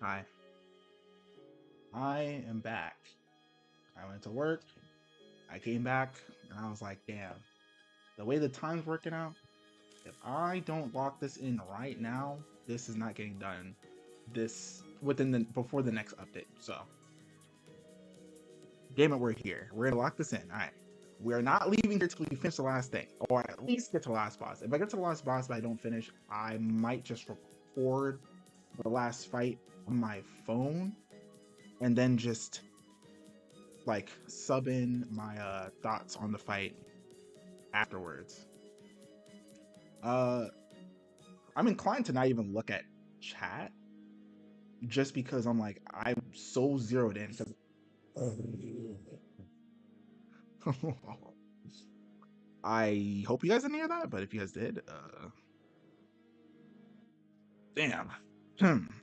Hi, I am back. I went to work, I came back, and I was like, damn, the way the time's working out, if I don't lock this in right now, this is not getting done this within the before the next update. So, damn it, we're here. We're gonna lock this in. All right. We're not leaving here till we finish the last thing, or at least get to the last boss. If I get to the last boss but I don't finish, I might just record the last fight on my phone and then just like sub in my thoughts on the fight afterwards. Uh I'm inclined to not even look at chat just because I'm so zeroed in because I hope you guys didn't hear that, but if you guys did, damn.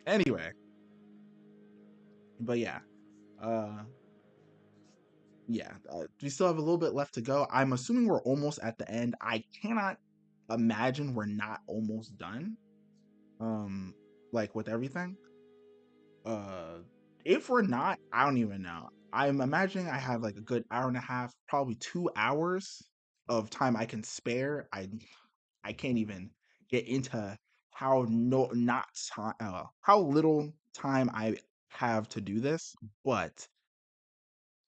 Anyway, but yeah. Uh we still have a little bit left to go. I'm assuming we're almost at the end. I cannot imagine we're not almost done. Like with everything. Uh, if we're not, I don't even know. I'm imagining I have like a good hour and a half, probably 2 hours of time I can spare. I can't even get into how no not time how little time I have to do this, but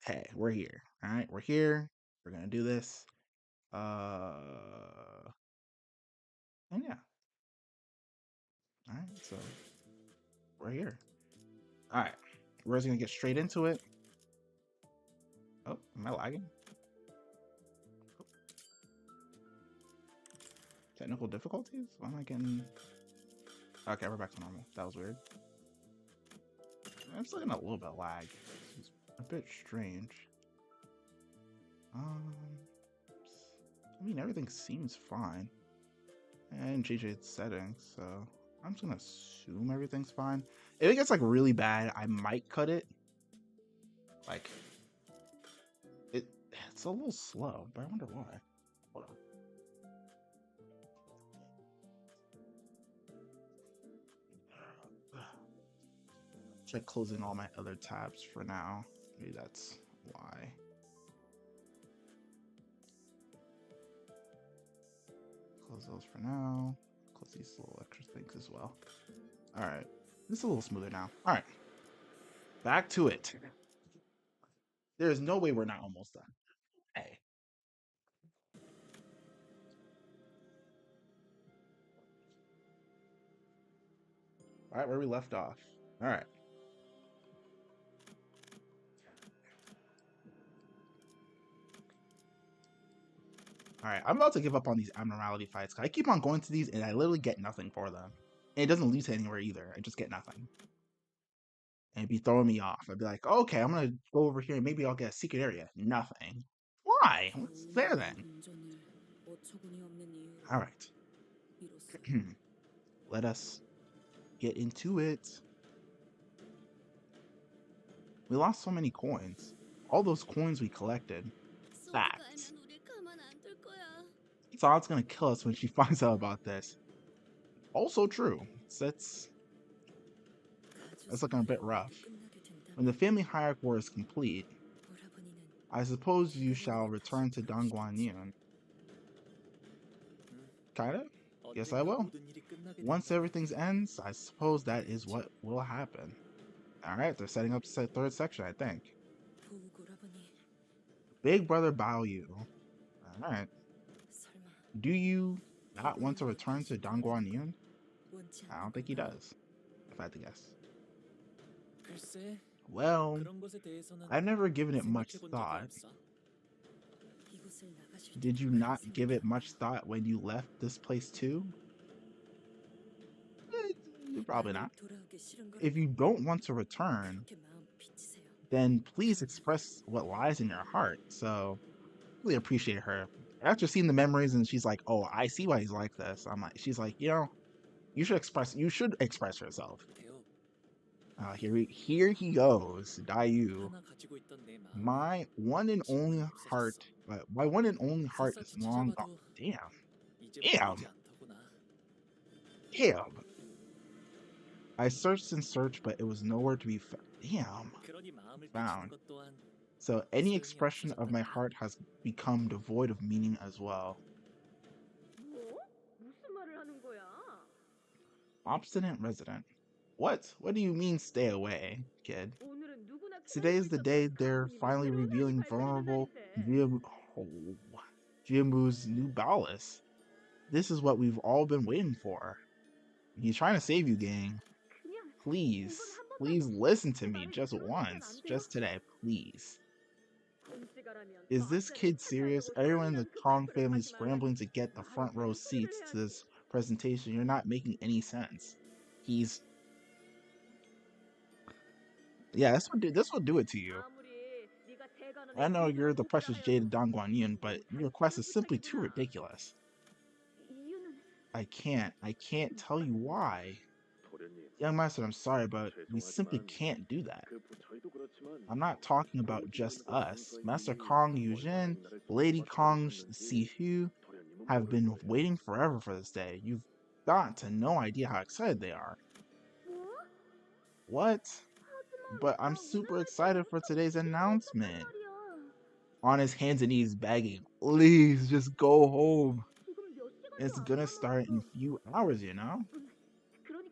hey, we're here. All right, we're here. We're gonna do this. And yeah. All right, so we're here. All right, we're just gonna get straight into it. Oh, am I lagging? Technical difficulties? Why am I getting... Okay, we're back to normal. That was weird. I'm still getting a little bit of lag. It's a bit strange. I mean, everything seems fine. And change its settings, so I'm just gonna assume everything's fine. If it gets like really bad, I might cut it. Like, it's a little slow, but I wonder why. Hold on. Check closing all my other tabs for now. Maybe that's why. Close those for now. Close these little extra things as well. Alright. This is a little smoother now. Alright. Back to it. There's no way we're not almost done. Hey. Alright, where we left off. Alright. Alright, I'm about to give up on these abnormality fights. I keep on going to these and I literally get nothing for them. And it doesn't lead to anywhere either. I just get nothing. And it'd be throwing me off. I'd be like, okay, I'm gonna go over here and maybe I'll get a secret area. Nothing. Why? What's there then? Alright. Let us get into it. We lost so many coins. All those coins we collected. Facts. Zod's gonna kill us when she finds out about this. Also true. That's looking a bit rough. When the family hierarchy war is complete, I suppose you shall return to Dongguanyun. Kinda? Yes, I will. Once everything ends, I suppose that is what will happen. Alright, they're setting up the third section, I think. Big Brother Bao Yu. Alright. Do you not want to return to Dongguanyun? I don't think he does, if I had to guess. Well, I've never given it much thought. Did you not give it much thought when you left this place too? Probably not. If you don't want to return, then please express what lies in your heart. So, really appreciate her. After seeing the memories and she's like, oh, I see why he's like this. She's like, you should express yourself. Here he goes, Dayu. My one and only heart is long gone. Damn. Damn. Damn. I searched and searched, but it was nowhere to be found. So any expression of my heart has become devoid of meaning as well. Obstinate resident. What? What do you mean stay away, kid? Today is the day they're finally revealing vulnerable Jiamu's new ballast. This is what we've all been waiting for. He's trying to save you, gang. Please, please listen to me just once, just today, please. Is this kid serious? Everyone in the Kong family is scrambling to get the front row seats to this presentation. You're not making any sense. He's yeah, this will do it to you. I know you're the precious jade Dong Guanyin, but your request is simply too ridiculous. I can't tell you why. Young master, I'm sorry, but we simply can't do that. I'm not talking about just us. Master Kong Yujin, Lady Kong Sihu have been waiting forever for this day. You've got to no idea how excited they are. What? But I'm super excited for today's announcement. On his hands and knees begging, please just go home. It's gonna start in a few hours, you know?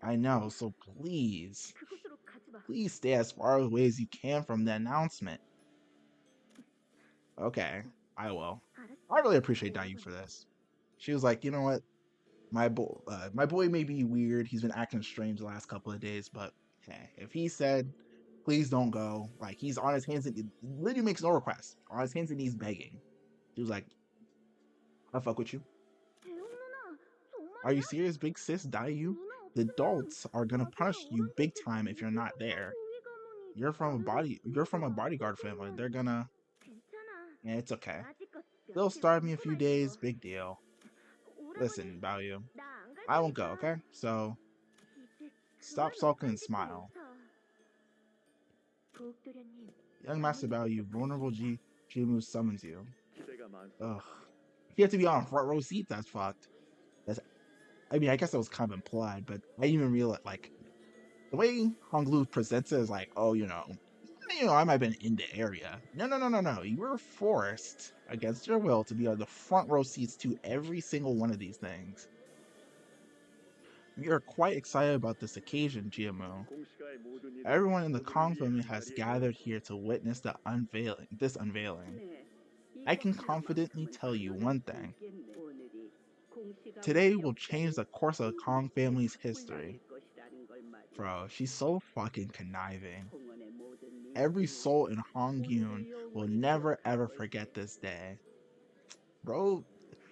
I know, so please stay as far away as you can from the announcement. Okay, I will. I really appreciate Dayu for this. She was like, you know what? My boy may be weird. He's been acting strange the last couple of days, but hey, if he said, please don't go, like he's on his hands and literally makes no request, on his hands and knees begging. He was like, I'll fuck with you. Are you serious, big sis? Dayu? The adults are gonna punish you big time if you're not there. You're from a bodyguard family. They're gonna yeah, it's okay. They'll starve me a few days, big deal. Listen, Baoyu, I won't go, okay? So stop sulking and smile. Young Master Baoyu, vulnerable Jimu summons you. Ugh. You have to be on front row seat, that's fucked. That's I mean, I guess that was kind of implied, but I didn't even realize like the way Honglu presents it is like, oh, I might have been in the area. No. You were forced against your will to be on the front row seats to every single one of these things. We are quite excited about this occasion, GMO. Everyone in the Kong family has gathered here to witness this unveiling. I can confidently tell you one thing. Today will change the course of the Kong family's history. Bro, she's so fucking conniving. Every soul in Hongyun will never ever forget this day. Bro,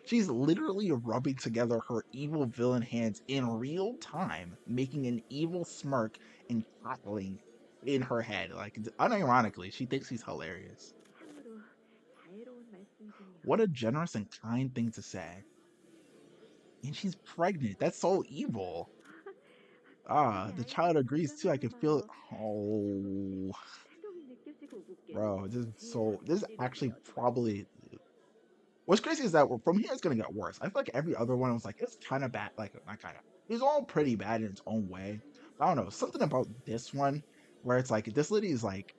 she's literally rubbing together her evil villain hands in real time, making an evil smirk and cackling in her head. Like, unironically, she thinks he's hilarious. What a generous and kind thing to say. And she's pregnant. That's so evil. Ah, the child agrees too. I can feel it. Oh, bro, this is actually probably. What's crazy is that from here it's gonna get worse. I feel like every other one was like it's kind of bad, like not kind of. It's all pretty bad in its own way. I don't know, something about this one where it's like this lady is like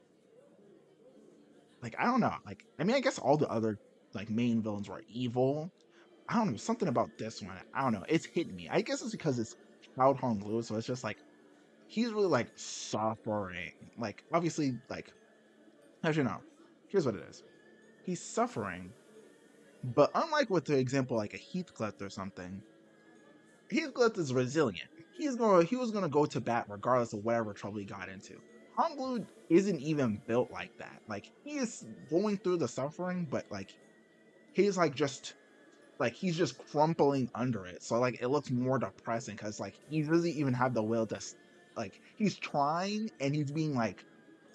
I don't know, like I mean I guess all the other like main villains were evil. I don't know, something about this one. I don't know. It's hitting me. I guess it's because it's Cloud Hong Lu, so it's just like he's really like suffering. Like obviously, like as you know, here's what it is. He's suffering, but unlike with the example like a Heathcliff or something, Heathcliff is resilient. He was gonna go to bat regardless of whatever trouble he got into. Honglu isn't even built like that. Like he is going through the suffering, but like he's like just like he's just crumpling under it. So like it looks more depressing because like he doesn't even have the will to like he's trying and he's being like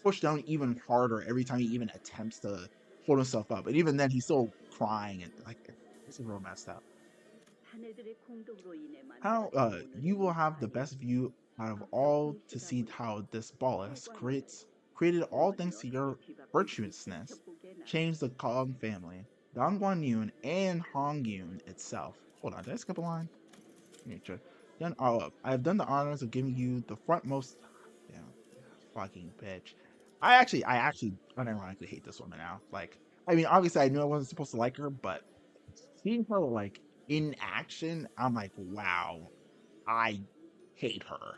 pushed down even harder every time he even attempts to hold himself up. And even then he's still crying and like it's real messed up. How you will have the best view out of all to see how this ballast created all thanks to your virtuousness. Change the Kong family, Dong Guan Yun, and Hong Yun itself. Hold on, did I skip a line? Let me check. I've done the honors of giving you the frontmost. Damn, fucking bitch. I actually unironically hate this woman now. Like, I mean, obviously I knew I wasn't supposed to like her, but seeing her like in action, I'm like, wow, I hate her.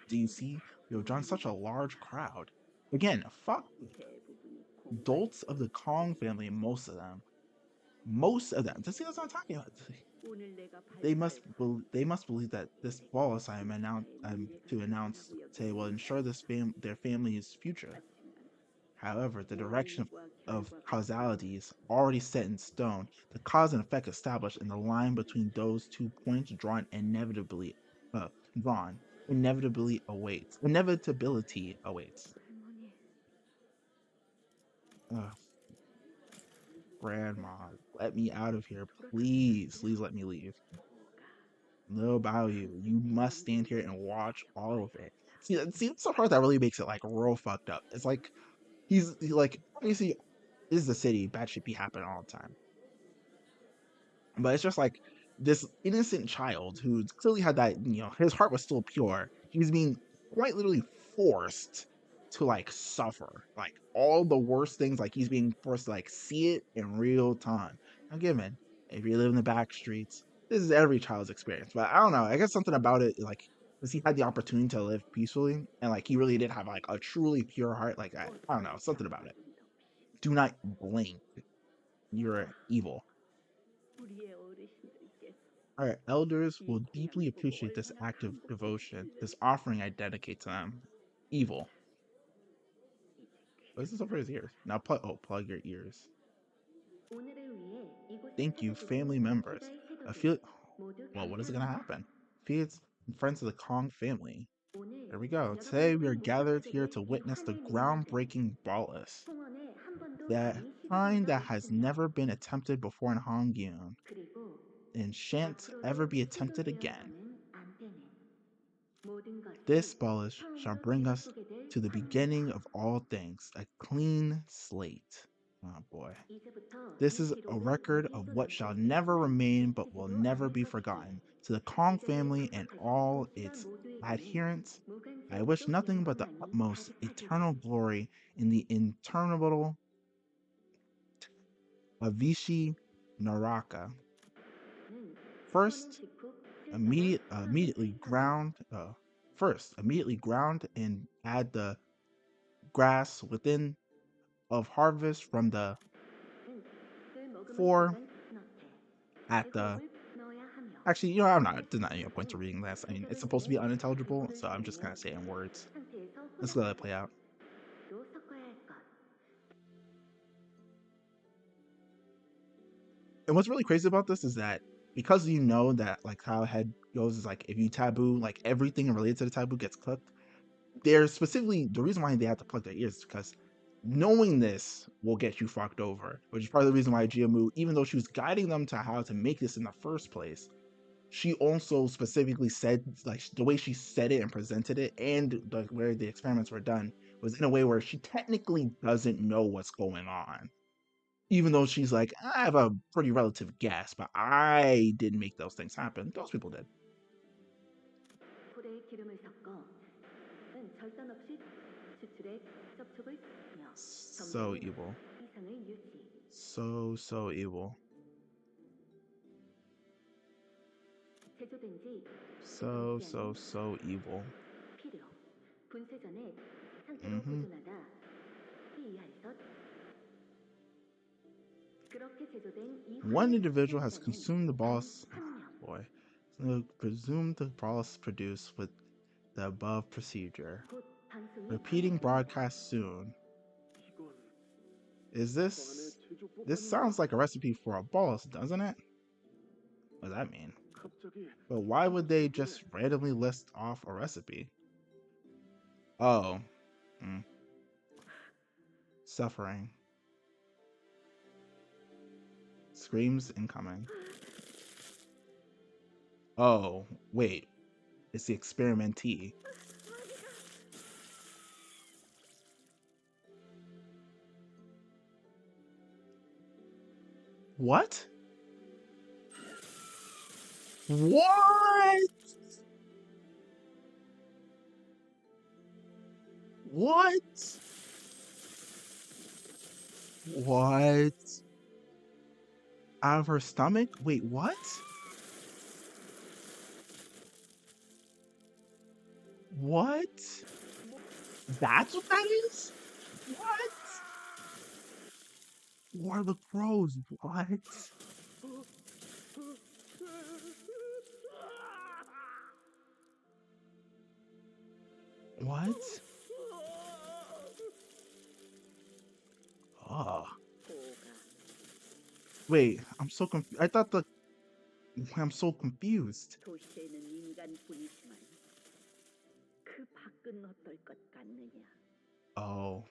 Do you see? You've drawn such a large crowd. Again, fuck adults of the Kong family, most of them. Most of them. See, that's what I'm talking about. They must believe that this boss I'm to announce today will ensure their family's future. However, the direction of causality is already set in stone, the cause and effect established, and the line between those 2 points uh, drawn inevitably awaits. Inevitability awaits. Ugh, grandma, let me out of here, please. Please let me leave. No about you. You must stand here and watch all of it. See, that's the part that really makes it like real fucked up. It's like he's like obviously this is a city, bad shit be happening all the time. But it's just like this innocent child who clearly had that, his heart was still pure. He was being quite literally forced to like suffer. Like all the worst things, like he's being forced to like see it in real time. Now given, if you live in the back streets, this is every child's experience. But I don't know. I guess something about it, like, because he had the opportunity to live peacefully and like he really did have like a truly pure heart. Like I don't know, something about it. Do not blink. You're evil. Our elders will deeply appreciate this act of devotion, this offering I dedicate to them. Evil. What is this over his ears? Now plug your ears. Thank you, family members. I feel well, what is gonna happen? Feeds and friends of the Kong family. There we go. Today we are gathered here to witness the groundbreaking ballast. That kind that has never been attempted before in Hongyoon and shan't ever be attempted again. This polish shall bring us to the beginning of all things, a clean slate. Oh boy. This is a record of what shall never remain but will never be forgotten. To the Kong family and all its adherents, I wish nothing but the utmost eternal glory in the interminable Avishi Naraka. First, immediately ground. Immediately ground and add the grass within of harvest from the four at the. Actually, I'm not. There's not any point to reading this. I mean, it's supposed to be unintelligible, so I'm just kind of saying words. Let's let it play out. And what's really crazy about this is that because that like how head goes is like if you taboo, like everything related to the taboo gets cooked. There's specifically the reason why they have to plug their ears is because knowing this will get you fucked over, which is part of the reason why Jiamu, even though she was guiding them to how to make this in the first place, she also specifically said like the way she said it and presented it and like where the experiments were done was in a way where she technically doesn't know what's going on, even though she's like, I have a pretty relative guess, but I didn't make those things happen. Those people did. So evil. So evil. So evil. Mm-hmm. One individual has consumed the balls. Oh boy. Presumed the balls produced with the above procedure. Repeating broadcast soon. Is this. This sounds like a recipe for a boss, doesn't it? What does that mean? But why would they just randomly list off a recipe? Oh. Mm. Suffering. Screams incoming. Oh, wait. It's the experimentee. What? What? What? What? Out of her stomach? Wait, what? What? That's what that is? What? War the crows. What? What? Oh. Wait, I'm so confused. I thought the. I'm so confused. 도시에는 인간뿐이지만 그 밖은 어떨 것 같느냐? Oh.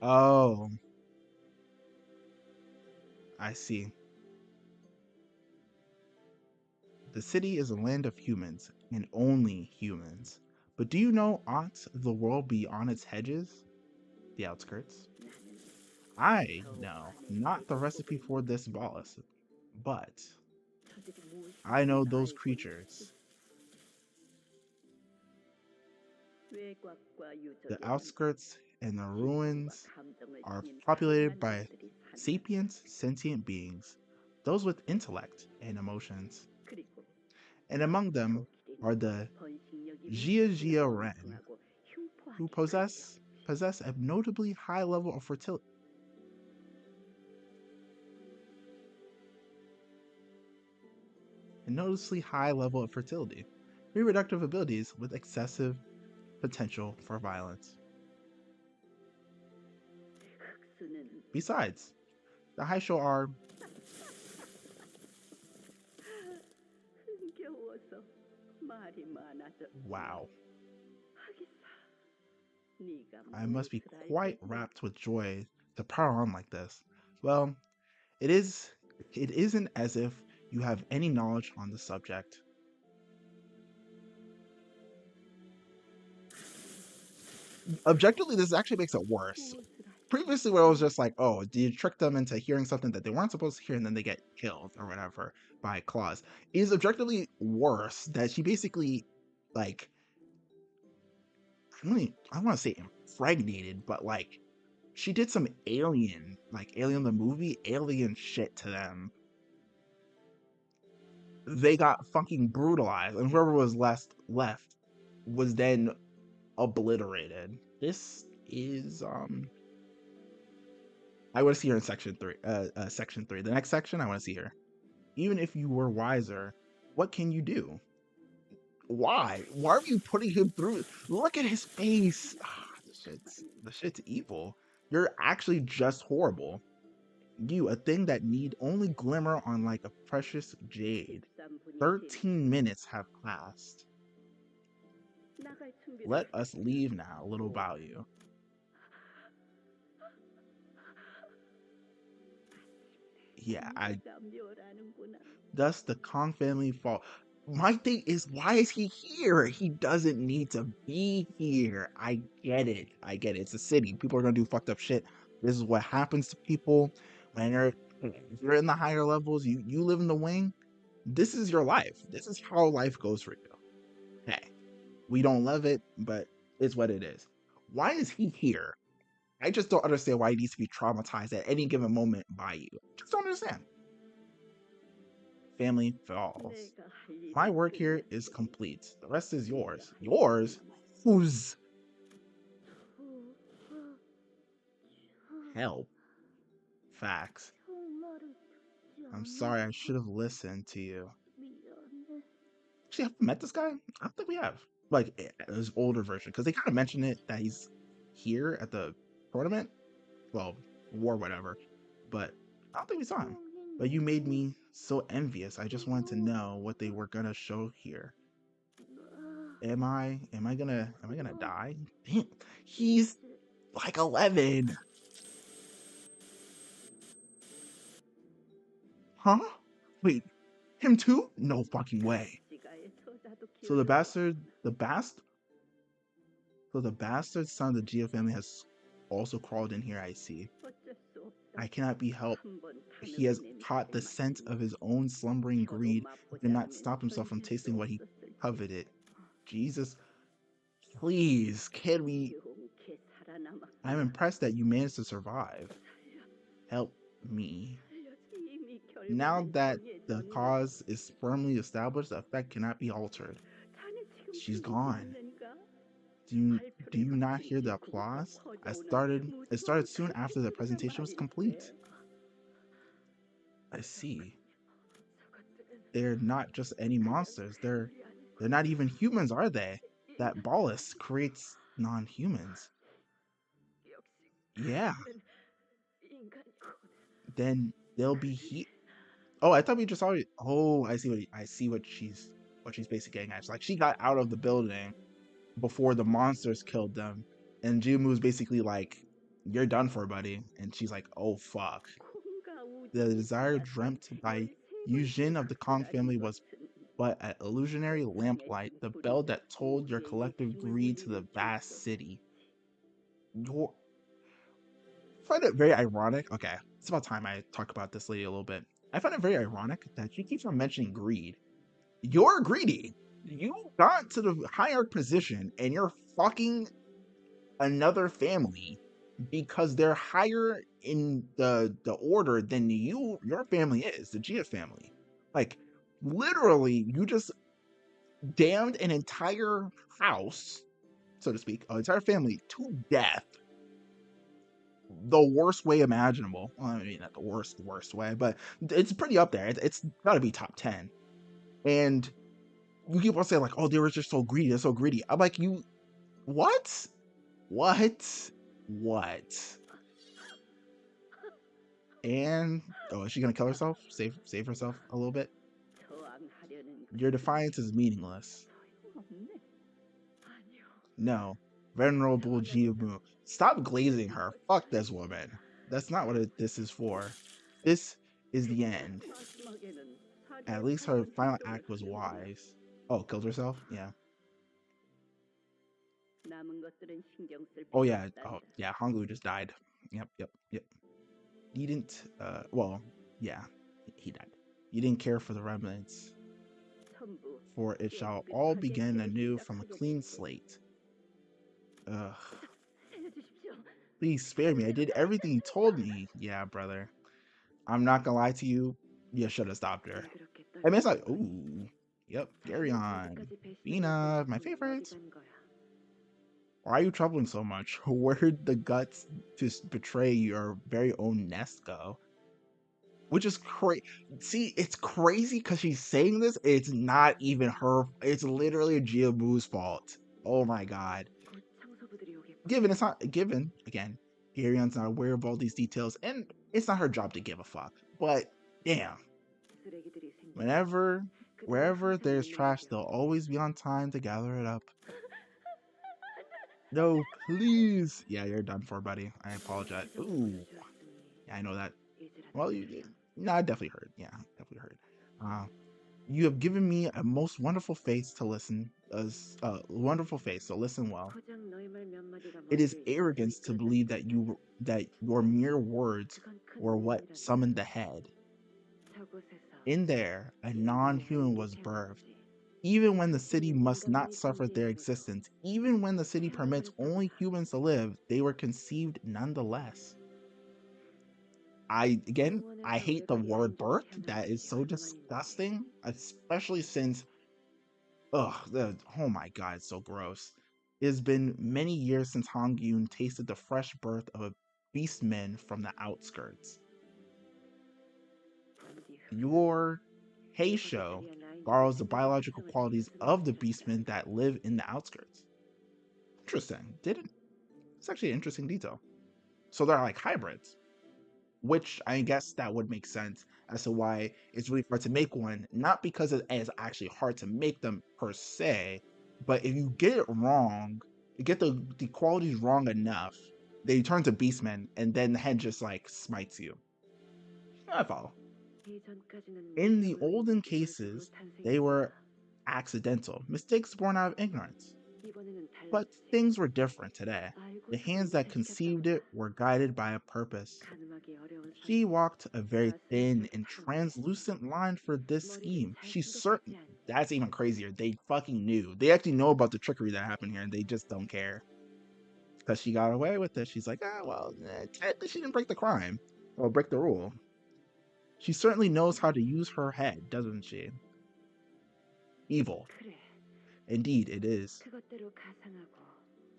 Oh. I see. The city is a land of humans, and only humans. But do you know aught of the world beyond its hedges? The outskirts? I know not the recipe for this boss, but 저들이 I 무엇인지 know those 알고 있지. creatures. 외곽과 The 유적에는 outskirts and the 지성과 ruins 감정을 are 지닌 populated 강한 by 자들이 산다. sapiens, sentient beings, those with intellect and emotions. 그리고 And among them are the 번식력이 Jia Ren, 왕성하고 who 흉포하게 possess a notably high level of fertility. A noticeably high level of fertility, reproductive abilities with excessive potential for violence. 흑수는 Besides, the Haisho are 흥겨워서 말이 많아졌지. wow. 하기사 네가 I must be 무엇을 quite 알겠냐? rapt with joy to power on like this. Well, it isn't as if you have any knowledge on the subject. Objectively, this actually makes it worse. 무엇을 알겠냐? Previously, where it was just like, oh, do you trick them into hearing something that they weren't supposed to hear and then they get killed or whatever by claws, is objectively worse that she basically, like, I want to say impregnated, but like, she did some alien, like Alien the movie, alien shit to them. They got fucking brutalized, and whoever was left was then obliterated. This is I want to see her in section 3. The next section, I want to see her. Even if you were wiser, what can you do? Why? Why are you putting him through? Look at his face. The shit's evil. You're actually just horrible. You, a thing that need only glimmer on like a precious jade. 13 minutes have passed. 나갈 준비를 Let us leave now, little Baoyu. Yeah, thus the Kong family fall. My thing is, why is he here? He doesn't need to be here. I get it. It's a city. People are gonna do fucked up shit. This is what happens to people when you're in the higher levels. You live in the wing. This is your life. This is how life goes for you. Hey, we don't love it, but it's what it is. Why is he here? I just don't understand why he needs to be traumatized at any given moment by you. Just don't understand. Family falls. My work here is complete. The rest is yours. Yours? Whose? Help. Facts. I'm sorry, I should have listened to you. Actually, have we met this guy? I don't think we have. Like, his older version. Because they kind of mentioned it that he's here at the tournament. Well, war, whatever. But I don't think we saw him. But you made me so envious. I just wanted to know what they were gonna show here. Am I gonna die? Damn, he's like 11. Huh? Wait, him too? No fucking way. So the bastard son of the Gia family has also crawled in here, I see. I cannot be helped. 한 번 He 탐욕의 has caught 냄새를 the scent of his 맡으면 own slumbering 저도 greed and 맛보지 cannot 않으면 stop himself from 견딜 수 tasting what he 없었을지. coveted. Jesus, please, can we? 용케 I'm 살아남았구나. impressed that you managed to survive. 살려, Help me. 살려지. 이미 Now 결과는 that the 정해졌네. cause is firmly established, the effect cannot be altered. 자네 지금 She's 들리지 gone. 않는가? Do 발표를 you not 마친 hear the 직후부터 applause? 퍼져오는 It 무서운 started soon after the 칼집들의 presentation was complete. 말일세. I see. 저것들은 They're not just any 그냥 monsters. 괴물이 아니고 They're not even humans, are they? That 인간 ballast creates non-humans. 역시 Yeah. 그들은 인간이군. Then they'll be Oh, I thought we just already. Oh, I see what she's basically getting at. It's like she got out of the building before the monsters killed them, and Jimu's basically like, "You're done for, buddy." And she's like, "Oh fuck." 콩과 The 우주를 desire 받았던 dreamt by 13번째 Yujin of the Kong family 흑수라는 was 것은 but an illusionary 자네 lamplight, the bell 등불이 that told your 우리에게 collective 힘을 greed to the 불리는 vast city. 축소였지. Your I find it very ironic. Okay, it's about time I talk about this lady a little bit. I find it very ironic that she keeps on mentioning greed. You're greedy. You got to the higher position and you're fucking another family because they're higher in the order than your family is, the Gia family. Like literally, you just damned an entire house, so to speak, an entire family to death the worst way imaginable. Well, I mean, not the worst way, but it's pretty up there. It's got to be top 10. And you keep on saying like, "Oh, they were just so greedy. They're so greedy." I'm like, you what? What? And oh, is she gonna kill herself? Save herself a little bit? 저항하려는 Your 것은 defiance is meaningless. 소용없네. 아니요. No, venerable 저항하겠다. Jiamu, stop glazing 이 her. 것이 Fuck this woman. That's not what this is for. This is the end. 마지막에는 At 사지의 least her 새로운 final 행동을 act was 하는구나. wise. Oh, killed herself? Yeah. 남은 것들은 신경 쓸 Oh 필요 yeah. Oh 없단다. yeah. Honglu just died. Yep. You didn't. Well, yeah, he died. You didn't care for the remnants, 전부 for it shall all 깨끗하게 begin 깨기 anew from a 시작하게 clean 될세. slate. Ugh. 살려주십시오. Please spare me. I did everything you told me. Yeah, brother. I'm not gonna lie to you. You should have stopped her. 징그럽게 I mean, it's 떨리는 like, 거야. ooh, yep, carry 자신을 on. 저기까지 배신하게 Bina, 했던 my 놈은 어디 favorites. 간 거야? Why are you troubling so much? Where'd the guts to betray your very own nest go? Which is crazy. See, it's crazy because she's saying this. It's not even her. It's literally Jiabu's fault. Oh my god. 곧 청소부들이 오겠군. Given it's not given again. Garion's not aware of all these details, and it's not her job to give a fuck. But damn, 쓰레기들이 생기면 whenever, 그들은 wherever 항상 there's 있는 trash, 일이야. they'll always be on time to gather it up. No, please. Yeah, you're done for, buddy. I apologize. 사정을 Ooh, 보여주었으니 yeah, I know that. 이제라도 Well, 들으라. no, I definitely heard. Yeah, definitely heard. You have given me a most wonderful face to listen, wonderful face. So listen well. 고작 너희 말 몇 마디가 It is 머리를 arrogance to 이끌어다 believe 주었다고. that your mere words 그건 큰 were what 운명이란다. summoned the head. 저곳에서 In there, a 인간의 non-human 행복이 was birthed. 태어났지. Even when the city 이는 must not 인간만이 suffer their 존재했어도 existence, even when the city permits only 태어버렸다고 humans to live, they were conceived nonetheless. I 영원에서 hate the 우리가 word 이런 데서 birth. That is 태어났는지 so 얼마나 disgusting, 힘들겠니? especially since, oh my god, it's so gross. It has been many years since Hong Yun tasted the fresh birth of a beastman from the outskirts. 단지 Your Heisho 흑수의 라인들이 borrows the 생명의 biological 특성을 qualities 지켰음을 of the 잊어서는 beastmen 안 돼. that live in the outskirts. Interesting. Didn't It's actually an interesting detail. So they're like hybrids, which I guess that would make sense as to why it's really hard to make one. Not because it is actually hard to make them per se, but if you get it wrong, you get the qualities wrong enough, they turn to beastmen, and then the head just like smites you. I follow. 이전까지는 In the 문명으로 olden 이루어지고 cases, they 탄생했구나. were accidental mistakes born out of ignorance. 이번에는 But 달랐지. things were different today. 알고 The hands that conceived 잘시켰던 it 거야. were guided by a purpose. 가늠하기 어려운 She 선택. walked a very 가슴을 thin and 불타는 게. translucent line for this 머리를 scheme. 잘 She's certain. 생각하지 않. That's even crazier. They fucking knew. They actually know about the trickery that happened here, and they just don't care. Because she got away with it. She's like, well, technically she didn't break the crime or break the rule. She certainly knows how to use her head, doesn't she? Evil. 그래. Indeed, it is. 그것대로 가상하고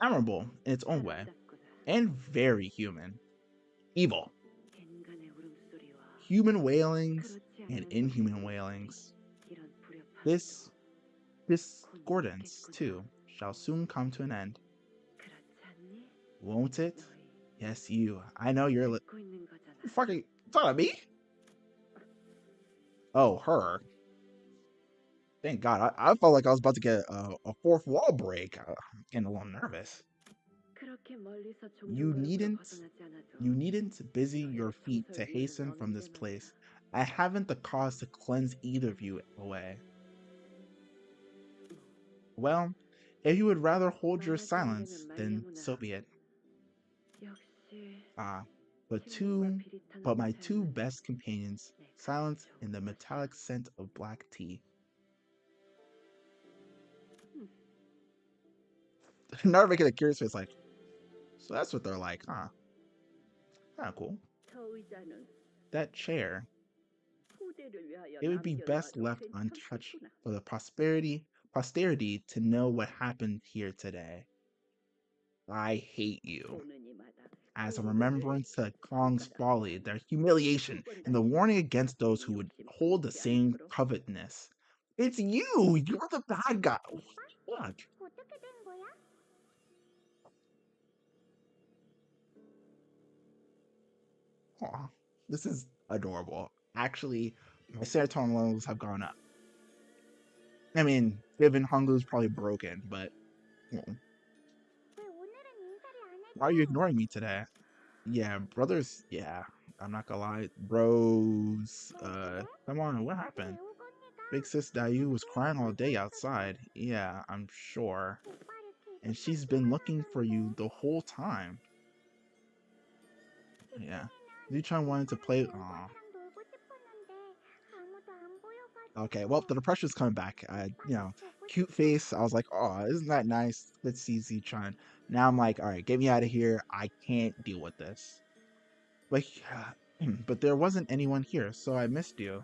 Admirable in its own way, 아름답구나. and very human. Evil. 인간의 울음소리와 Human wailings 그렇지 and 않은 inhuman 소리를 wailings. 이런 불협화음도 This 곧 discordance, 묻겠구나. too, shall soon come to an end. 그렇지 않니? Won't it? 너희 Yes, you. I know you're 듣고 있는 거잖아. fucking talking about me? Oh, her. Thank God. I felt like I was about to get a fourth wall break. I'm getting a little nervous. 그렇게 멀리서 You 종종 needn't 벗어나지 않아도 you needn't busy 너희를 your feet to 청소할 hasten 이유는 from 없는 this 게 place. 맞아. I haven't the cause to cleanse either of you away. Well, if you would rather hold your 말하지 않으려면 silence, then 말려무나. so be it. 역시 Ah, 침묵과 비릿한 but my 옷 two 사이는 best companions, 내 silence 가장 in the 좋은 metallic 것이야. scent of black tea. Not making a curious face, like, so that's what they're like, huh? Kind of cool. 저 의자는 That chair, 후대를 위하여 it would be best 남겨놔도 left untouched 괜찮겠구나. for the posterity to know what happened here today. I hate you. 보는 이마다 As a 그 remembrance to Kong's 손가락 folly, their humiliation, and the warning against those who would hold the same covetousness. It's you! You're the bad guy! What? 어떻게 된 거야? Aw, this is adorable. Actually, my serotonin levels have gone up. I mean, given Honglu's probably broken, but well, 왜 오늘은 인사를 안 why are you 해줘? ignoring me today? Yeah, brothers, yeah, I'm not gonna lie. Bros, come on, what happened? 배우고 언니가 Big sis Dayu was crying all day outside. Yeah, I'm sure. 오빠를 And 계속 she's been looking for you the whole time. Yeah. Luchan wanted to play. Aw. 놀고 싶었는데 아무도 안 보여가지고. Okay, well, the pressure's coming back. Cute face. I was like, oh, isn't that nice? Let's see Zuchan. Now I'm like, all right, get me out of here. I can't deal with this. But, but there wasn't anyone here, so I missed you.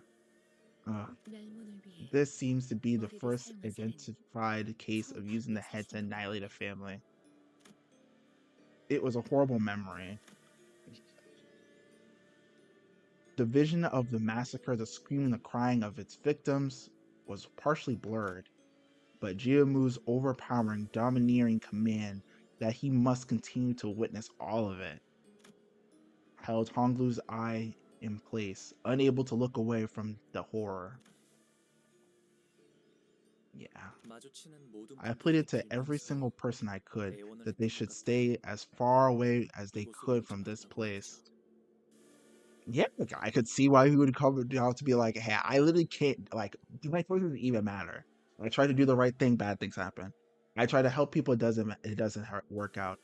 This seems to be the first identified case of using the head to annihilate a family. It was a horrible memory. The vision of the massacre, the screaming, the crying of its victims was partially blurred, but Jiamu's overpowering, domineering command that he must continue to witness all of it held Honglu's eye in place, unable to look away from the horror. Yeah. I pleaded to every single person I could that they should stay as far away as they could from this place. Yeah, like, I could see why he would come out to be like, hey, I literally can't, like, do my choices even matter? I try to do the right thing, bad things happen. I try to help people, it doesn't work out.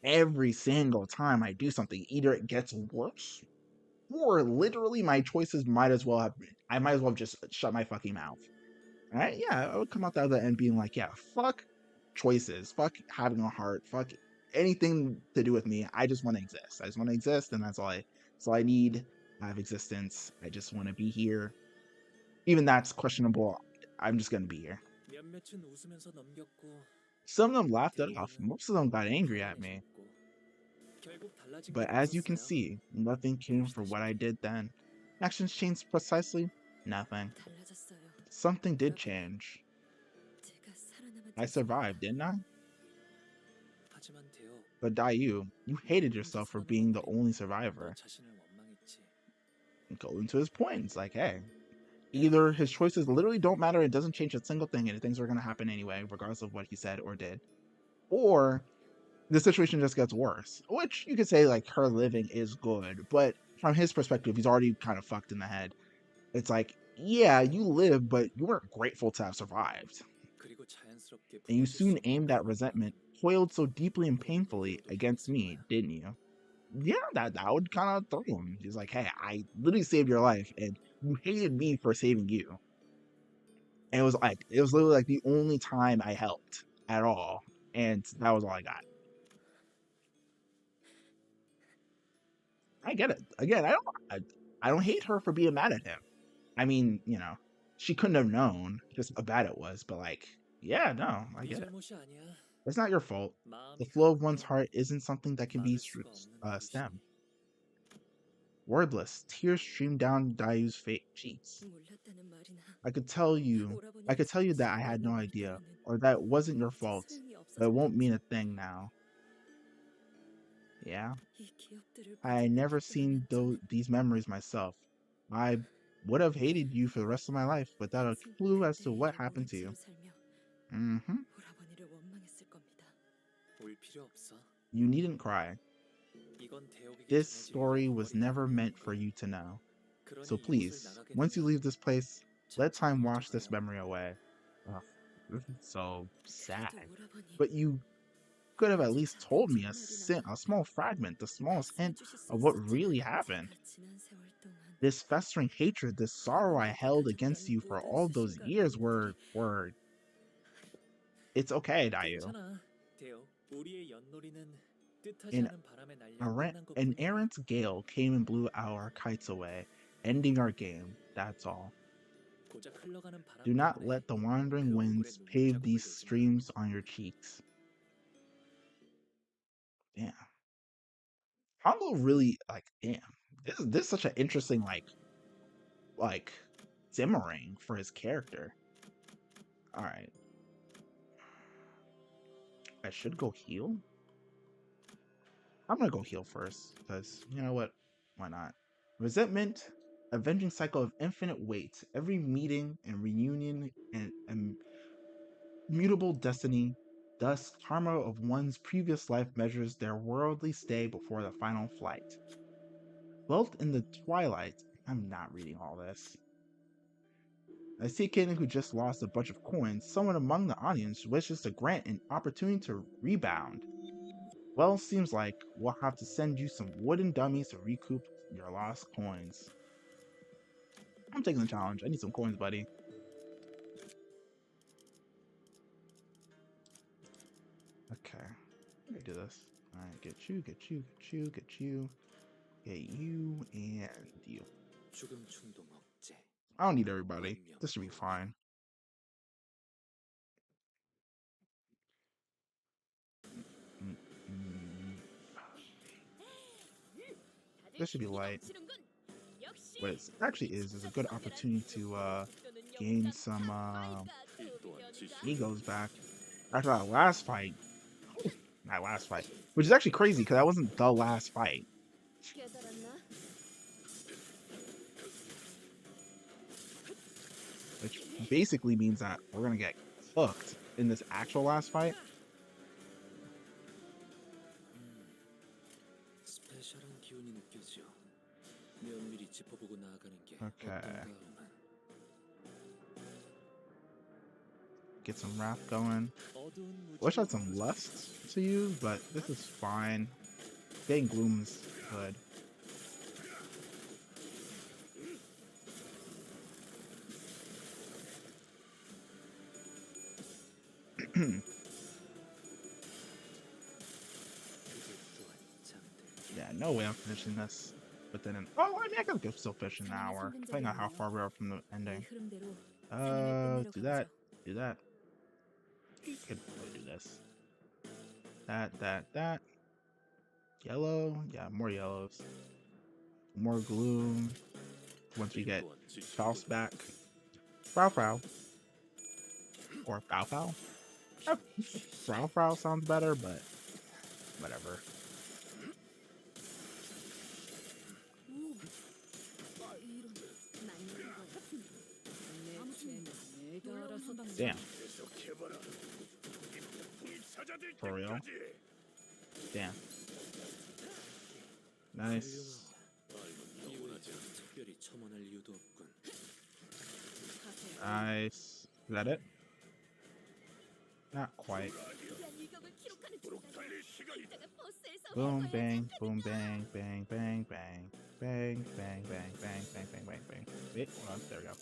Every single time I do something, either it gets worse, or literally my choices I might as well just shut my fucking mouth. Right? Yeah, I would come out the other end being like, yeah, fuck choices, fuck having a heart, fuck anything to do with me. I just want to exist. I just want to exist, and that's all I need. I have existence. I just want to be here. Even that's questionable. I'm just gonna be here. Some of them laughed it off. Most of them got angry at me. But as you can see, nothing came for what I did then. Actions changed precisely nothing. Something did change. I survived, didn't I? But Dayu, you hated yourself for being the only survivor. Going to his point, it's like, hey, either his choices literally don't matter, it doesn't change a single thing, and things are going to happen anyway, regardless of what he said or did. Or the situation just gets worse, which you could say, like, her living is good, but from his perspective, he's already kind of fucked in the head. It's like, yeah, you live, but you weren't grateful to have survived. And you soon aimed that resentment, coiled so deeply and painfully against me, didn't you? Yeah, that would kind of throw him. He's like, hey, I literally saved your life, and you hated me for saving you. And it was literally like the only time I helped at all, and that was all I got. I get it. Again, I don't hate her for being mad at him. I mean, she couldn't have known just how bad it was, but like, yeah, no, I get it. It's not your fault. The flow of one's heart isn't something that can be stemmed. Wordless, tears streamed down Dayu's cheeks. I could tell you, I could tell you that I had no idea, or that it wasn't your fault, but it won't mean a thing now. Yeah, I had never seen these memories myself. I would have hated you for the rest of my life without a clue as to what happened to you. Mm-hmm. You needn't cry. This story was never meant for you to know. So please, once you leave this place, let time wash this memory away. Ugh, this is so sad. But you could have at least told me a small fragment, the smallest hint of what really happened. This festering hatred, this sorrow I held against you for all those years were it's okay, Dayu. An, an errant gale came and blew our kites away, ending our game, that's all. Do not let the wandering winds pave these streams on your cheeks. Damn. Hongo really damn. This is such an interesting like simmering for his character. Alright. I should go heal? I'm gonna go heal first, because you know what? Why not? Resentment, avenging cycle of infinite weight. Every meeting and reunion and mutable destiny. Thus, karma of one's previous life measures their worldly stay before the final flight. Dwelt in the twilight. I'm not reading all this. I see a kid who just lost a bunch of coins. Someone among the audience wishes to grant an opportunity to rebound. Well, seems like we'll have to send you some wooden dummies to recoup your lost coins. I'm taking the challenge. I need some coins, buddy. Okay. Let me do this. Alright, get you, get you, get you, get you, get you, and you. I don't need everybody. This should be fine. This should be light. What it actually is a good opportunity to gain some egos back after that last fight. That last fight, which is actually crazy because that wasn't the last fight. Which basically means that we're gonna get cooked in this actual last fight. Okay. Get some wrath going. Wish I had some lust to use, but this is fine. Getting gloom's good. Yeah, no way I'm finishing this within an. Oh, I mean, I could still finish in an hour, depending on how far we are from the ending. Do that. Do that. You could probably do this. That. Yellow. Yeah, more yellows. More gloom. Once we get Faust back. Frau. Or Fau. Frau sounds better, but whatever. Damn. For real? Damn. Nice. Nice. Is that it? Not quite. Boom, bang, boom, bang, bang, bang, bang, bang, bang, bang, bang, bang, bang, bang, bang. Wait, hold on. There we go.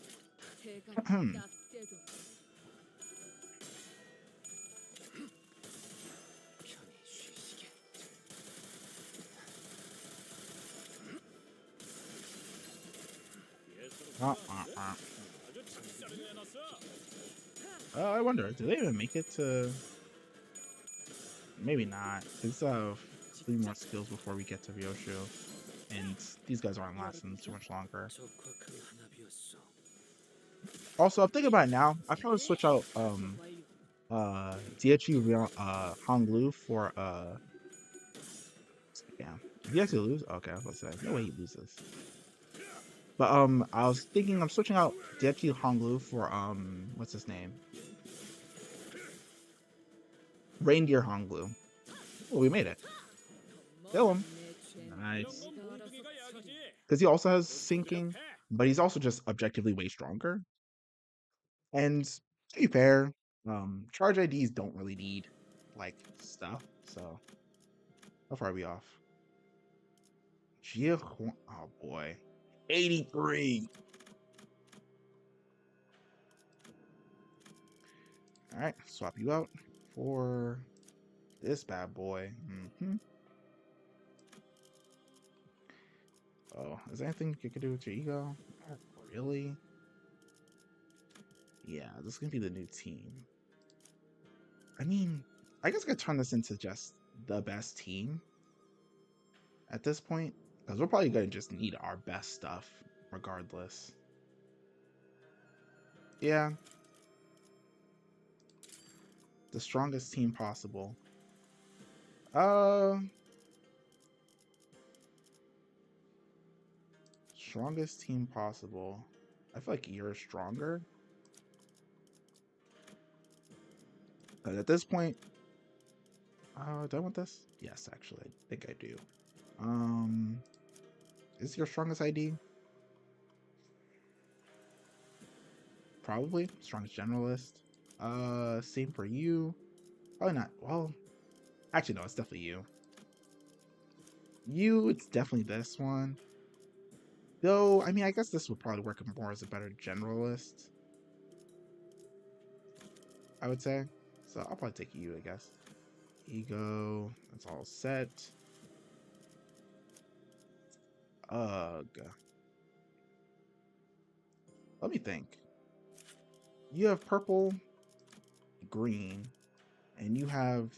I wonder, do they even make it to? Maybe not. We still have 3 more skills before we get to Ryoshu, and these guys aren't lasting too much longer. Also, I'm thinking about it now. I probably switch out DHU Honglu for yeah. Did he actually lose? Okay, I was about to say no way he loses. But I was thinking I'm switching out DHU Honglu for what's his name? Reindeer Honglu. Oh, we made it. Kill him. Nice. Because he also has sinking, but he's also just objectively way stronger. And to be fair, charge IDs don't really need like stuff, so how far are we off? Oh boy, 83. All right, swap you out for this bad boy. Oh, is there anything you could do with your ego? Not really. Yeah, this is gonna be the new team. I mean, I guess I could turn this into just the best team at this point, because we're probably gonna just need our best stuff regardless. Yeah, the strongest team possible. Strongest team possible. I feel like you're stronger. But at this point, do I want this? Yes, actually, I think I do. Is your strongest ID? Probably strongest generalist. Same for you. Probably not. Well, actually, no, it's definitely you. You, it's definitely this one. Though, I mean, I guess this would probably work more as a better generalist, I would say. So I'll probably take you, I guess. Ego, that's all set. Ugh. Let me think. You have purple, green, and you have...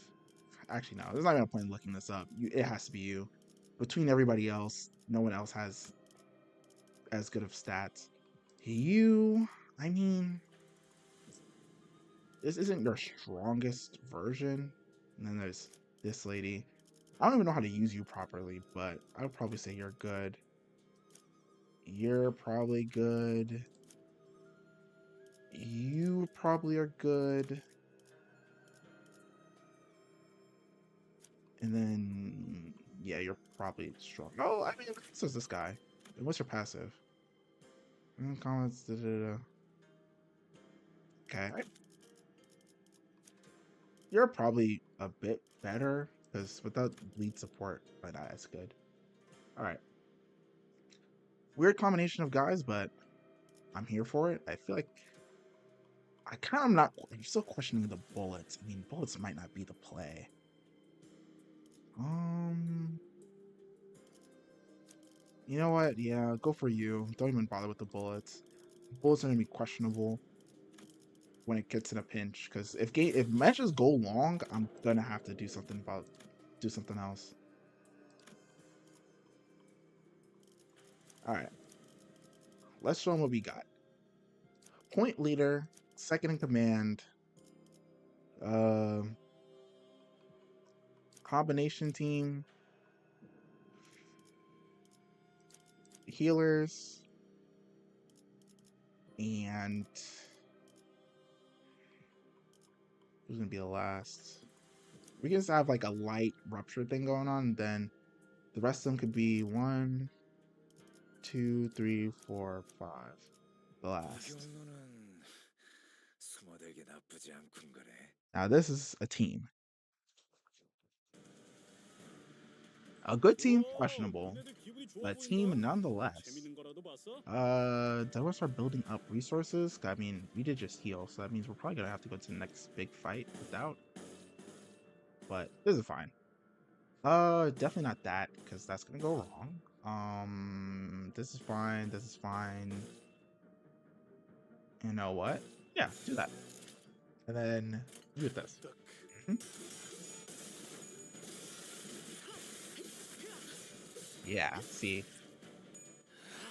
Actually, no, there's not even a point in looking this up. It has to be you. Between everybody else, no one else has as good of stats. You, I mean, this isn't your strongest version. And then there's this lady. I don't even know how to use you properly, but I would probably say you're good. You're probably good. You probably are good. And then, yeah, you're probably strong. Oh, I mean, so is this guy. And what's your passive? Comments, Okay. You're probably a bit better, because without bleed support, but not as good. Alright. Weird combination of guys, but I'm here for it. I feel like I'm still questioning the bullets. I mean, bullets might not be the play. You know what? Yeah, go for you. Don't even bother with the bullets. Bullets are gonna be questionable when it gets in a pinch, because if matches go long, I'm gonna have to do something else. All right, let's show them what we got. Point leader, second in command, combination team, healers, and who's gonna be the last? We can just have like a light rupture thing going on, and then the rest of them could be 1, 2, 3, 4, 5. The last. Now this is a team. A good team, questionable, but team nonetheless. Then we'll start building up resources. I mean, we did just heal, so that means we're probably gonna have to go to the next big fight without. But this is fine. Definitely not that, because that's gonna go wrong. This is fine. This is fine. You know what? Yeah, do that. And then do this. Yeah, see.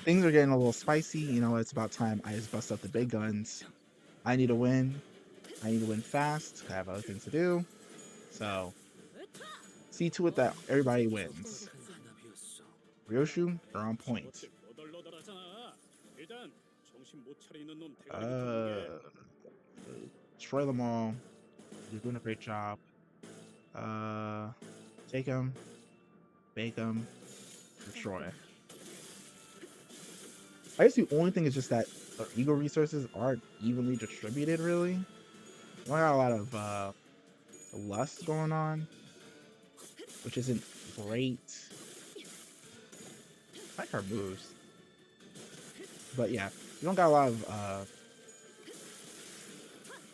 Things are getting a little spicy. You know, it's about time I just bust up the big guns. I need to win. I need to win fast. I have other things to do. So, see to it that everybody wins. Ryoshu, they're on point. Destroy them all. You're doing a great job. Take them. Bake them. Destroy. I guess the only thing is just that the ego resources aren't evenly distributed, really. We got a lot of lust going on, which isn't great. I like our moves. But yeah, we don't got a lot of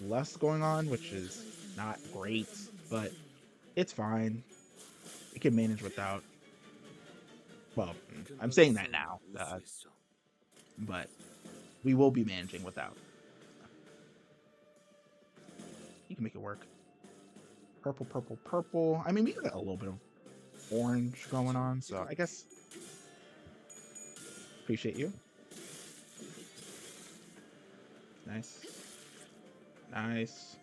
lust going on, which is not great, but it's fine. We can manage without. Well, I'm saying that now, but we will be managing without. You can make it work. Purple, purple, purple. I mean, we got a little bit of orange going on, so I guess appreciate you. Nice. Nice.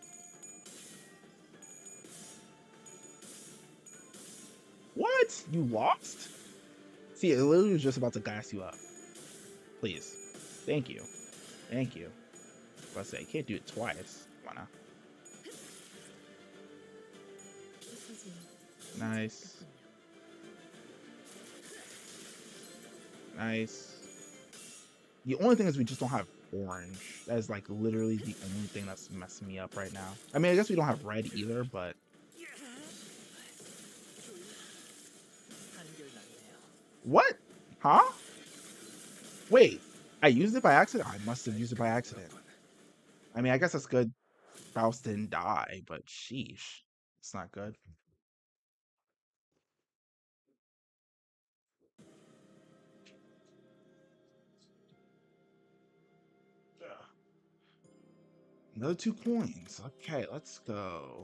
What? You lost? See, it literally was just about to gas you up. Please. Thank you. Thank you. Let's say, you can't do it twice. Wanna. Nice. Nice. The only thing is we just don't have orange. That is like literally the only thing that's messing me up right now. I mean, I guess we don't have red either, but... What? Huh? Wait, I used it by accident? I must have used it by accident. I mean, I guess that's good. Faust didn't die, but sheesh. It's not good. Another 2 coins. Okay, let's go.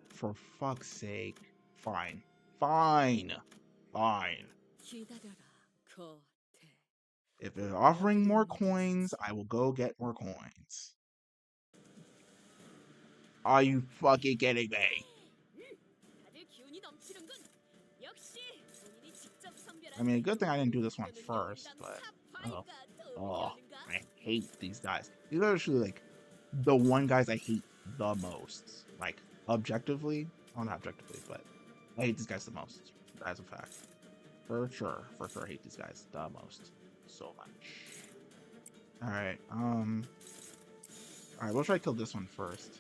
For fuck's sake. Fine. Fine. Fine. If they're offering more coins, I will go get more coins. Are you fucking kidding me? I mean, a good thing I didn't do this one first, but... Oh, I hate these guys. These are actually, like, the one guys I hate the most. Like, objectively. Well, not objectively, but I hate these guys the most. As a fact. For sure, I hate these guys the most. So much. Alright, Alright, we'll try to kill this one first.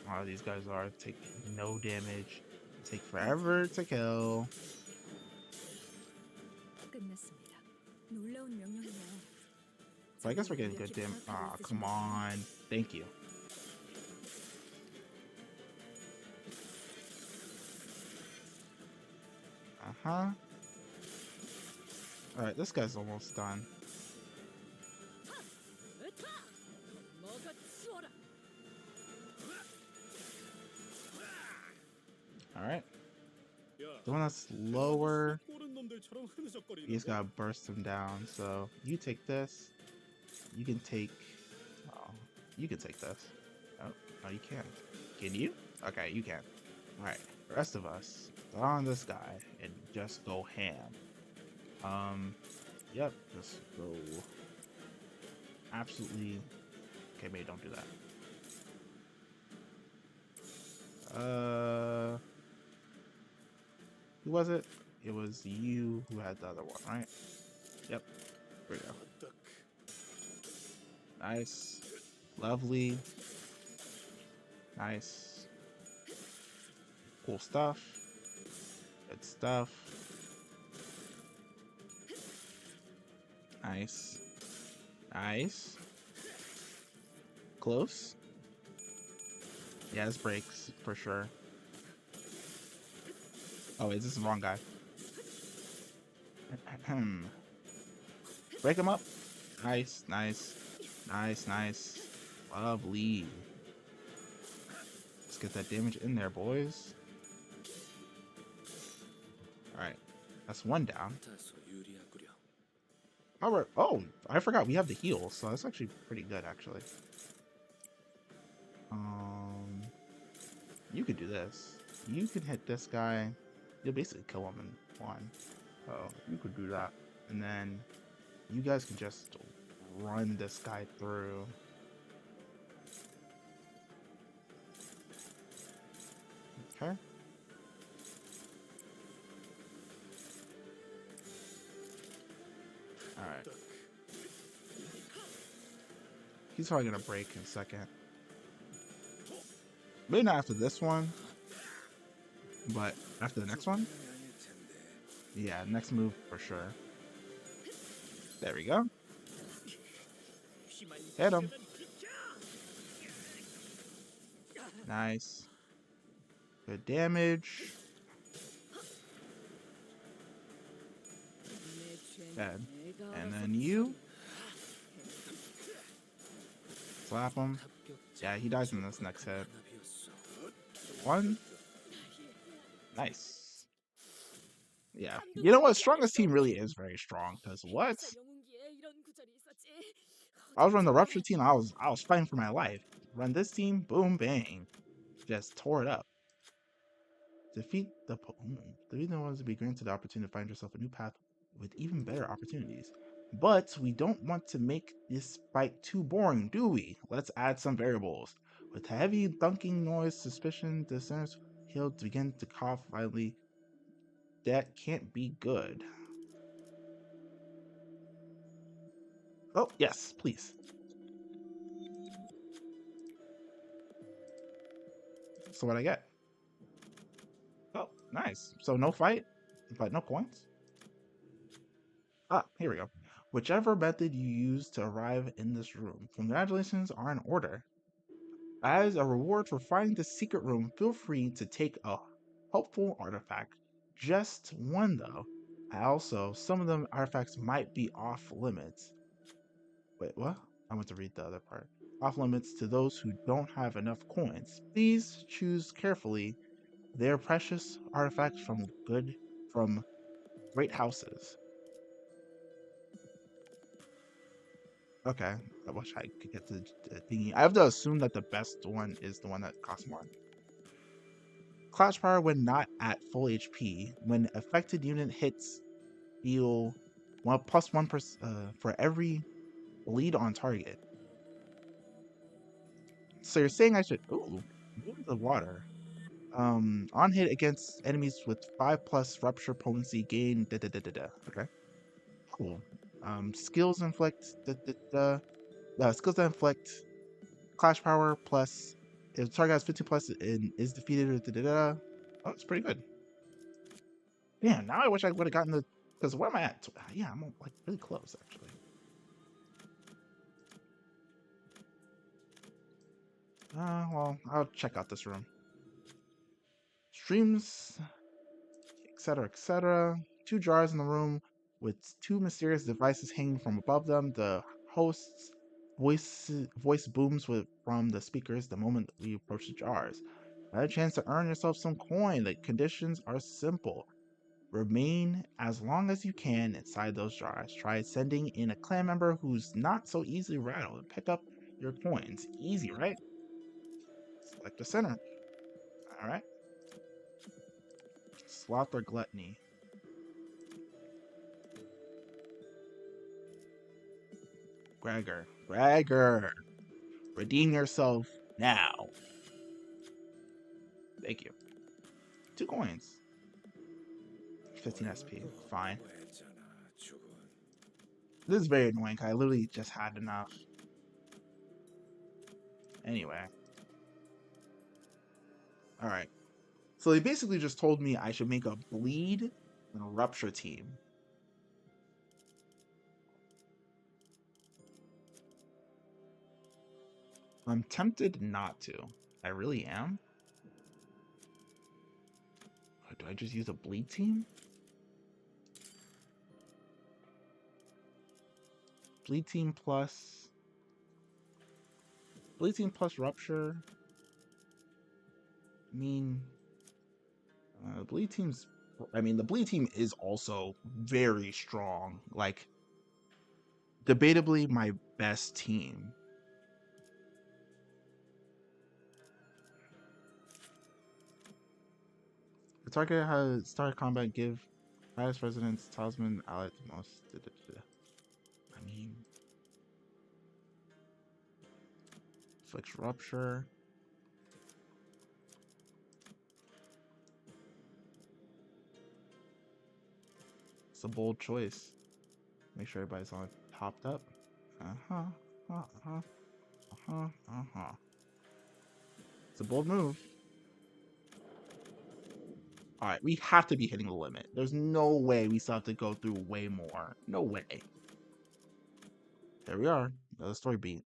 A lot of these guys are take no damage, take forever to kill. So I guess we're getting good damage. Aw, come on. Thank you. Uh-huh. Alright, this guy's almost done. Alright. The one that's lower, you just gotta burst him down. So you take this. You can take... Oh, you can take this. Oh, no, you can't. Can you? Okay, you can. Alright, the rest of us, go on this guy and just go ham. Yep, just go... Absolutely... Okay, maybe don't do that. Who was it? It was you who had the other one, right? Yep. There we go. Nice. Lovely. Nice. Cool stuff. Good stuff. Nice. Nice. Close. Yeah, this breaks for sure. Oh, wait, this is the wrong guy. Break him up. Nice, nice. Nice, nice. Lovely. Let's get that damage in there, boys. Alright. That's one down. Alright. Oh, I forgot we have the heal, so that's actually pretty good, actually. You could do this. You can hit this guy. You'll basically kill him in one. Oh, you could do that. And then you guys can just run this guy through. Okay. Alright. He's probably gonna break in a second. Maybe not after this one, but after the next one? Yeah, next move for sure. There we go. Hit him. Nice. Good damage. Dead. And then you. Slap him. Yeah, he dies in this next hit. One. Nice. Yeah. You know what? Strongest team really is very strong. Because what? I was running the Rupture team. I was fighting for my life. Run this team. Boom, bang. Just tore it up. Defeat the ones to be granted the opportunity to find yourself a new path with even better opportunities. But we don't want to make this fight too boring, do we? Let's add some variables. With heavy thunking noise, suspicion, the center's heel to begin to cough violently. That can't be good. Oh, yes, please. So what I get? Oh, nice. So no fight, but no points. Ah, here we go. Whichever method you use to arrive in this room, congratulations are in order. As a reward for finding the secret room, feel free to take a helpful artifact. Just one, though. Also, some of them artifacts might be off limits. Wait, what? I want to read the other part. Off limits to those who don't have enough coins. Please choose carefully. They're precious artifacts from great houses. Okay, I wish I could get the thingy. I have to assume that the best one is the one that costs more. Clash power when not at full HP. When affected unit hits, deal 1+1% for every bleed on target. So you're saying I should? Ooh, move the water. On hit against enemies with 5+ rupture potency gain. Okay, cool. Skills inflict. Skills that inflict clash power plus if the target has 50+ and is defeated. Oh, it's pretty good. Yeah, now I wish I would have gotten the. Because where am I at? Yeah, I'm like really close actually. Well, I'll check out this room. Streams, etc., etc. 2 jars in the room with 2 mysterious devices hanging from above them. The host's voice booms from the speakers the moment we approach the jars. A chance to earn yourself some coin. The conditions are simple. Remain as long as you can inside those jars. Try sending in a clan member who's not so easily rattled and pick up your coins. Easy, right? Select the center. Alright. Sloth or gluttony. Gregor. Redeem yourself now. Thank you. 2 coins. 15 SP. Fine. This is very annoying. I literally just had enough. Anyway. Alright. So they basically just told me I should make a bleed and a rupture team. I'm tempted not to. I really am. Do I just use a bleed team? Bleed team plus rupture. I mean, the bleed team's. I mean, the bleed team is also very strong. Like, debatably my best team. The target has start combat. Give highest resonance talisman allied the most. I mean, fix rupture. It's a bold choice. Make sure everybody's on topped up. It's a bold move. Alright, we have to be hitting the limit. There's no way we still have to go through way more. No way. There we are. Another story beat.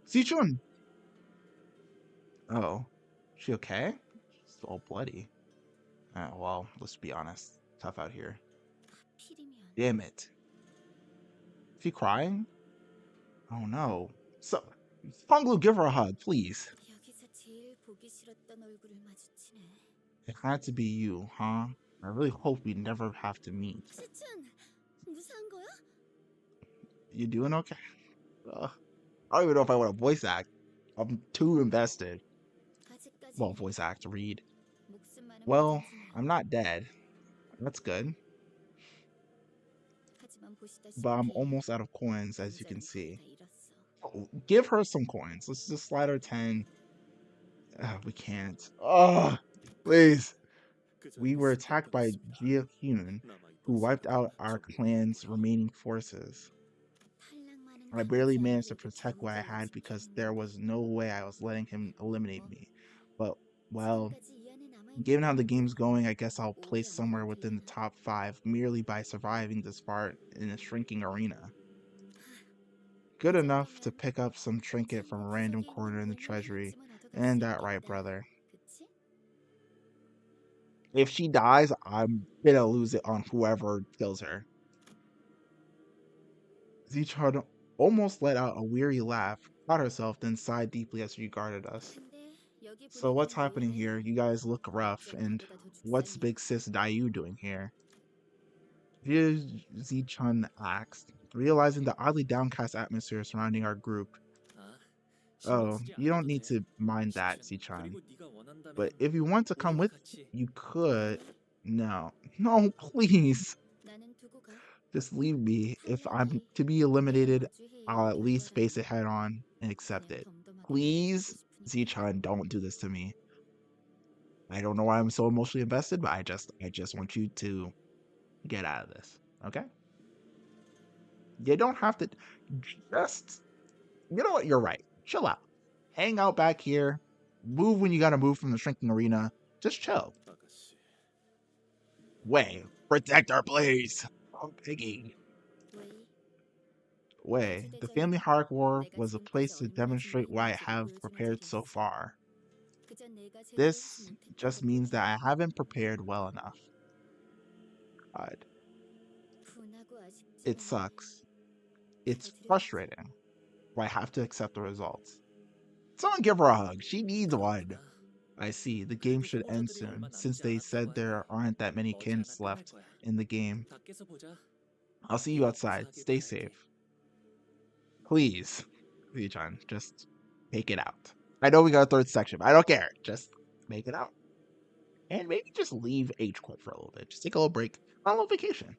Sichun! Oh. She okay? She's all bloody. Well, let's be honest. Tough out here. Damn it. Is she crying? Oh no. So, Ponglu, give her a hug, please. It had to be you, huh? I really hope we never have to meet. You doing okay? I don't even know if I want to voice act. I'm too invested. Well, voice act, read. Well, I'm not dead. That's good. But I'm almost out of coins, as you can see. Oh, give her some coins. Let's just slide her 10. We can't. Oh, please. We were attacked by Jia Hyun, who wiped out our clan's remaining forces. I barely managed to protect what I had because there was no way I was letting him eliminate me. But, well, given how the game's going, I guess I'll place somewhere within the top 5 merely by surviving this far in a shrinking arena. Good enough to pick up some trinket from a random corner in the treasury. And that right, brother. If she dies, I'm gonna lose it on whoever kills her. Zichun almost let out a weary laugh, caught herself, then sighed deeply as she regarded us. So what's happening here? You guys look rough, and what's Big Sis Dayu doing here? Zichun asked, realizing the oddly downcast atmosphere surrounding our group. Oh, you don't need to mind that, Zichun. But if you want to come with, you could. No, no, please. Just leave me. If I'm to be eliminated, I'll at least face it head on and accept it. Please, Zichun, don't do this to me. I don't know why I'm so emotionally invested, but I just want you to get out of this. Okay? You don't have to just you know what, you're right. Chill out. Hang out back here. Move when you gotta move from the shrinking arena. Just chill. Way, protect her, please. I'm begging. Way, the family hierarchy war was a place to demonstrate what I have prepared so far. This just means that I haven't prepared well enough. God. It sucks. It's frustrating, but I have to accept the results. Someone give her a hug. She needs one. I see. The game should end soon, since they said there aren't that many kids left in the game. I'll see you outside. Stay safe. Please, John, just make it out. I know we got a third section, but I don't care. Just make it out. And maybe just leave H Quit for a little bit. Just take a little break. On a little vacation.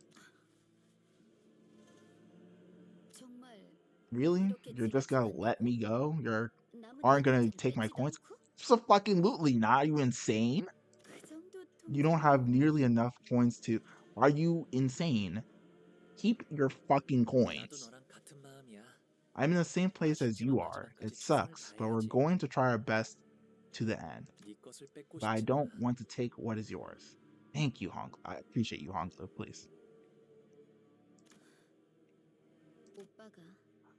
Really? You're just gonna let me go? You aren't gonna take my coins? Absolutely not. Are you insane? 그 정도 You don't have 돈이면 nearly enough coins to. Are you insane? Keep your fucking 나도 coins. 너랑 같은 마음이야. I'm in the same place as you 아쉽지만 are. 마지막까지 It 최선을 sucks, but we're 다해야지. going to try our best to the end. 네 것을 뺏고 But I 싶진 don't 않아. want to take what is yours. Thank you, Hong. I appreciate you, Honglu, please. 오빠가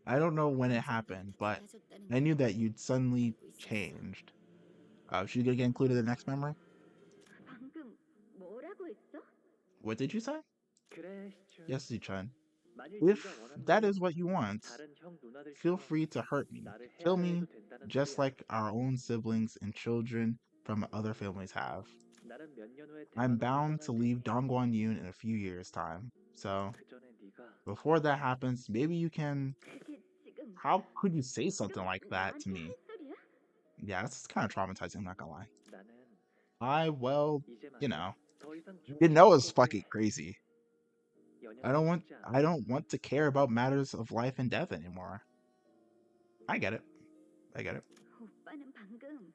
I don't know when it 완전히 happened, but 달라졌다는 I knew 걸 that you'd suddenly 알고 있었어. changed. Should you get included in the next memory? 방금 뭐라고 했어? What did you say? 그래, 시춘. Yes, Zichun. 만일 If 네가 원하는 that 대로 is what you want, 다른 형 feel 누나들처럼 free to hurt me. 나를 Kill 해하려 해도 me 된다는 just 소리야. like our own siblings and children from other families have. 나는 몇 년 후에 I'm 대만으로 bound to 떠날 leave 테니 Dongguan Yun in a few years' time. So, 그 전에 네가 before that happens, maybe you can. 그게 지금 How could you say something like that to 나한테 me? 할 소리야? Yeah, that's kind of traumatizing, I'm not gonna lie. 나는 Well, 이제 you 말이야. know, 더 이상 you know it's 중국에 fucking crazy. I 연연하고 don't want 싶지 않아. I don't want to care about matters of life and death anymore. I get it. I get it. 오빠는 방금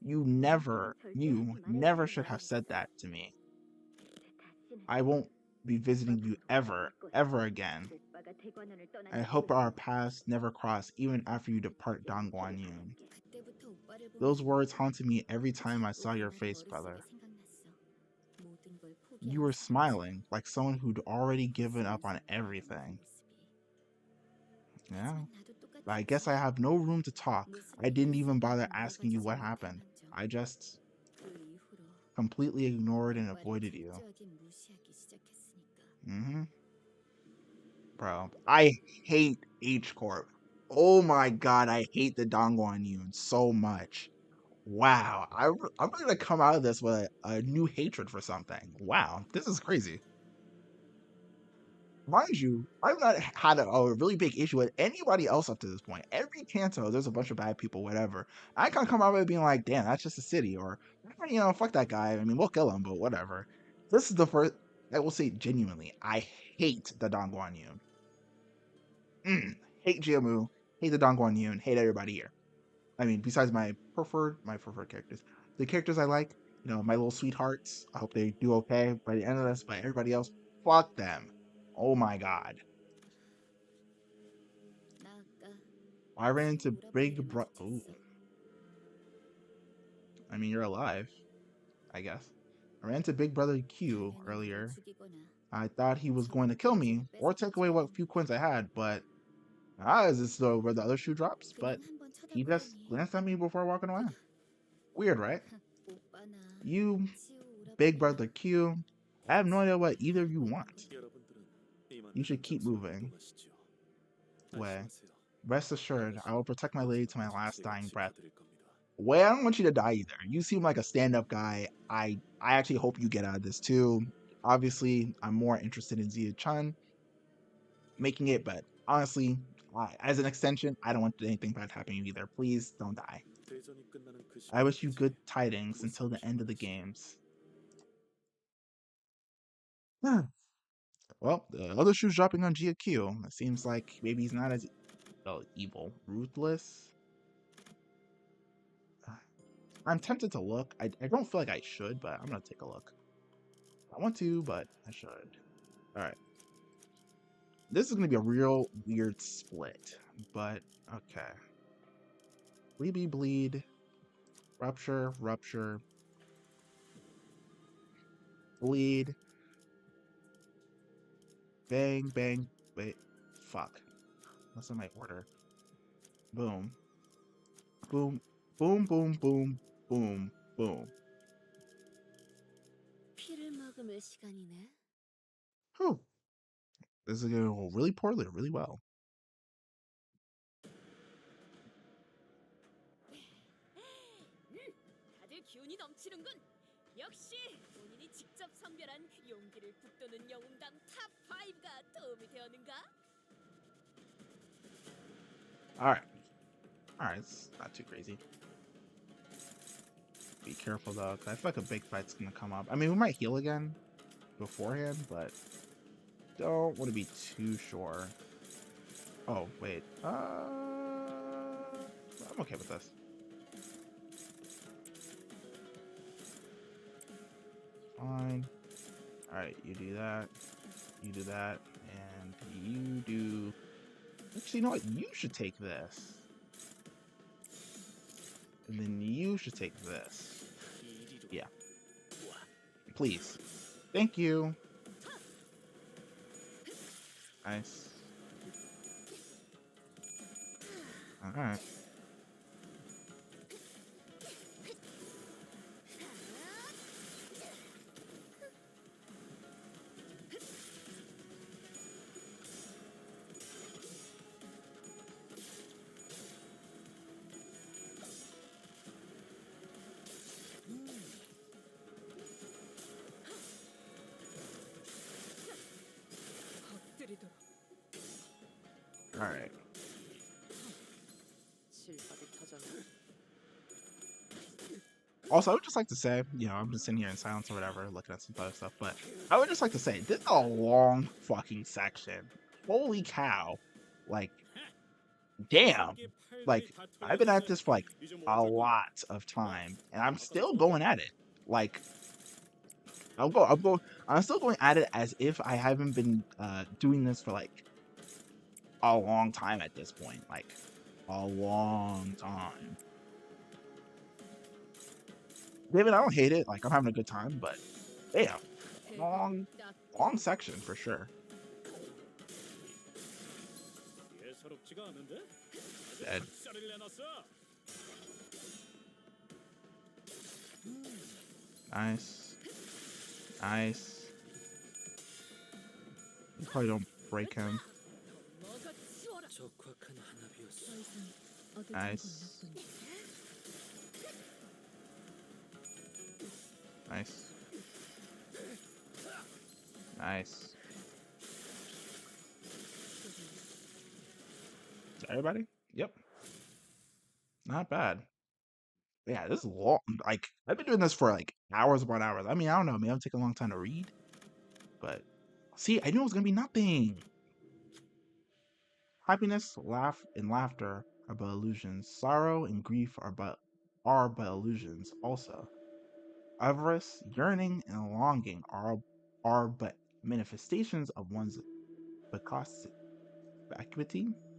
You 절대 never 하지 should have 말아주는 said 말이었어. that to me. 다시는 I won't be visiting you 오빠가 ever, 돌아올 거야. ever again. 오빠가 대관원을 떠난 I hope 이후로 our paths never cross even after you depart Dongguan Yun. 그때부터 오빠를 Those 보면 words haunted me every time I 자꾸 saw your 옛날의 face, 머릿속에 brother. 생각났어. 모든 걸 You 포기하고 were 사는 smiling like someone who'd already given up on 모습이. everything. Yeah, 하지만 나도 but I 똑같았지. guess I have no room to talk. I didn't even bother asking you what 물어봐주지 happened. 못한 감정. I just 그 이후로 completely ignored and 오빠를 avoided you. 철저하게 무시하기 시작했으니까. Mm-hmm. Bro, I hate H Corp. Oh my god, I hate the Dongguan Yun so much. Wow, I'm gonna come out of this with a new hatred for something. Wow, this is crazy. Mind you, I've not had a really big issue with anybody else up to this point. Every Canto, there's a bunch of bad people, whatever. I can't come out of it being like, damn, that's just a city, or, fuck that guy. I mean, we'll kill him, but whatever. This is the first, I will say genuinely, I hate the Dongguan Yun. Hate Jiamu, hate the Dongguan Yun, hate everybody here. I mean, besides my preferred characters. The characters I like, my little sweethearts, I hope they do okay by the end of this, but everybody else, fuck them. Oh my god. 나 아까 I ran into 친구 Big 오라버니를 Bro. Ooh. 마주쳤어. I mean, you're alive, I guess. I ran into Big Brother Q 당연히 날 earlier. 죽이거나 I thought he was going to kill me or take away what few coins I had, but is this where the other shoe drops? But 그냥 한번 he just 쳐다보더니 glanced at me before walking away. Weird, right? 오빠나 You, 치우 Big 오라버니나 Brother Q, I have no idea what either of you want. 여러분들은 이만 You should keep 당장으로 moving. 가시죠. Way. 안심하세요. Rest assured, I will protect my lady to my last dying breath. 지켜드릴 겁니다. Way, I don't want you to die either. You seem like a stand-up guy. I actually hope you get out of this too. Obviously, I'm more interested in Zia Chun making it, but honestly, as an extension, I don't want anything bad to happen to you either. Please don't die. 대전이 끝나는 그 I wish you 시간까지 good tidings until the end of the games. Well, the other shoe's dropping on GQ. It seems like maybe he's not as evil, ruthless. I'm tempted to look. I don't feel like I should, but I'm gonna take a look. I want to, but I should. Alright. This is gonna be a real weird split, but okay. Bleedy bleed. Rupture, rupture. Bleed. Bang, bang. Wait. Fuck. That's in my order. Boom. Boom. Boom, boom, boom, boom, boom. 피를 머금을 시간이네. Whew. This is gonna go really poorly, really well. 다들 기운이 넘치는군. 역시 본인이 직접 선별한 용기를 북돋는 영웅당 탑 5가 도움이 되었는가? Alright. Alright, it's not too crazy. Be careful though, because I feel like a big fight's gonna come up. I mean, we might heal again beforehand, but don't want to be too sure. Oh, wait. I'm okay with this. fine. Alright, you do that. You do that. And you do... Actually, you know what? You should take this. And then you should take this. Yeah. Please. Thank you. Nice. Alright. 엎드리도록. Alright. 실밥이 터졌네. Also, I would just like to say, you know, I'm just sitting here in silence or whatever, looking at some other stuff, but I would just like to say, this is a long fucking section. Holy cow. Like, damn. Like, I've been at this for like a lot of time, and I'm still going at it. Like, I'm still going at it as if I haven't been doing this for like a long time at this point. Like, a long time. David, I don't hate it. Like, I'm having a good time, but damn, long section for sure. Dead. Nice. Nice. You probably don't break him. Nice. Nice. Nice. Everybody? Yep. Not bad. Yeah, this is long. Like, I've been doing this for like hours upon hours. I mean, I don't know. Maybe it'll take a long time to read. But see, I knew it was gonna be nothing. Happiness, laugh, and laughter are but illusions. Sorrow and grief are but illusions also. Avarice, yearning, and longing are but manifestations of one's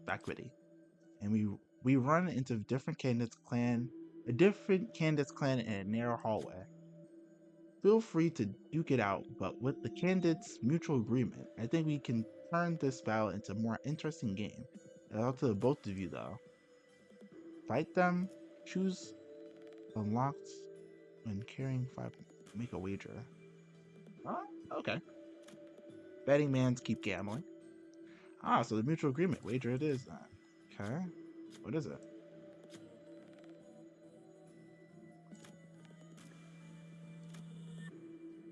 vacuity, and we run into a different candidate's clan in a narrow hallway. Feel free to duke it out, but with the candidates' mutual agreement, I think we can turn this battle into a more interesting game. It's up to the both of you, though. Fight them, choose unlocked when carrying 5. Make a wager. Oh, okay. Betting mans keep gambling. Ah, so the mutual agreement wager it is then. Okay. What is it?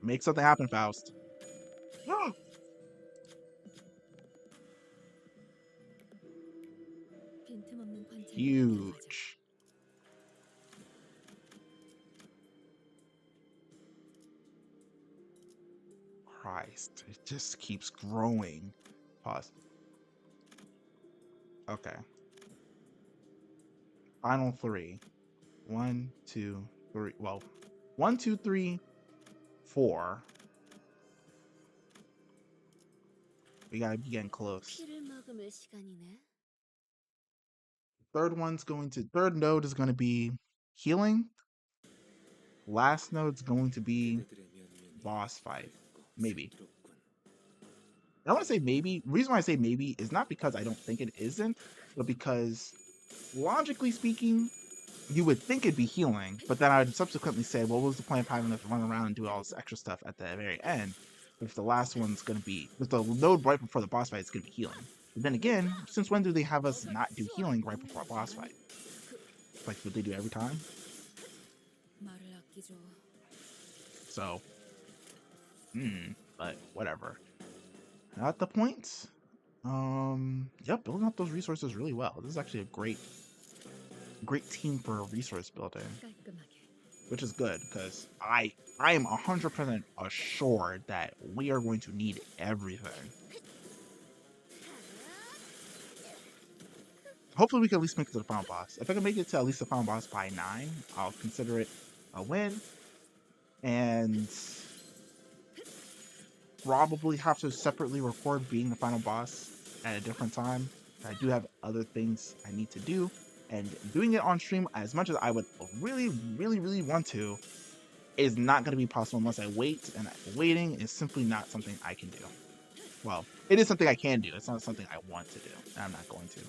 Make something happen, Faust. Huge. Christ, it just keeps growing. Pause. Okay. Final 3. 1, 2, 3. Well, 1, 2, 3, 4. We gotta be getting close. Third node is gonna be healing. Last node's going to be boss fight. Maybe. I want to say maybe. The reason why I say maybe is not because I don't think it isn't, but because logically speaking, you would think it'd be healing, but then I would subsequently say, well, what was the point of having us run around and do all this extra stuff at the very end if the last one's going to be, if the node right before the boss fight is going to be healing? But then again, since when do they have us not do healing right before a boss fight? Like, what they do every time? So, but whatever. At the point, yep, building up those resources really well. This is actually a great team for resource building, which is good because I am 100% assured that we are going to need everything. Hopefully we can at least make it to the final boss. If I can make it to at least the final boss by 9, I'll consider it a win. And probably have to separately record being the final boss at a different time. I do have other things I need to do, and doing it on stream, as much as I would really, really, really want to, is not going to be possible unless I wait, and waiting is simply not something I can do. Well, it is something I can do. It's not something I want to do, and I'm not going to.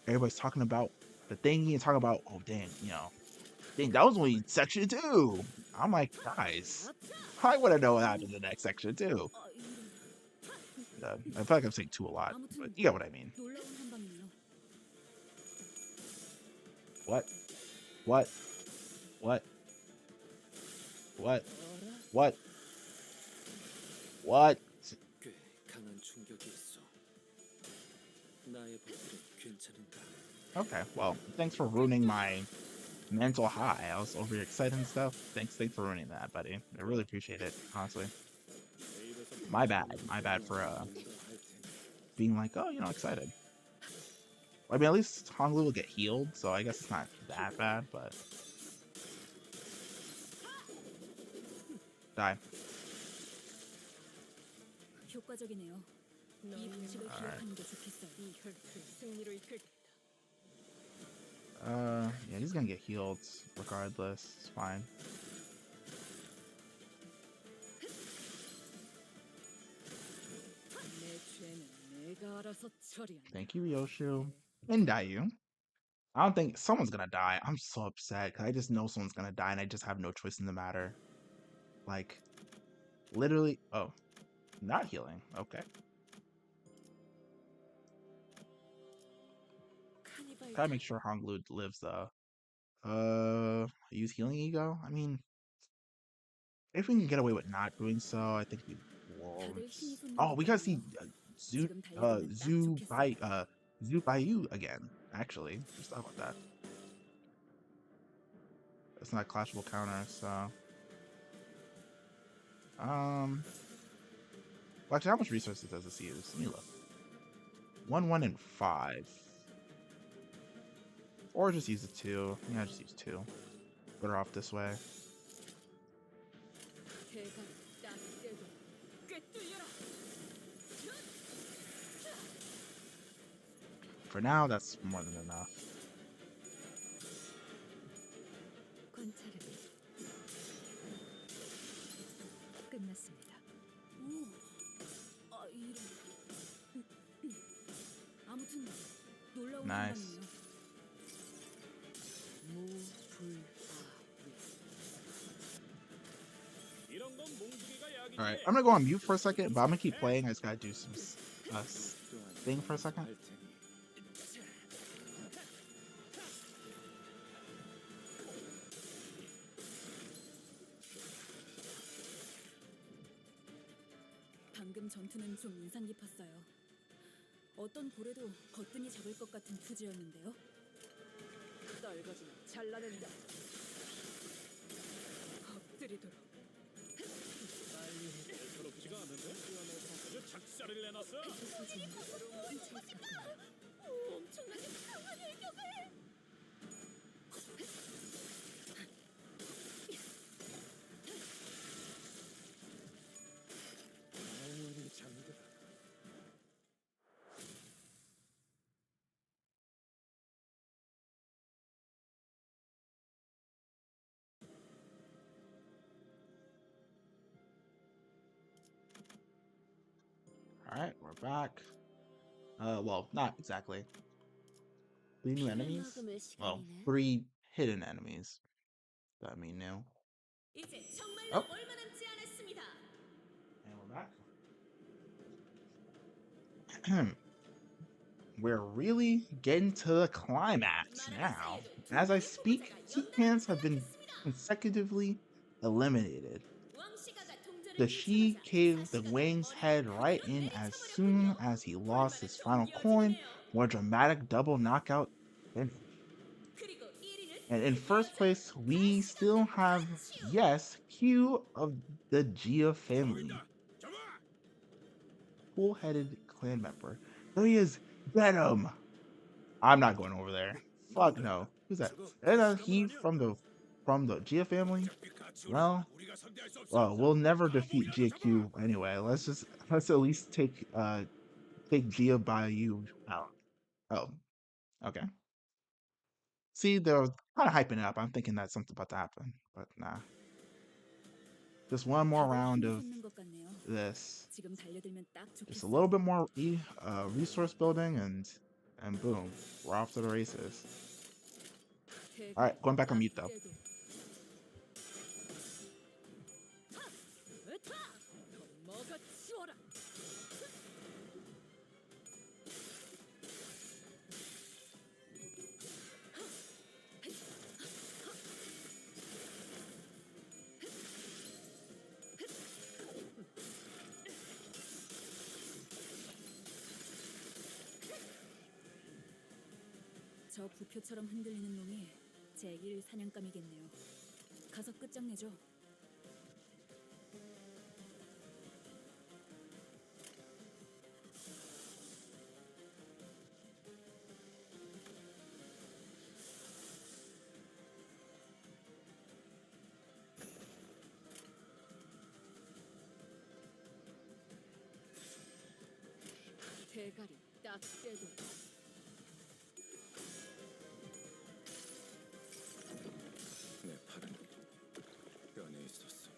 Everybody's talking about the thingy and talking about, oh, dang, dang, that was only section 2. I'm like, guys, I want to know what happened in the next section, too. I feel like I'm saying 2 a lot, but you get what I mean. What? What? What? What? What? What? 꽤 강한 충격이었어. 나의 복수는 괜찮은가? Okay, well, thanks for ruining my mental high. I was over excited and stuff. Thanks for ruining that, buddy. I really appreciate it, honestly. My bad for being like, oh, excited. I mean, at least Honglu will get healed, so I guess it's not that bad, but die. 효과적이네요. 이 방식을 기억하는 게 좋겠어요. 이 혈투 승리로 이끌 Yeah, he's gonna get healed regardless. It's fine. Thank you, Yoshu. And Dayu. I don't think someone's gonna die. I'm so upset because I just know someone's gonna die and I just have no choice in the matter. Like, literally. Oh, not healing. Okay. Gotta make sure Honglu lives though. Use healing ego? I mean, if we can get away with not doing so, I think we will. Oh, we gotta see Zubayu again. Actually, just thought about that. It's not a clashable counter, so well, actually, how much resources does this use? Let me look. 1, 1, and 5. Or just use the 2. Yeah, just use 2. Better off this way. For now, that's more than enough. Nice. Alright, I'm gonna go on mute for a second, but I'm gonna keep playing. I just gotta do some thing for a second. 방금 전투는 좀 인상 깊었어요. 어떤 고래도 거뜬히 잡을 것 같은 투지였는데요. 떨거지는 잘라낸다. 엎드리도록. 더럽지가 않은데? 아주 작살을 내놨어. 엄청나게 강한 일격을. 영원히 잠들어. Alright, we're back. Well, not exactly. 3 new enemies? Well, 3 hidden enemies. That mean new. Oh. And we're back. We're really getting to the climax now. As I speak, 2 cans have been consecutively eliminated. The Shi caved the Wang's head right in as soon as he lost his final coin, more dramatic double knockout finish. And in first place, we still have, yes, Q of the Gia family. Cool-headed clan member. There he is, Venom. I'm not going over there. Fuck no. Who's that? Is that he from the Gia family? Well, 우리가 상대할 수 없어. well, we'll never defeat GQ anyway. Let's at least take Gia by you out. Oh, okay. See, they're kind of hyping it up. I'm thinking that something's about to happen, but nah. Just one more 다들 round 힘이 of 솟는 것 같네요. this. 지금 달려들면 딱 Just a 좋겠어요. little bit more resource building, and boom, we're off to the races. All right, going back on mute though. 저 부표처럼 흔들리는 놈이 제 1 사냥감이겠네요. 가서 끝장내죠. 대가리 딱 떼도 내 팔은 뼈에 있었어.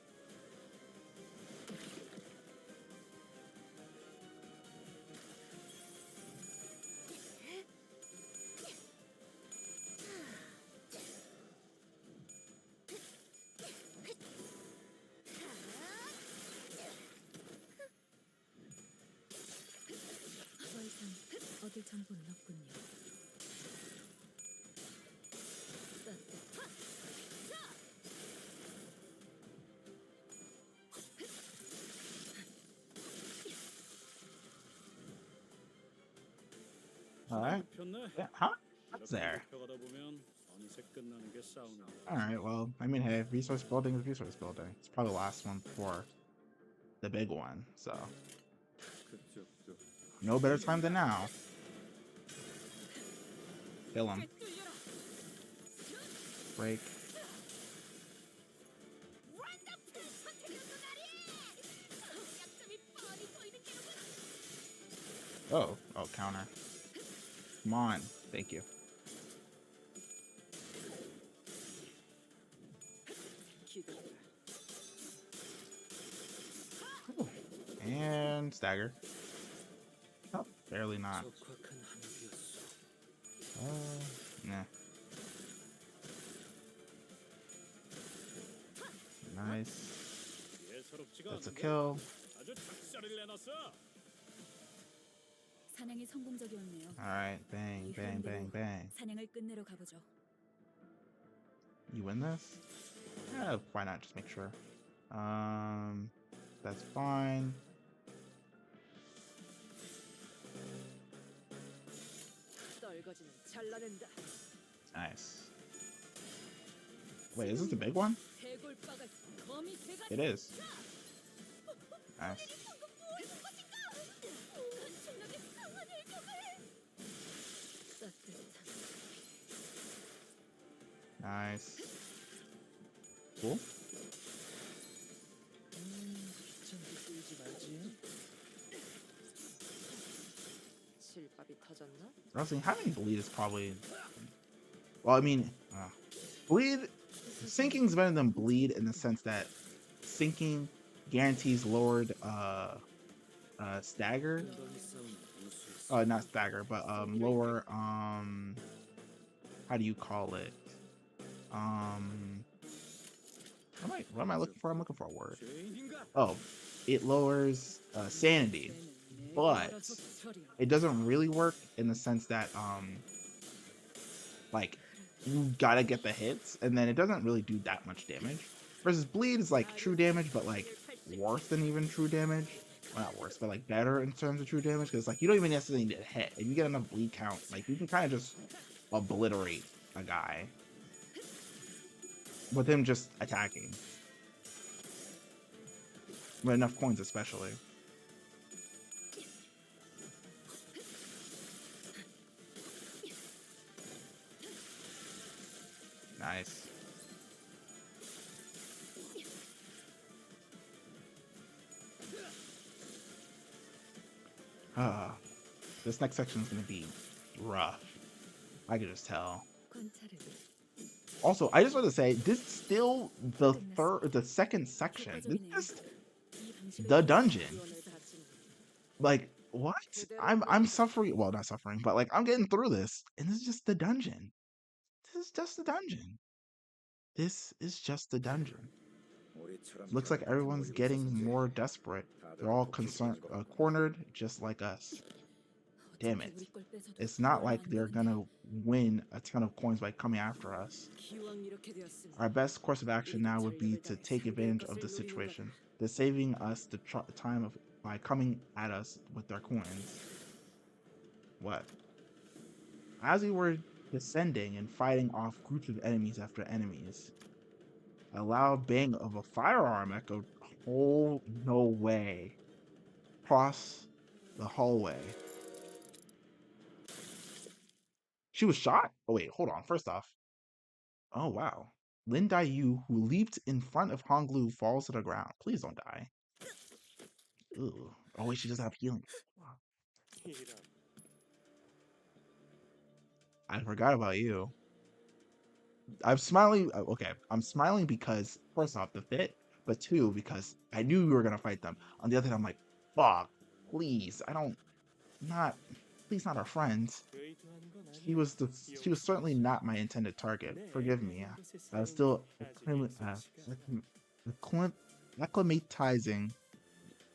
더 이상 얻을 정보는 없군요. All right. 편네. Yeah, huh? What's there? 가다 보면 어느새 끝나는 게 싸우는 거. All right. Well, I mean, hey, resource building is resource building. It's probably the last one before the big one, so 그쪽도 no better time than now. Kill him. Break. Oh, counter. Come on. Thank you. Ooh. And stagger. Oh, barely not. Nah. Nice. 예사롭지가 That's a 않은데? kill. 아주 작살을 내놨어. 사냥이 성공적이었네요. Alright, bang, bang, bang, bang. 사냥을 끝내러 가보죠. You win this? Why not? Just make sure. That's fine. 떨거지는 잘라낸다. Nice. Wait, is this the big one? 해골바가 거미 대가리. It is. Nice. Nice. Cool. 실밥이 터졌나? Honestly, having bleed is probably. Well, I mean, bleed. Sinking's better than bleed in the sense that sinking guarantees lowered stagger. Not stagger, but lower how do you call it? What am I looking for? I'm looking for a word. Oh, it lowers sanity, but it doesn't really work in the sense that like you gotta get the hits, and then it doesn't really do that much damage. Versus bleed is like true damage, but like worse than even true damage. Well, not worse, but like better in terms of true damage, because like you don't even necessarily need to hit. If you get enough bleed count, like you can kind of just obliterate a guy with him just attacking. With enough coins, especially. Nice. Uh, this next section is gonna be rough. I can just tell. Also, I just want to say this is still the second section. This is just the dungeon. Like what? I'm suffering. Well, not suffering, but like I'm getting through this, and this is just the dungeon. This is just the dungeon. This is just the dungeon. Looks like everyone's getting more desperate. They're all concerned, cornered, just like us. Damn it. It's not like they're gonna win a ton of coins by coming after us. Our best course of action now would be to take advantage of the situation. They're saving us the time of by coming at us with their coins. What? As we were descending and fighting off groups of enemies after enemies, a loud bang of a firearm echoed. Oh, no way. Across the hallway. She was shot? Oh, wait, hold on. First off, oh, wow. Lin Yu, who leaped in front of Honglu, falls to the ground. Please don't die. Ooh. Oh, wait, she doesn't have healing. I forgot about you. I'm smiling. Okay, I'm smiling because, first off, the fit, but two, because I knew we were going to fight them. On the other hand, I'm like, fuck, please. I don't, not, please, not our friends. She was certainly not my intended target. Forgive me. I was still acclimatizing.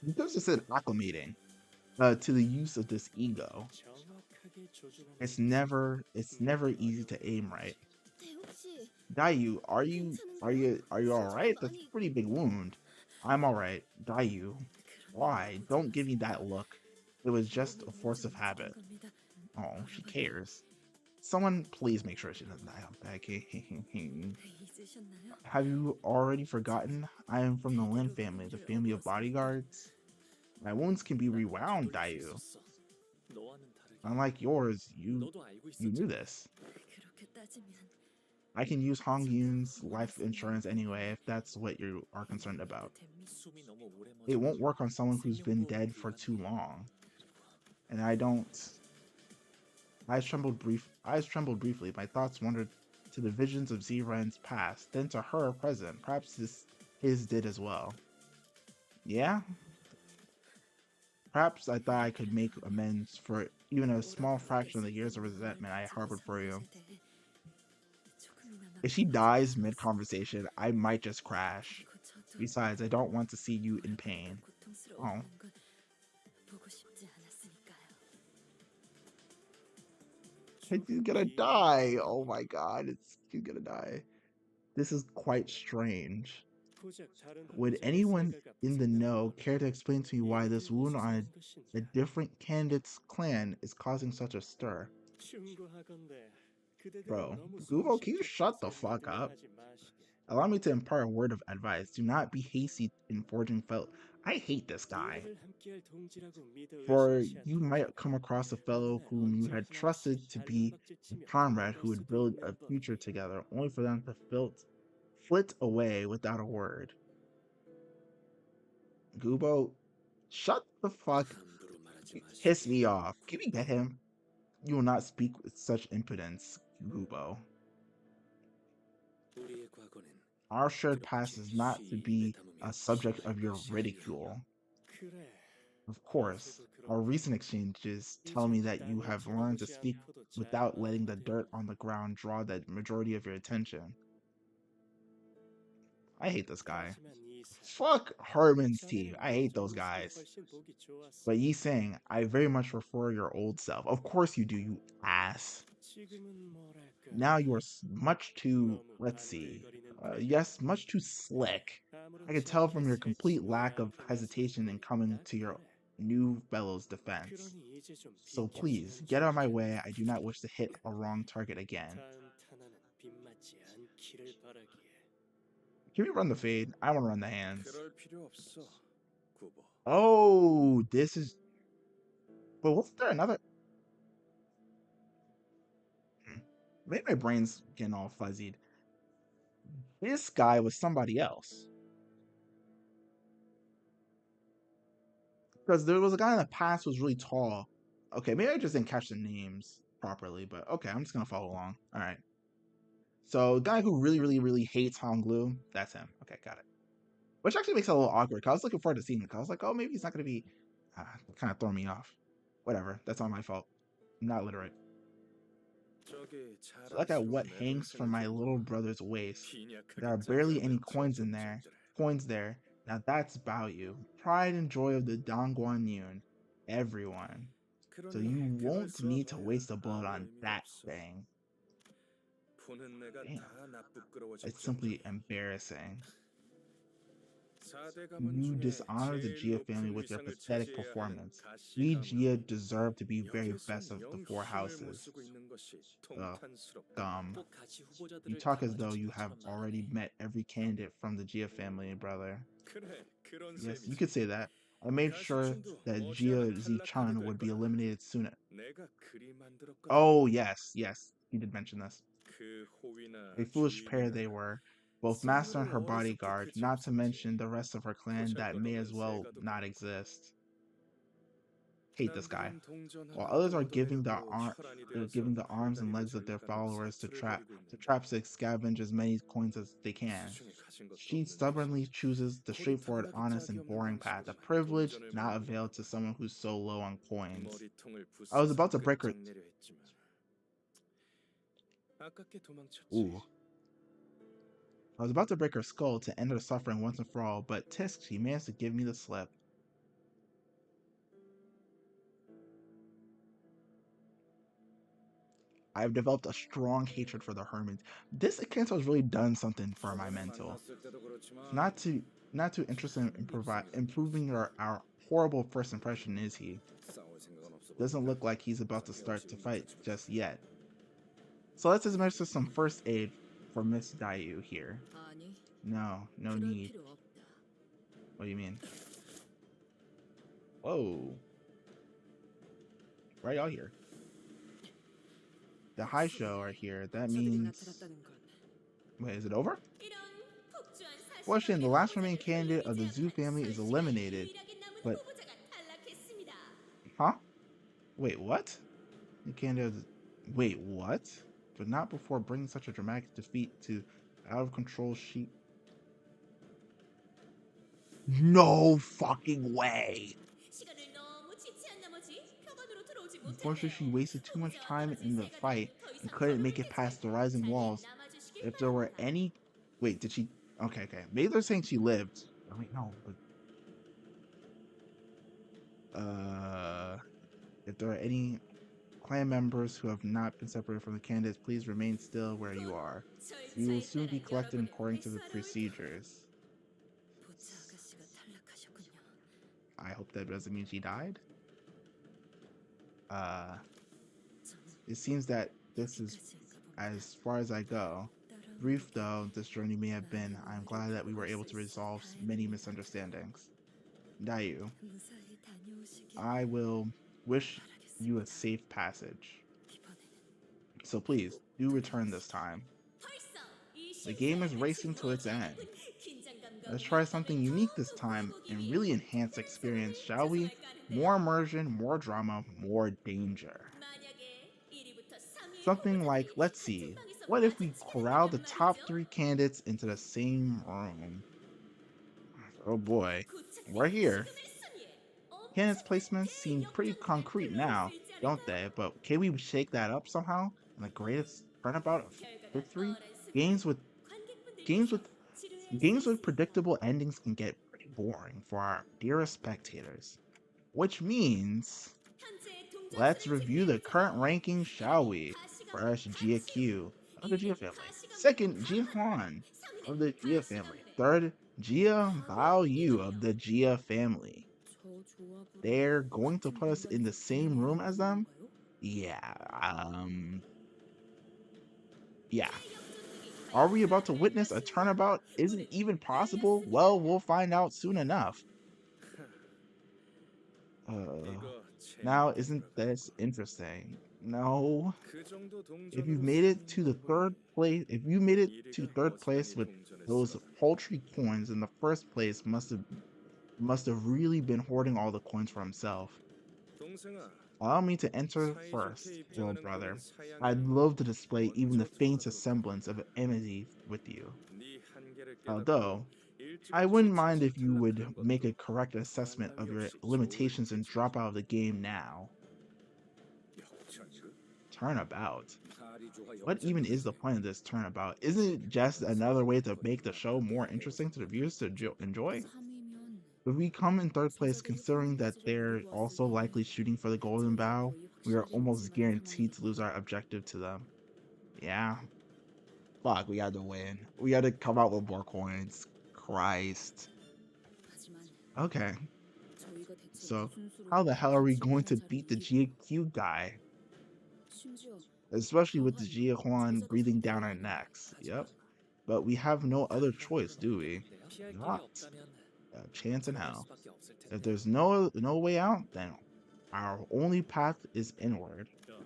You could have just said acclimating to the use of this ego. It's never easy to aim right. Dayu, are you all right? That's a pretty big wound. I'm all right. Dayu, why? Don't give me that look. It was just a force of habit. Oh, she cares. Someone please make sure she doesn't die on back. Have you already forgotten? I am from the Lin family, the family of bodyguards. My wounds can be rewound, Dayu. Unlike yours, you knew this. I can use Hong Yun's life insurance anyway, if that's what you are concerned about. It won't work on someone who's been dead for too long. And I don't... Eyes trembled briefly. My thoughts wandered to the visions of Ziren's past, then to her present. Perhaps his did as well. Yeah? Perhaps I thought I could make amends for even a small fraction of the years of resentment I harbored for you. If she dies mid-conversation, I might just crash. Besides, I don't want to see you in pain. Oh. She's gonna die! Oh my god, she's gonna die. This is quite strange. Would anyone in the know care to explain to me why this wound on a different candidate's clan is causing such a stir? Bro, Guvo, can you shut the fuck up? Allow me to impart a word of advice. Do not be hasty in forging felt. I hate this guy. For you might come across a fellow whom you had trusted to be a comrade who would build a future together, only for them to flit away without a word. Gubo, shut the fuck. Piss me off. Can we get him? You will not speak with such impudence, Gubo. Our shared past is not to be a subject of your ridicule. Of course, our recent exchanges tell me that you have learned to speak without letting the dirt on the ground draw the majority of your attention. I hate this guy. Fuck Harmon's team. I hate those guys. But Yi saying, I very much prefer your old self. Of course you do, you ass. Now you are much too, let's see, yes, much too slick. I can tell from your complete lack of hesitation in coming to your new fellow's defense. So please, get out of my way. I do not wish to hit a wrong target again. Can we run the fade? I want to run the hands. Oh, this is... But wasn't there another... Maybe my brain's getting all fuzzied. This guy was somebody else. Because there was a guy in the past who was really tall. Okay, maybe I just didn't catch the names properly, but okay, I'm just gonna follow along. All right. So, the guy who really, really, really hates Honglu, that's him. Okay, got it. Which actually makes it a little awkward. Cause I was looking forward to seeing it. Cause I was like, oh, maybe he's not gonna be kind of throwing me off. Whatever. That's not my fault. I'm not literate. So look at what hangs from my little brother's waist. There are barely any coins in there. Coins there. Now that's Baoyu. Pride and joy of the Dongguan Yun. Everyone. So you won't need to waste a bullet on that thing. Damn. It's simply embarrassing. You dishonor the Jia family with your pathetic performance. We Jia deserve to be very best of the four houses. Ugh, dumb. You talk as though you have already met every candidate from the Jia family, brother. Yes, you could say that. I made sure that Jia Zichan would be eliminated sooner. Oh, yes, he did mention this. A foolish pair they were, both master and her bodyguard, not to mention the rest of her clan that may as well not exist. Hate this guy. While others are giving the arms and legs of their followers to traps to scavenge as many coins as they can, she stubbornly chooses the straightforward, honest, and boring path, a privilege not availed to someone who's so low on coins. I was about to break her. Ooh. I was about to break her skull to end her suffering once and for all, but tisk, she managed to give me the slip. I have developed a strong hatred for the Hermans. This Canto has really done something for my mental. Not too interested in improving our horrible first impression, is he? Doesn't look like he's about to start to fight just yet. So let's administer some first aid for Miss Dayu here. No need. What do you mean? Whoa. Why are y'all here? The high show are here. That means... Wait, is it over? Question, the last remaining candidate of the Zhu family is eliminated. But... Huh? Wait, what? The candidate of the... Wait, what? But not before bringing such a dramatic defeat to out-of-control sheep. No fucking way! Unfortunately, she wasted too much time in the fight and couldn't make it past the rising walls. If there were any... Wait, did she... Okay. Maybe they're saying she lived. Oh, wait, no. But... If there are any clan members who have not been separated from the candidates, please remain still where you are. You will soon be collected according to the procedures. I hope that doesn't mean she died. It seems that this is as far as I go. Brief though this journey may have been, I'm glad that we were able to resolve many misunderstandings. Dayu, I will wish you a safe passage. So please, do return this time. The game is racing to its end. Let's try something unique this time and really enhance the experience, shall we? More immersion, more drama, more danger. Something like, let's see, what if we corral the top 3 candidates into the same room? Oh boy, we're here. Candidates' placements seem pretty concrete now, don't they? But can we shake that up somehow? In the greatest turnabout of victory? Games with predictable endings can get pretty boring for our dearest spectators. Which means, let's review the current rankings, shall we? First, Jia Q of the Jia family. Second, Jia Huan of the Jia family. Third, Jia Bao Yu of the Jia family. They're going to put us in the same room as them? Yeah. Are we about to witness a turnabout? Is it even possible? Well, we'll find out soon enough. Now, isn't this interesting? No. If you made it to third place with those paltry coins in the first place, must have Must have really been hoarding all the coins for himself. 동생아, Allow me to enter 사이좋게 first, little 입장하는 brother. 꼴은 I'd 사양이니 love to display even the 먼저 faintest 들어가도록 하마. semblance of enmity with you. 네 한계를 깨닫고 Although, I 일찌감치 wouldn't mind if you would 탈락하는 make a 것도 correct assessment 더할 of 나위 your 없이 limitations and 좋을 drop 일이지. out of the game now. 역전승? Turnabout. 사리조가 What even is the 역전승이지. point of this turnabout? Isn't it just another way to make the show more interesting to the viewers to enjoy? 3위면 If we come in third place, 저자들이 considering that 홈페이지를 they're 돌고 also 왔을 likely 때 shooting for the Golden 저자가 Bow, 거의 we are 확실하게 almost 묻지만 guaranteed to lose 가만히 our objective to them. Yeah. Fuck, we had to win. We had to come out with more coins. Christ. 하지만 Okay, 저희가 대체 so 무슨 수로 how the hell are we going 기치명한 to 자를 beat the 이기고 GQ guy? 심지어 Especially with the 강한 Jiahuan 저자도 breathing down 상대해야 our 하는데 necks. Yep. But we have no other choice, do we? 피할 길이 Not 없다면 a chance in 들어갈 hell. 수밖에 없을 If 텐데. there's no way out, then our only path is inward. 야,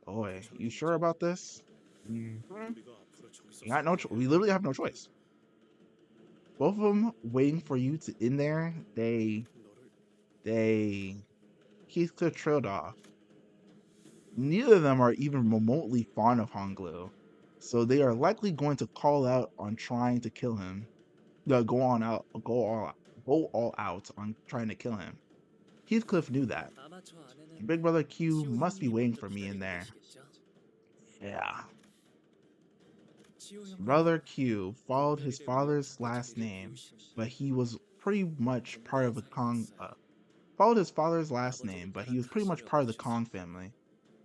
Boy, you sure about this? Mhm. 우리가 앞으로 저기서 We got no. We 승리해야 literally have no choice. Both of them waiting for you to in there. 너를 Heathcliff trailed off. Neither of them are even remotely fond of Honglu, so they are likely going to call out on trying to kill him. Go all out on trying to kill him. Heathcliff knew that. 아마 저 안에는 Big Brother Q 지호 must be 형님이 waiting 먼저 for me in 기다리고 there. 계시겠죠? Yeah. 지호 형님은 Brother Q followed 운명이 his 될 우리 father's 영탁의 last 자리를 name, 비우시니 but he was pretty much part of 운명의 the Kong. 사이였어요. Followed his father's last 아버지를 name, but he 따라 was pretty much 가시려 part of the 하셨어요. Kong family.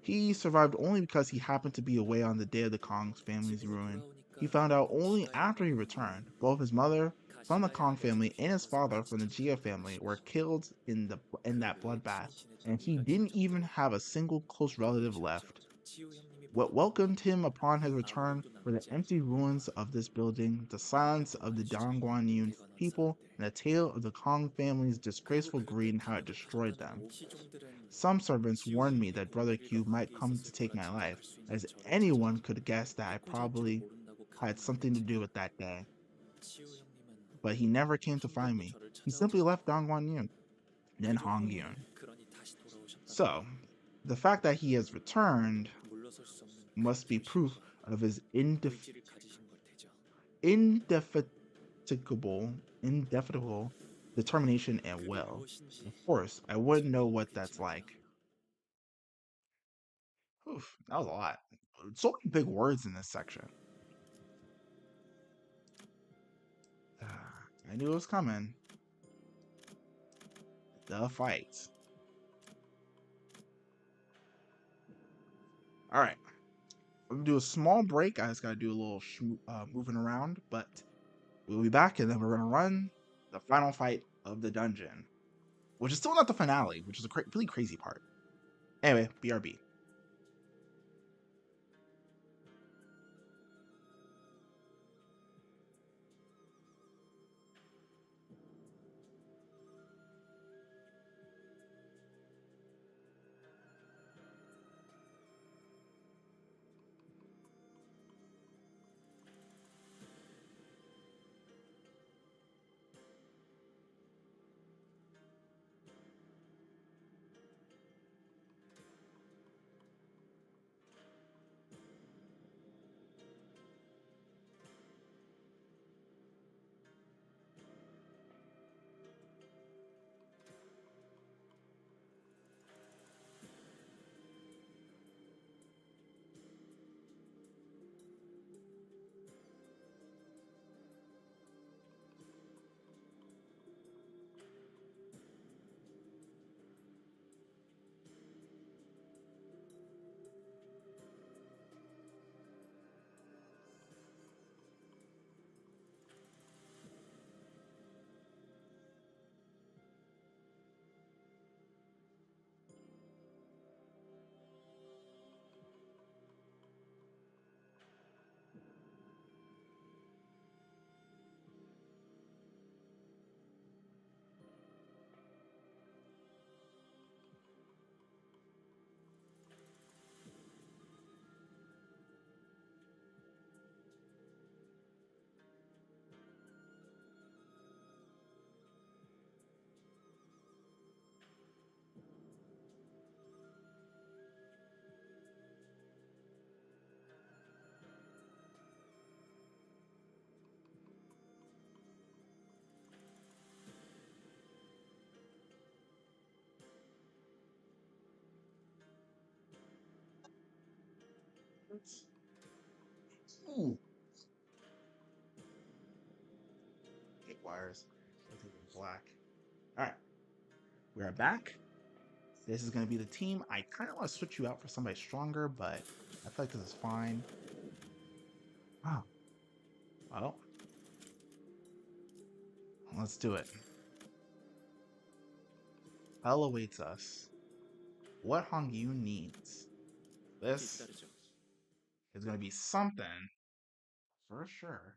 He survived only because he happened to be away on the day of the Kong's family's 집으로 ruin. 돌아오니까 He found out only 가시가야 after he 하는 returned. Both his mother from the 가시가야 Kong family 아버지를 and his 희망해서 father from the 같이 Jia 찾아가는 family were 것이죠. killed in that 그 외에 bloodbath, 친히 and 지냈던 he 일가족 didn't even 정도는 have a single close relative left. 지호 형님이 What 보던 welcomed 것과 him upon his return 아무것도 were the 남지 empty 않은 ruins of this building, the silence of the Dongguanyun people, and a tale of the Kong family's disgraceful greed and how it destroyed them. Some servants warned me that Brother Q might come to take my life, as anyone could guess that I probably had something to do with that day. But he never came to find me. He simply left Dongguanyun, then Hongyun. So, the fact that he has returned must be proof of his indefatigable determination and will. Of course, I wouldn't know what that's like. Oof, that was a lot. So many big words in this section. I knew it was coming. The fight. All right. I'm gonna do a small break. I just gotta do a little moving around, but we'll be back, and then we're gonna run the final fight of the dungeon, which is still not the finale, which is a really crazy part. Anyway, BRB. Ooh. Hate wires. I think it's black. All right, we are back. This is going to be the team. I kind of want to switch you out for somebody stronger, but I feel like this is fine. Oh, well, let's do it. Hell awaits us. What Hong Yun needs. This 기다리죠. is going to be something for sure.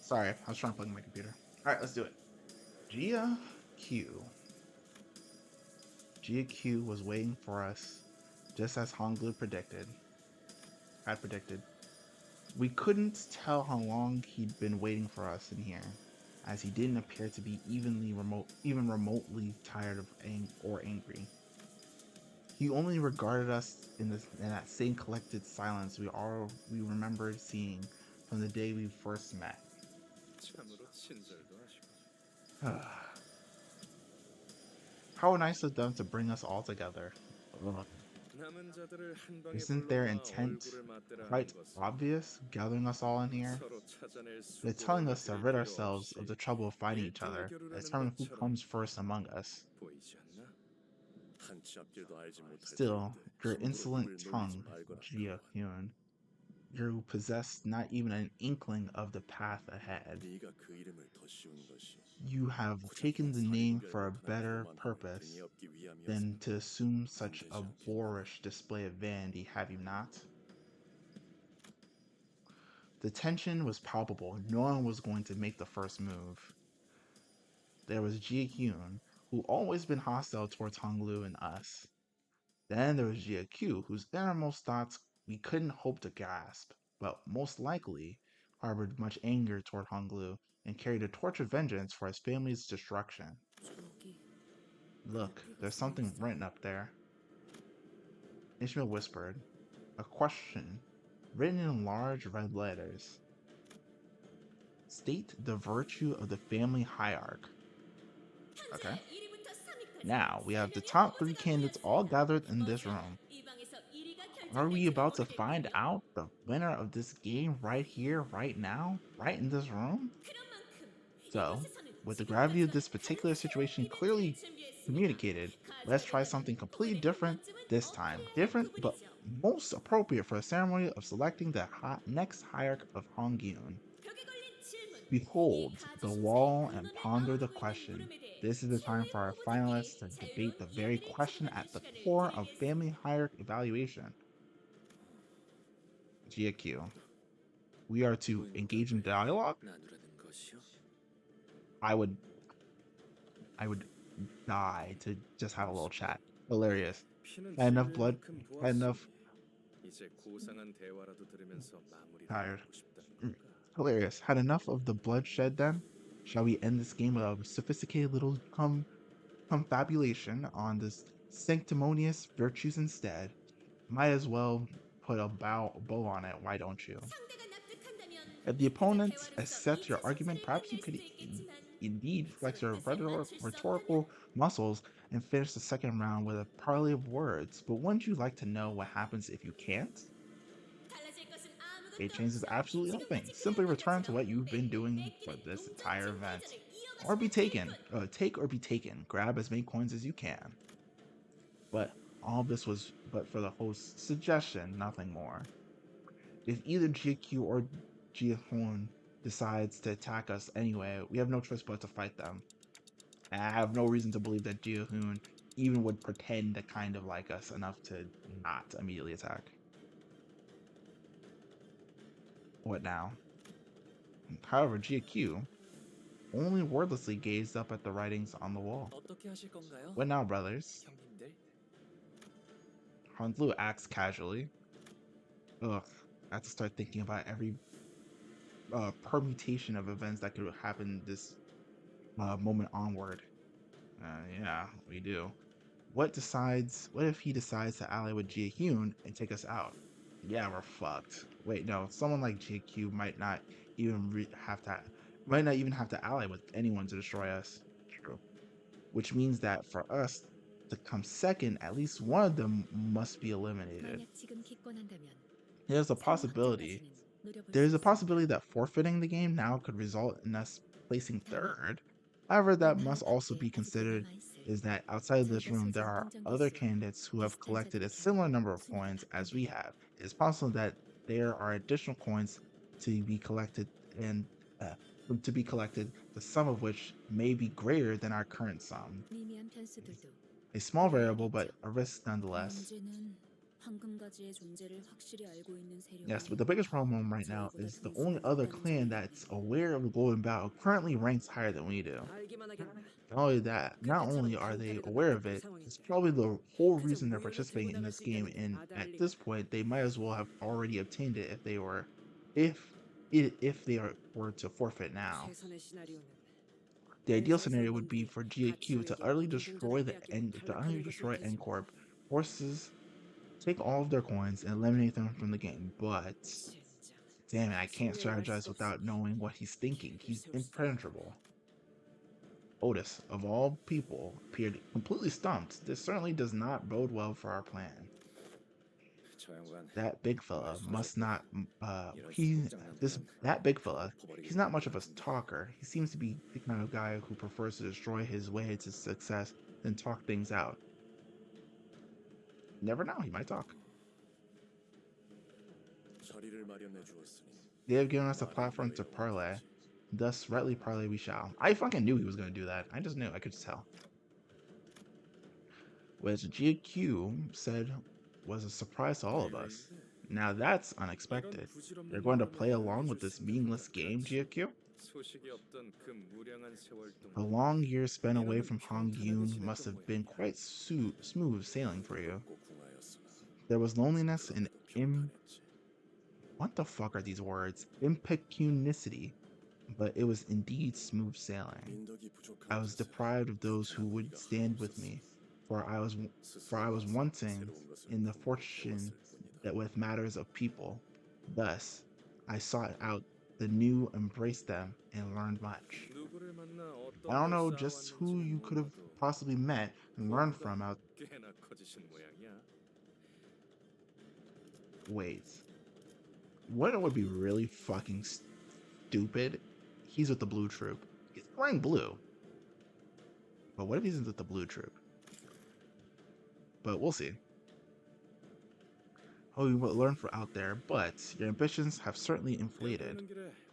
Sorry, I was trying to plug in my computer. All right, let's do it. Gia Q. Gia Q was waiting for us, just as Honglu had predicted. We couldn't tell how long he'd been waiting for us in here, as he didn't appear to be even remotely tired of or angry. He only regarded us in that same collected silence we remembered seeing from the day we first met. 참으로 친절도 하시고. How nice of them to bring us all together. 남은 자들을 한 방에 Isn't their 불러와 intent 얼굴을 맞대라 quite 하는 것은 obvious, gathering us all in here? 서로 찾아낼 They're 수고와 telling us to 노력들이 rid 필요 ourselves 없이 of the trouble of fighting each 일등을 other, 겨루라는 determine who 것처럼 comes first among us. 보이지 않나? 한치 앞길도 알지 못할 Still, 터인데 your 함부로 insolent 입을 놀리지 tongue, 말거라. Jia Hyun, you possess not even an inkling of the path ahead. 네가 그 이름을 더 씌운 것이 You have taken the name for a better purpose than to assume such a boorish display of vanity, have you not? The tension was palpable. No one was going to make the first move. There was Jia Hyun, who always been hostile towards Honglu and us. Then there was Jia Q, whose innermost thoughts we couldn't hope to grasp, but most likely harbored much anger toward Honglu and carried a torch of vengeance for his family's destruction. Look, there's something written up there. Ishmael whispered. A question, written in large red letters. State the virtue of the family hierarch. Okay. Now, we have the top 3 candidates all gathered in this room. Are we about to find out the winner of this game right here, right now, right in this room? So, with the gravity of this particular situation clearly communicated, let's try something completely different this time. Different, but most appropriate for a ceremony of selecting the next hierarch of Honggyun. Behold the wall and ponder the question. This is the time for our finalists to debate the very question at the core of family hierarch evaluation. GQ. We are to engage in dialogue? 나누라는 것이요? I would die to just have a little chat. Hilarious. 피는 Had enough 진리의 blood. 만큼 Had enough. 보았으니 이제 고상한 대화라도 들으면서 마무리를 Tired. 하고 싶다는 건가? Hilarious. Had enough of the bloodshed then? Shall we end this game with a sophisticated little confabulation on the sanctimonious virtues instead? Might as well put a bow on it, why don't you? If the opponents accept your argument, perhaps you could indeed flex your rhetorical muscles and finish the second round with a parley of words. But wouldn't you like to know what happens if you can't? It changes absolutely nothing. Simply return to what you've been doing for this entire event. Or be taken. Take or be taken. Grab as many coins as you can. But all this was but for the host's suggestion, nothing more. If either GQ or Jihun decides to attack us anyway, we have no choice but to fight them. And I have no reason to believe that Jihun even would pretend to kind of like us enough to not immediately attack. What now? However, GQ only wordlessly gazed up at the writings on the wall. 어떻게 하실 건가요? What now, brothers? 형님들? Honglu asked casually. ugh, I have to start thinking about every permutation of events that could happen this moment onward. Yeah, we do. What if he decides to ally with Jaehyun and take us out? Yeah, we're fucked. Wait, no, someone like JQ might not even have to ally with anyone to destroy us. True. Which means that for us to come second, at least one of them must be eliminated. 만약 지금 기권한다면 There's a 새로 possibility. 확정까지는 노려볼 수 There's a 있습니다. possibility that forfeiting the game now could result in us placing third. However, that must also be considered is that outside of this room, there are other candidates who have collected a similar number of coins as we have. It's possible that there are additional coins to be collected and uh, the sum of which may be greater than our current sum. 미미한 변수들도 A small variable, but 고려해야겠죠. a risk nonetheless. 문제는 황금 가지의 존재를 확실히 알고 있는 Yes, but 세력이 the biggest problem right now 저희보다 is the 더 only 수가 other 높다는 clan 점입니다. that's aware of the Golden Battle currently ranks higher than we do. 알기만 하겠다. Not only that, not only are they aware of it, it's probably the whole reason they're participating in this game, and at this point, they might as well have already obtained it if they were to forfeit now. 최선의 시나리오는 The ideal scenario would be for GAQ to utterly destroy N Corp forces, take all of their coins, and eliminate them from the game. But 진짜 damn it, I can't strategize without knowing what he's thinking. He's impenetrable. Otis, of all people, appeared completely stumped. This certainly does not bode well for our plan. 저 양반 That big fella must not. That big fella. He's not much of a talker. He seems to be the kind of guy who prefers to destroy his way to success than talk things out. Never know. He might talk. 자리를 마련해 주었으니 They have given us a platform to parlay. Thus, rightly parlay we shall. I fucking knew he was going to do that. I just knew. I could just tell. Which GQ said was a surprise to all of us. Now that's unexpected. They're going to play along with this meaningless game, GQ? 소식이 없던 그 무량한 세월 The 동안 long years spent away from Hongyoon must have been quite smooth sailing for you. 궁하였으나 There was loneliness and 평안했지. what the fuck are these words? Impecuniosity. But it was indeed smooth sailing. 인덕이 부족한 I was deprived of those who would stand with me, for I was wanting in the fortune that with matters of people. Thus, I sought out the new, embraced them, and learned much. 누구를 만나 어떤 I don't know 걸 just who 쌓아왔는지는 you could have 몰라도 possibly met and learned from out. 꽤나 커지신 모양이야. Wait. What would be really fucking stupid? He's with the blue troop. He's wearing blue. But what if he's with the blue troop? But we'll see. Oh, you will learn from out there, but your ambitions have certainly inflated.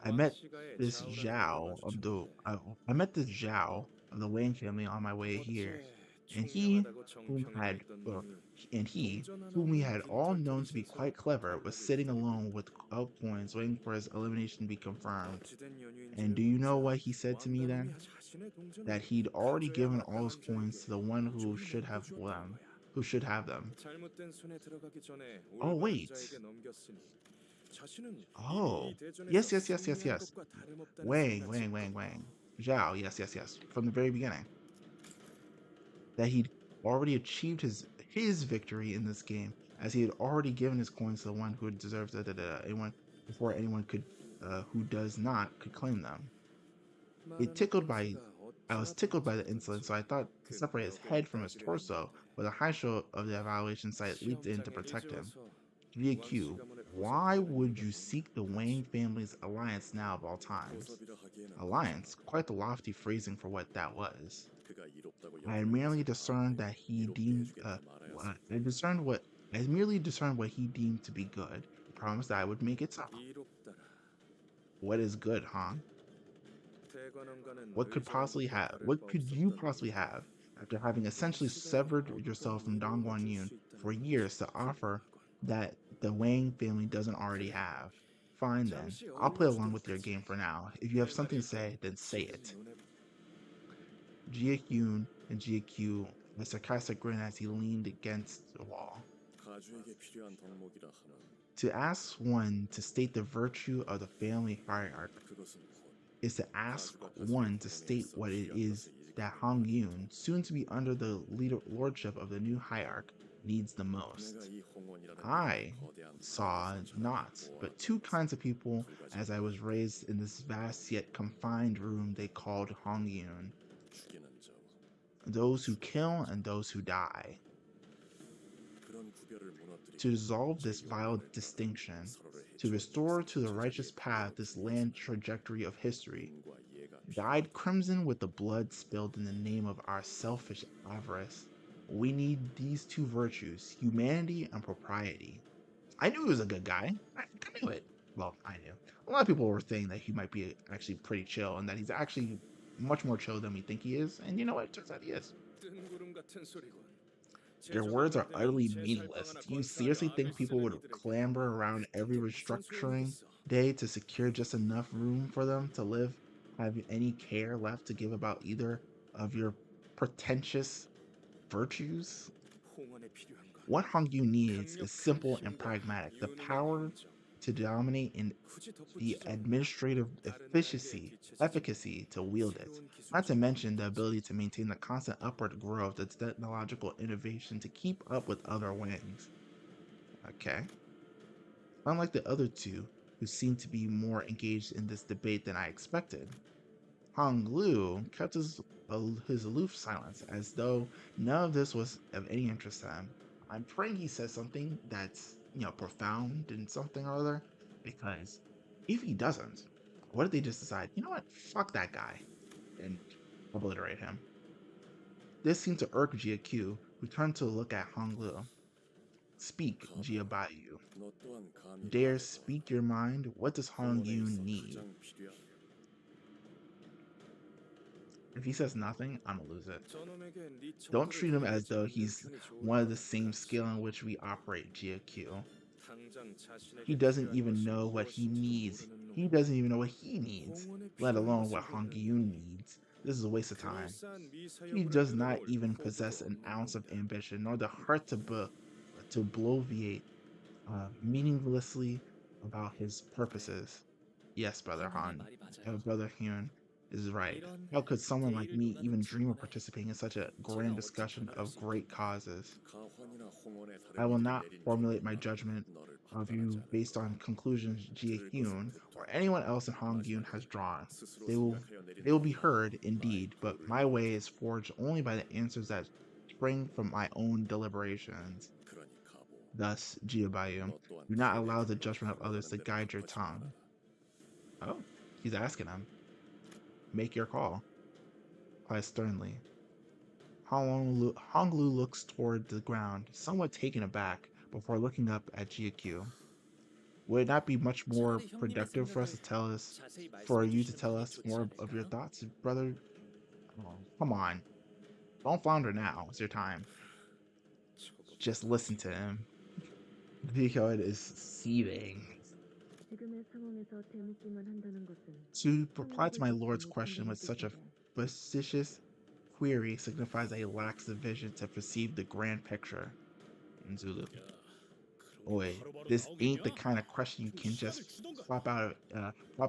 I met this Zhao of the Wang family on my way here, and whom we had all known to be quite clever, was sitting alone without coins, waiting for his elimination to be confirmed. And do you know what he said to me then? That he'd already given all his coins to the one who should have them. Oh wait. Oh. Yes. Wang. Zhao, yes. From the very beginning. That he'd already achieved his victory in this game, as he had already given his coins to the one who deserves anyone before anyone could who does not could claim them. I was tickled by the insolence, so I thought to separate his head from his torso, but the high show of the evaluation site leaped in to protect him. VQ, why would you seek the Wang family's alliance now of all times? Alliance? Quite the lofty phrasing for what that was. I had merely discerned what he deemed to be good. He promised that I would make it so. What is good, huh? What could you possibly have after having essentially severed yourself from Dong Guanyun for years to offer that the Wang family doesn't already have? Fine then, I'll play along with your game for now. If you have something to say, then say it. Jia-Yoon and Jia-Q, a sarcastic grin as he leaned against the wall. 가주에게 필요한 덕목이라 하면 To ask one to state the virtue of the family hierarchy 그것은 곧 is to ask 가주가 one to 가족의 state 본능에서 what it 귀한 is 것을 잃게 that 하는 Hong Yun, soon to be under the lordship of the new hierarch, needs the 내가 most. 이 홍원이라는 이름의 I 거대한 saw 바위에서 not 자라난 but 보화가 two 된 kinds of 것은 people 두 as I 가지뿐이다. was raised in this vast yet confined room they called Hong Yun, 죽이는 자, those who kill 죽이는 자. and those who die. 그런 구별을 무너뜨리고 To dissolve this 제 vile 영광을 distinction, 따라 서로를 to 해치웠던 restore to the 제자리에 righteous path this 돌아오기 land 위해서는 trajectory of history, 눈과 이해가 dyed 필요하다. crimson with the blood spilled in the name of our selfish avarice. We need these two virtues, humanity and propriety. I knew he was a good guy. I knew it. Well, I knew. A lot of people were saying that he might be actually pretty chill and that he's actually much more chill than we think he is. And you know what? It turns out he is. 뜬구름 같은 소리군. Your words are utterly meaningless. Do you seriously think people would clamber around every restructuring day to secure just enough room for them to live? Have you any care left to give about either of your pretentious virtues? 홍원에 필요한 건 What Hong Yu needs is 강력한 simple and 힘과 pragmatic, the 유능한 power 행정. to dominate and 굳이 the 덧붙이자면 administrative 다른 나라의 efficacy to wield it, 새로운 기술 not to 적용을 mention the ability 통해서 to maintain the constant upward growth of technological innovation to keep up with other wings. Okay. Unlike the other two, who seem to be more engaged in this debate than I expected, Hong Lu kept his aloof silence as though none of this was of any interest to him. I'm praying he says something that's, profound and something or other, because if he doesn't, what if they just decide, you know what, fuck that guy, and obliterate him? This seemed to irk Jia Q, who turned to look at Hong Lu. Speak, Jia Baiyu. 너 또한 감히 Dare 말해봐. speak your mind? What does Hong 홍원에 Yu 있어 need? 가장 필요한 If he says nothing, I'm gonna lose it. 저놈에게 네 Don't 척도를 treat him as 드러내지 though 않는 he's 편이 좋을 one of the 것 same 같아. scale in which we operate, GQ. 당장 자신에게 He doesn't 필요한 even 것이 know what he 무엇인지도 needs. 모르는 He 놈. doesn't even know what he needs, 홍원에 let 필요한 alone 것을 what Hong 묻는 Yun needs. This is a waste of time. 그럴싸한 He 미사여구를 does not 늘어놓을 even 포부도 possess an 없는 ounce of 놈이다. ambition, nor the heart to bloviate meaninglessly about his purposes. Yes, brother 형님의 Han, 말이 맞아요. brother Hyun is right. 이런 How could someone like 대의를 me 논하는 even dream of 질문에 participating in such a 제가 grand 어찌 discussion 답을 할 of 수 great 있겠나요? causes? 가환이나 홍원에 다른 I will 이들이 not 내린 formulate my 결론만 judgment 너를 of 판단하지 you 않을 based 거다. on conclusions Jie 들을 것은 Hyun 듣되 or anyone else in Hong Yun 마지막에 has drawn. 스스로 They will 생각하여 내리는 they will be 결론만 heard 나의 indeed, but 보를 my way 이루리라. is forged only by the answers that spring from my own deliberations. 그러니 가보. Thus, Jiobayu, 너 또한 do not 타인의 allow the 주권을 judgment of others to 흘러가는 대로 guide your 덮어지지 tongue. 말아라. Oh, he's asking him. Make your call. Replies sternly. Honglu looks toward the ground, somewhat taken aback, before looking up at Jiakyu. Would it not be much more 차라리 형님의 productive for 생각을 자세히 for 말씀해 you to 주시는 tell 게 us 좋지 more of your 않을까요? thoughts, brother? Oh, come on. Don't flounder now. It's your time. Just listen to him. Because is seething. 지금의 상황에서 대묻기만 한다는 것은 To reply to my 상황을 lord's 좁지 question with 못한다는 such a 뜻인데 facetious query signifies a lacks the vision to perceive the grand picture. In Zulu. Oi, this ain't the kind of question you can just flop out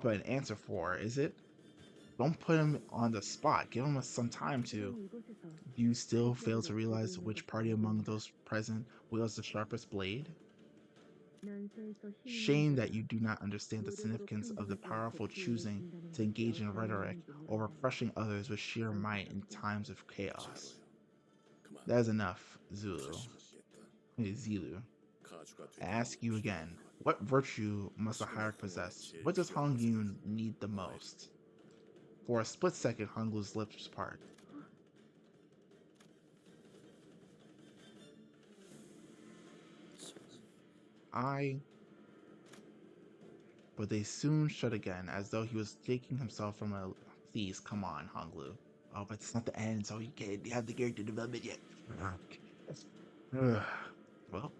an answer for, is it? Don't put him on the spot. Give him some time to. 지금 이곳에서 Do you still fail 실격을 to 앞두고 realize 있는 which 것은 party among 누구인가? those present wields the sharpest blade? 난세에서 힘이 Shame 있는 that 자가 you do not understand the 노력으로 significance of the 평등하게 powerful 제 기회를 choosing 준다는 to 것이 engage in 어떤 rhetoric 의미인지 over 모른다면 crushing others with sheer might in 안타깝다. times of chaos. 자로요. 그만. That is enough, Zulu. 다시 묻겠다. Hey, Zilu. 가주가 I 되기 ask you 위해 again, 필요한 건 what virtue must a 지금의 hierarch 홍원에 possess? 제일 What does 필요한 Hong 것은 Yun need the 너의 most? For a split second, Hong Lu's lips part. I. But they soon shut again, as though he was taking himself from a. Please, come on, Hong Lu. Oh, but it's not the end, so you can't have the character development yet. Ugh. Well,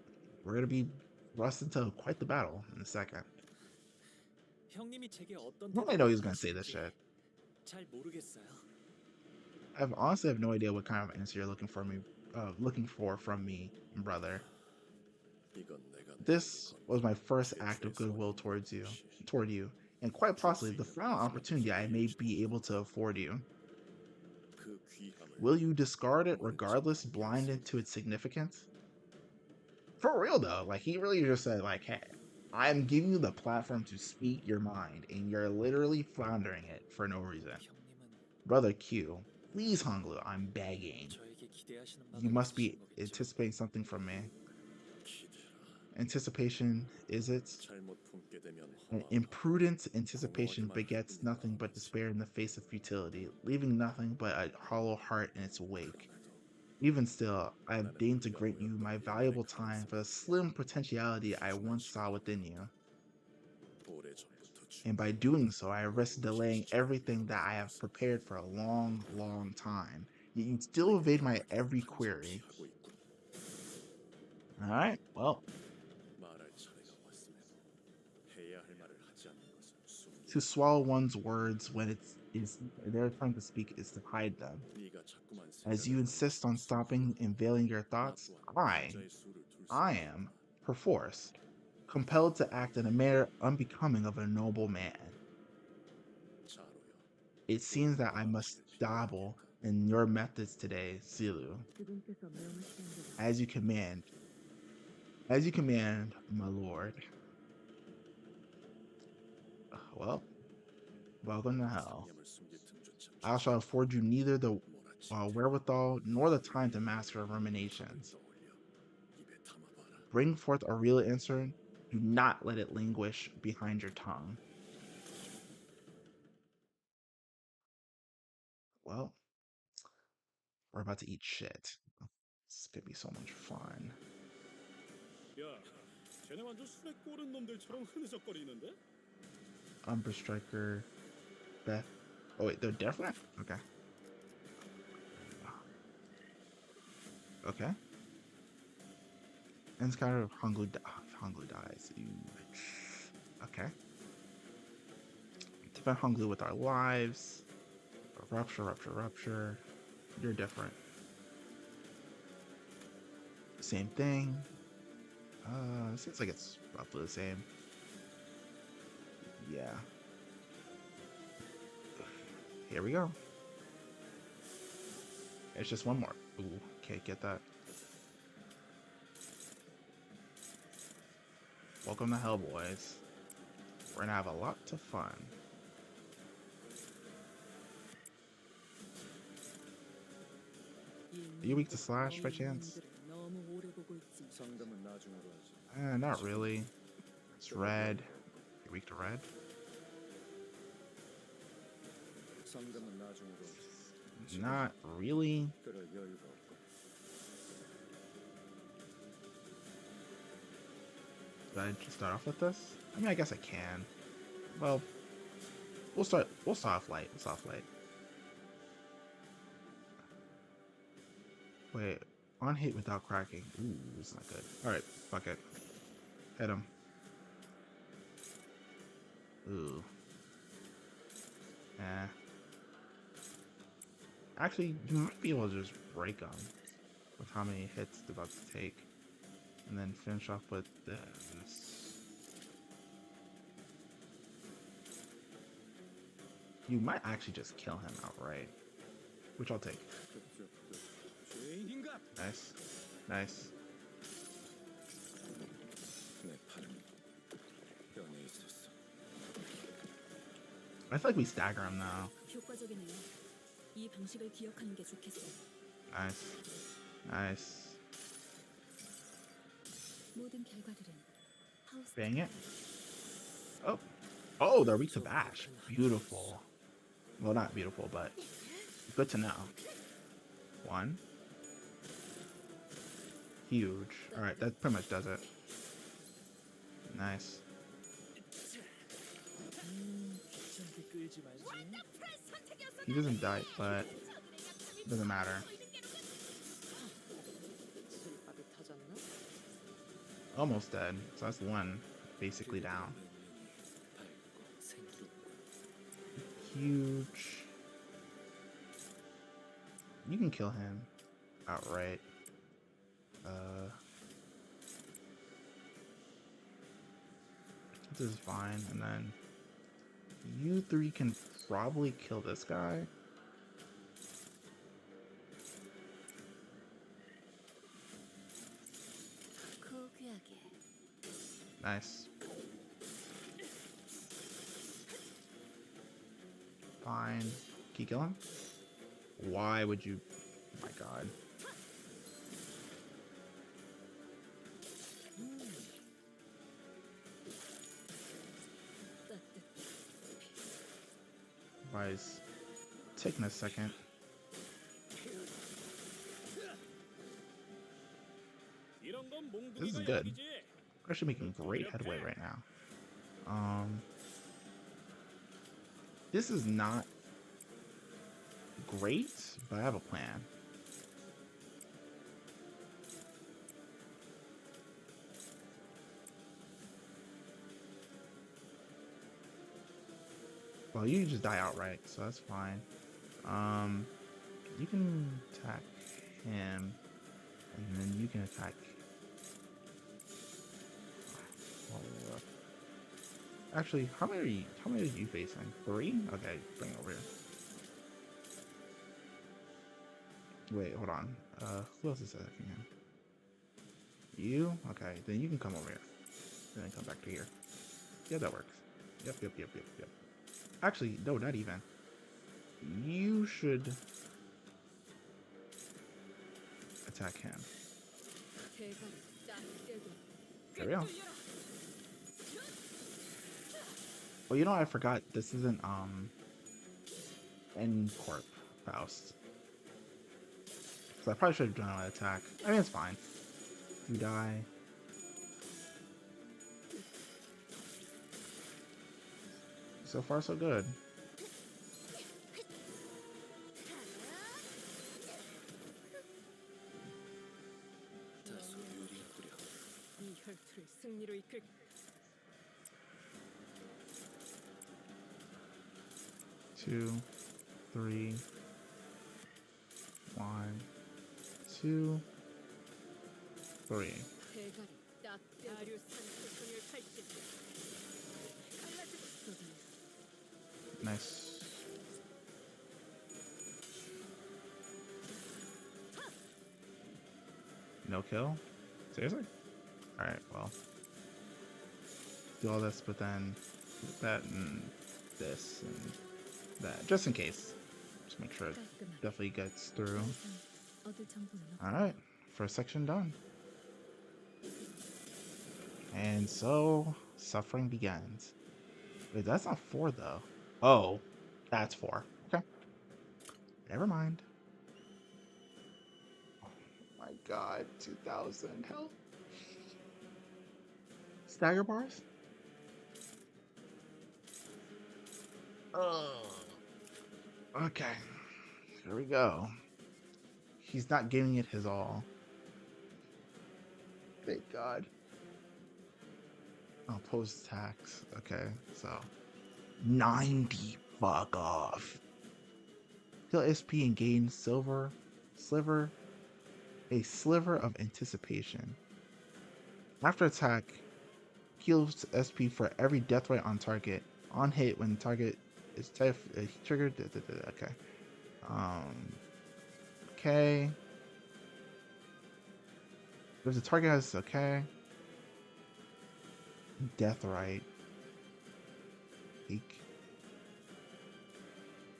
we're gonna be thrust into quite the battle in a second. 형님이 제게 어떤 I know 대답을 he's gonna say this 원하실지 shit. 잘 모르겠어요. I honestly have no idea what kind of answer you're looking for from me, brother. 이건 내가 This was my first act of goodwill toward you, and quite possibly the final opportunity I may be able to afford you. 그 귀함을 Will you discard it regardless, blinded to its significance? For real though, like he really just said, like, hey, I'm giving you the platform to speak your mind, and you're literally floundering it for no reason. 형님은 Brother Q, please Honglu, I'm begging. 저에게 기대하시는 You 바가 must be 있으신 거겠죠? anticipating something from me. 기대라. Anticipation, is it? 잘못 품게 되면 An 허망하다. imprudent anticipation begets nothing but despair in the face of futility, leaving nothing but a hollow heart in its wake. Even still, I have deigned to grant you my valuable time for the slim potentiality I once saw within you, 오래전부터 and by doing so, I risk delaying everything that I have prepared for a long, long time. Yet you still evade my every query. 피하고 있군. Alright, well, 말할 차례가 왔음에도 해야 할 말을 하지 않는 것은 숨기는 to swallow one's words when they're trying to speak is to hide them. 네가 자꾸만 As you 생각을 insist on stopping and veiling your thoughts, I am, perforce, compelled to act in a manner unbecoming of a noble man. It seems that I must dabble in your methods today, Zilu. 주군께서 명하시는 대로 As you command. As you command, my lord. Well, welcome to hell. I shall afford you neither the wherewithal nor the time to master ruminations. Bring forth a real answer. Do not let it languish behind your tongue. Well, we're about to eat shit. This is gonna be so much fun. 야, 쟤네 완전 술에 꼬른 놈들처럼 흐느적거리는데? Umber Striker, Beth. Oh wait, they're different? Okay. Okay. And it's kind of Honglu dies. Okay. Defend Honglu with our lives. Rupture. You're different. Same thing. Seems like it's roughly the same. Yeah. Here we go. It's just one more. Ooh, can't get that. Welcome to hell, boys. We're gonna have a lot of fun. Are you weak to slash by chance? 상담은 나중으로 하지. Not really. It's red. You're weak to red? 상담은 나중으로 하지. Not really. 그럴 여유가 없고. Should I just start off with this? I mean, I guess I can. Well, we'll start off light. Wait, on hit without cracking. Ooh, it's not good. Alright, fuck it. Hit him. Ooh. Eh. Actually, you might be able to just break them with how many hits they're about to take. And then finish off with this. You might actually just kill him outright. Which I'll take. 죄인인가? Nice. 내 팔은 뼈에 있었어. I feel like we stagger him now. 효과적이네요. 이 방식을 기억하는 게 좋겠어요. Nice. 모든 결과들은 하우스 Bang it. Oh, they're weak to bash. Beautiful. Well, not beautiful, but good to know. One. Huge. Alright, that pretty much does it. Nice. 귀찮게 끌지 말지. He doesn't die, but it doesn't matter. 술밥이 터졌나? Almost dead. So that's one basically down. Huge. You can kill him outright. This is fine. And then you three can probably kill this guy. 고귀하게. Nice. Fine. Can you kill him? Why would you? Oh my god. Why is taking a second? 이런 건 This is 몽둥이가 good. 약이지. We're actually making great headway right now. This is not great, but I have a plan. Well, you just die outright, so that's fine. You can attack him, and then you can attack. Actually, how many are you facing? 3? Okay, bring it over here. Wait, hold on. Who else is attacking him? You? Okay, then you can come over here. And then come back to here. Yeah, that works. Yep. Actually, no, not even. You should attack him. There we go. Well, you know, I forgot this isn't N Corp Faust. So I probably should have done an attack. I mean, it's fine. You die. So far, so good. 다소 유리하구려. 이 혈투를 승리로 이끌. 2, 3, 1, 2, 3. 대가리 딱 아류산 소선을 탈진. 갈라지고 쏟아내. Nice. No kill? Seriously? Alright, well. Do all this, but then that and this and that. Just in case. Just make sure it definitely gets through. Alright, first section done. And so, suffering begins. Wait, that's not 4 though. Oh, that's 4. Okay. Never mind. Oh my god, 2,000 health. Stagger bars? Oh. Okay. Here we go. He's not giving it his all. Thank God. Oh, post tax. Okay, so 90. Fuck off. Kill SP and gain sliver, a sliver of anticipation. After attack, heals SP for every death rate on target. On hit when target is triggered. Okay. Okay. There's a target has okay. Death right. Eek.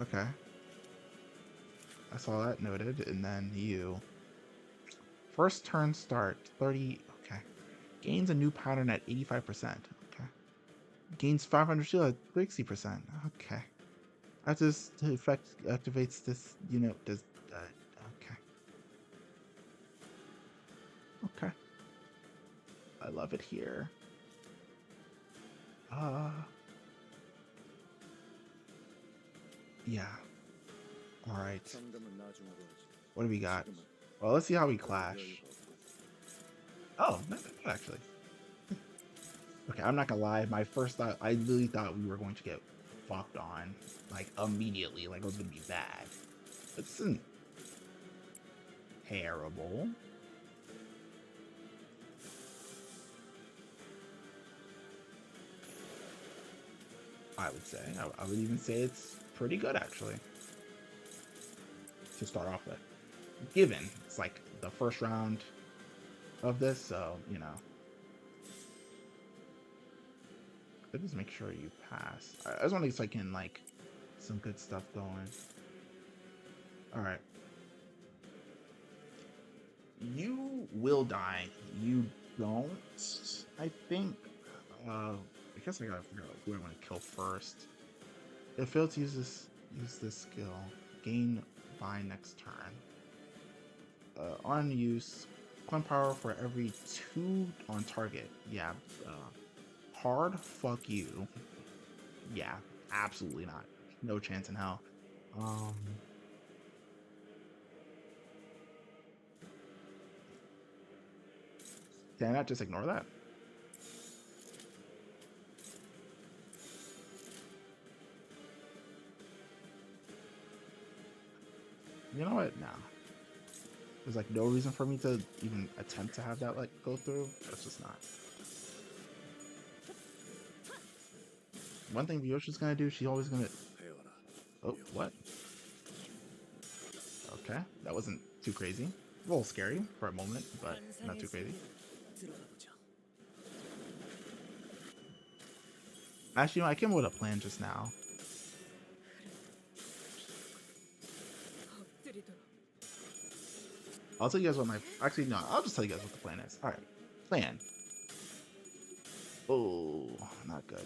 Okay. I saw that noted, and then you. First turn start 30. Okay. Gains a new pattern at 85%. Okay. Gains 500 shield at 60%. Okay. After this effect activates, this unit does. Okay. Okay. I love it here. Yeah. All right. 상담은 나중으로 하지. What do we got? 지금은 Well, let's see how we clash. 여유가 없군. Oh, not bad, actually. Okay, I'm not gonna lie. My first thought, I really thought we were going to get fucked on, like immediately, like it was gonna be bad. This isn't terrible. I would say. I would even say it's pretty good, actually, to start off with. Given it's like the first round of this, so, you know. But just make sure you pass. I just want to get so I can, like, some good stuff going. Alright. You will die. You don't, I think. I guess I gotta figure out who I want to kill first. If failed to use this skill, gain bind next turn. On use, coin power for every 2 on target. Yeah. Hard fuck you. Yeah, absolutely not. No chance in hell. Can I not just ignore that? You know what? No. There's like no reason for me to even attempt to have that like go through. That's just not. One thing Ryoshi's gonna do, she's always gonna. Oh, what? Okay, that wasn't too crazy. A little scary for a moment, but not too crazy. Actually, you know, I came up with a plan just now. I'll tell you guys what my... Actually, no, I'll just tell you guys what the plan is. Alright, plan. Oh, not good.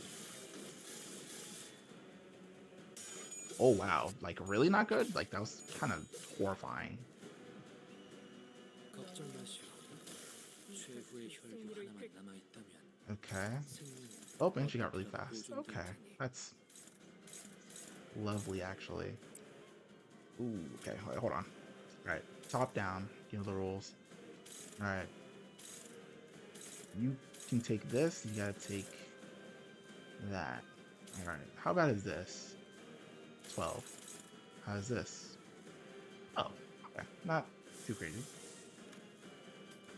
Oh, wow. Like, really not good? Like, that was kind of horrifying. Okay. Oh, and she got really fast. Okay, that's lovely, actually. Ooh, okay, hold on. Alright, top down. You know the rules. Alright. You can take this, you gotta take that. Alright, how bad is this? 12. How is this? Oh, okay. Not too crazy.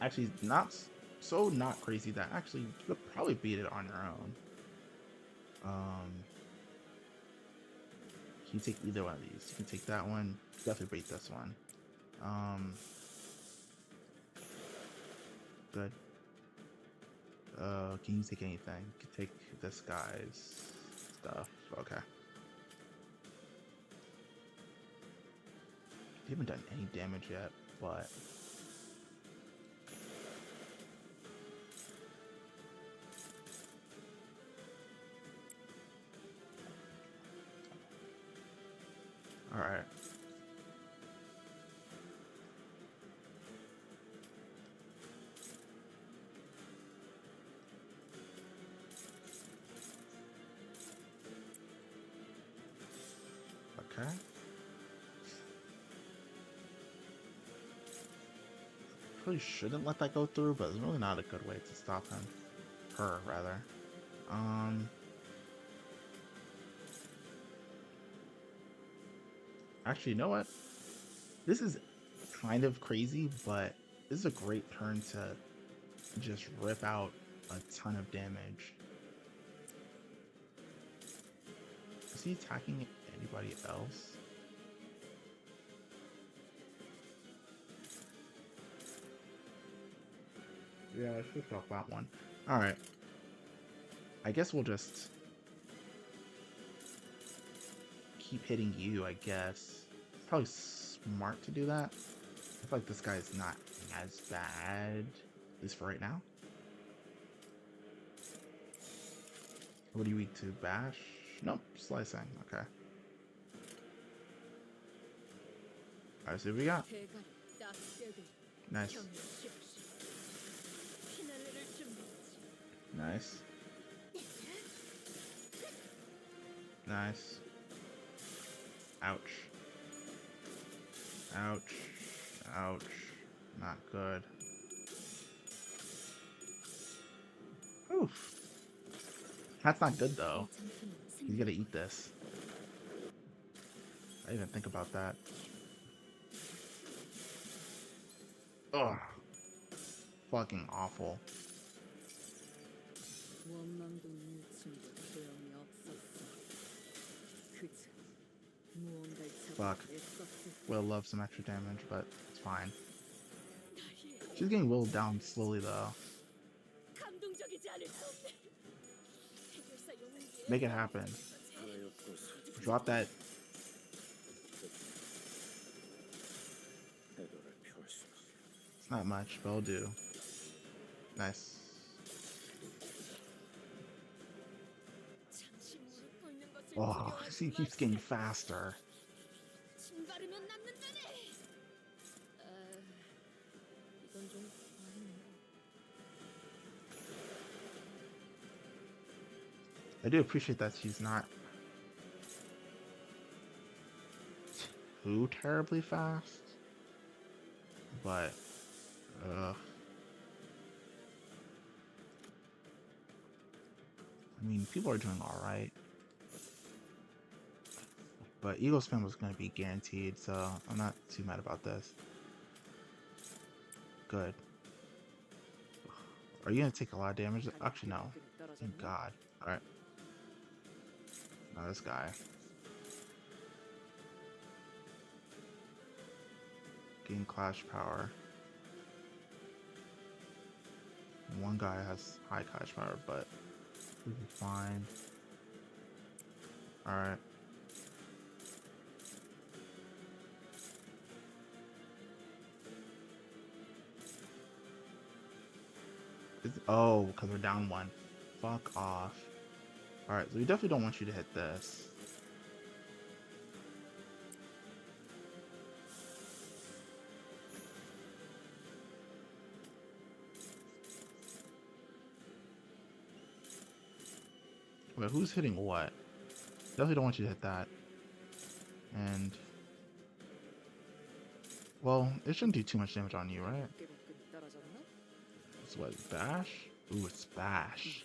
Actually, not crazy that actually you could probably beat it on your own. You can take either one of these. You can take that one. Definitely beat this one. Good. Can you take anything? You can take this guy's stuff. Okay. You haven't done any damage yet, but alright. Okay. Probably shouldn't let that go through, but it's really not a good way to stop him. Her, rather. Actually, you know what? This is kind of crazy, but this is a great turn to just rip out a ton of damage. Is he attacking anybody else? Yeah, I should drop that one. Alright. I guess we'll just keep hitting you, I guess. Probably smart to do that. I feel like this guy is not as bad, at least for right now. What do you eat to bash? Nope, slicing. Okay. Alright, see what we got. Nice. Nice. Nice. Ouch. Ouch. Ouch. Not good. Oof. That's not good though. You gotta eat this. I didn't even think about that. Ugh. Fucking awful. fuck. Will love some extra damage, but it's fine. She's getting whittled down slowly though. 감동적이지 않을 수 없네. 해결사 영웅기에 Make it happen. 하였고 수 Drop that. 태도를 펼 수가. It's not much, but it'll do. Nice. 잠시 무릎 꿇는 것을 Oh, see, he keeps getting faster. 침 바르면 낫는다네. 이건 좀 아니네. I do appreciate that she's not too terribly fast, but I mean, people are doing all right. But ego spam was going to be guaranteed, so I'm not too mad about this. Good. Are you going to take a lot of damage? Actually, no. Thank God. Alright. Now this guy. Gain clash power. One guy has high clash power, but we'll be fine. Alright. Oh, because we're down one. Fuck off. Alright, so we definitely don't want you to hit this. Wait, who's hitting what? Definitely don't want you to hit that. And... well, it shouldn't do too much damage on you, right? It's what, bash? Ooh, it's bash.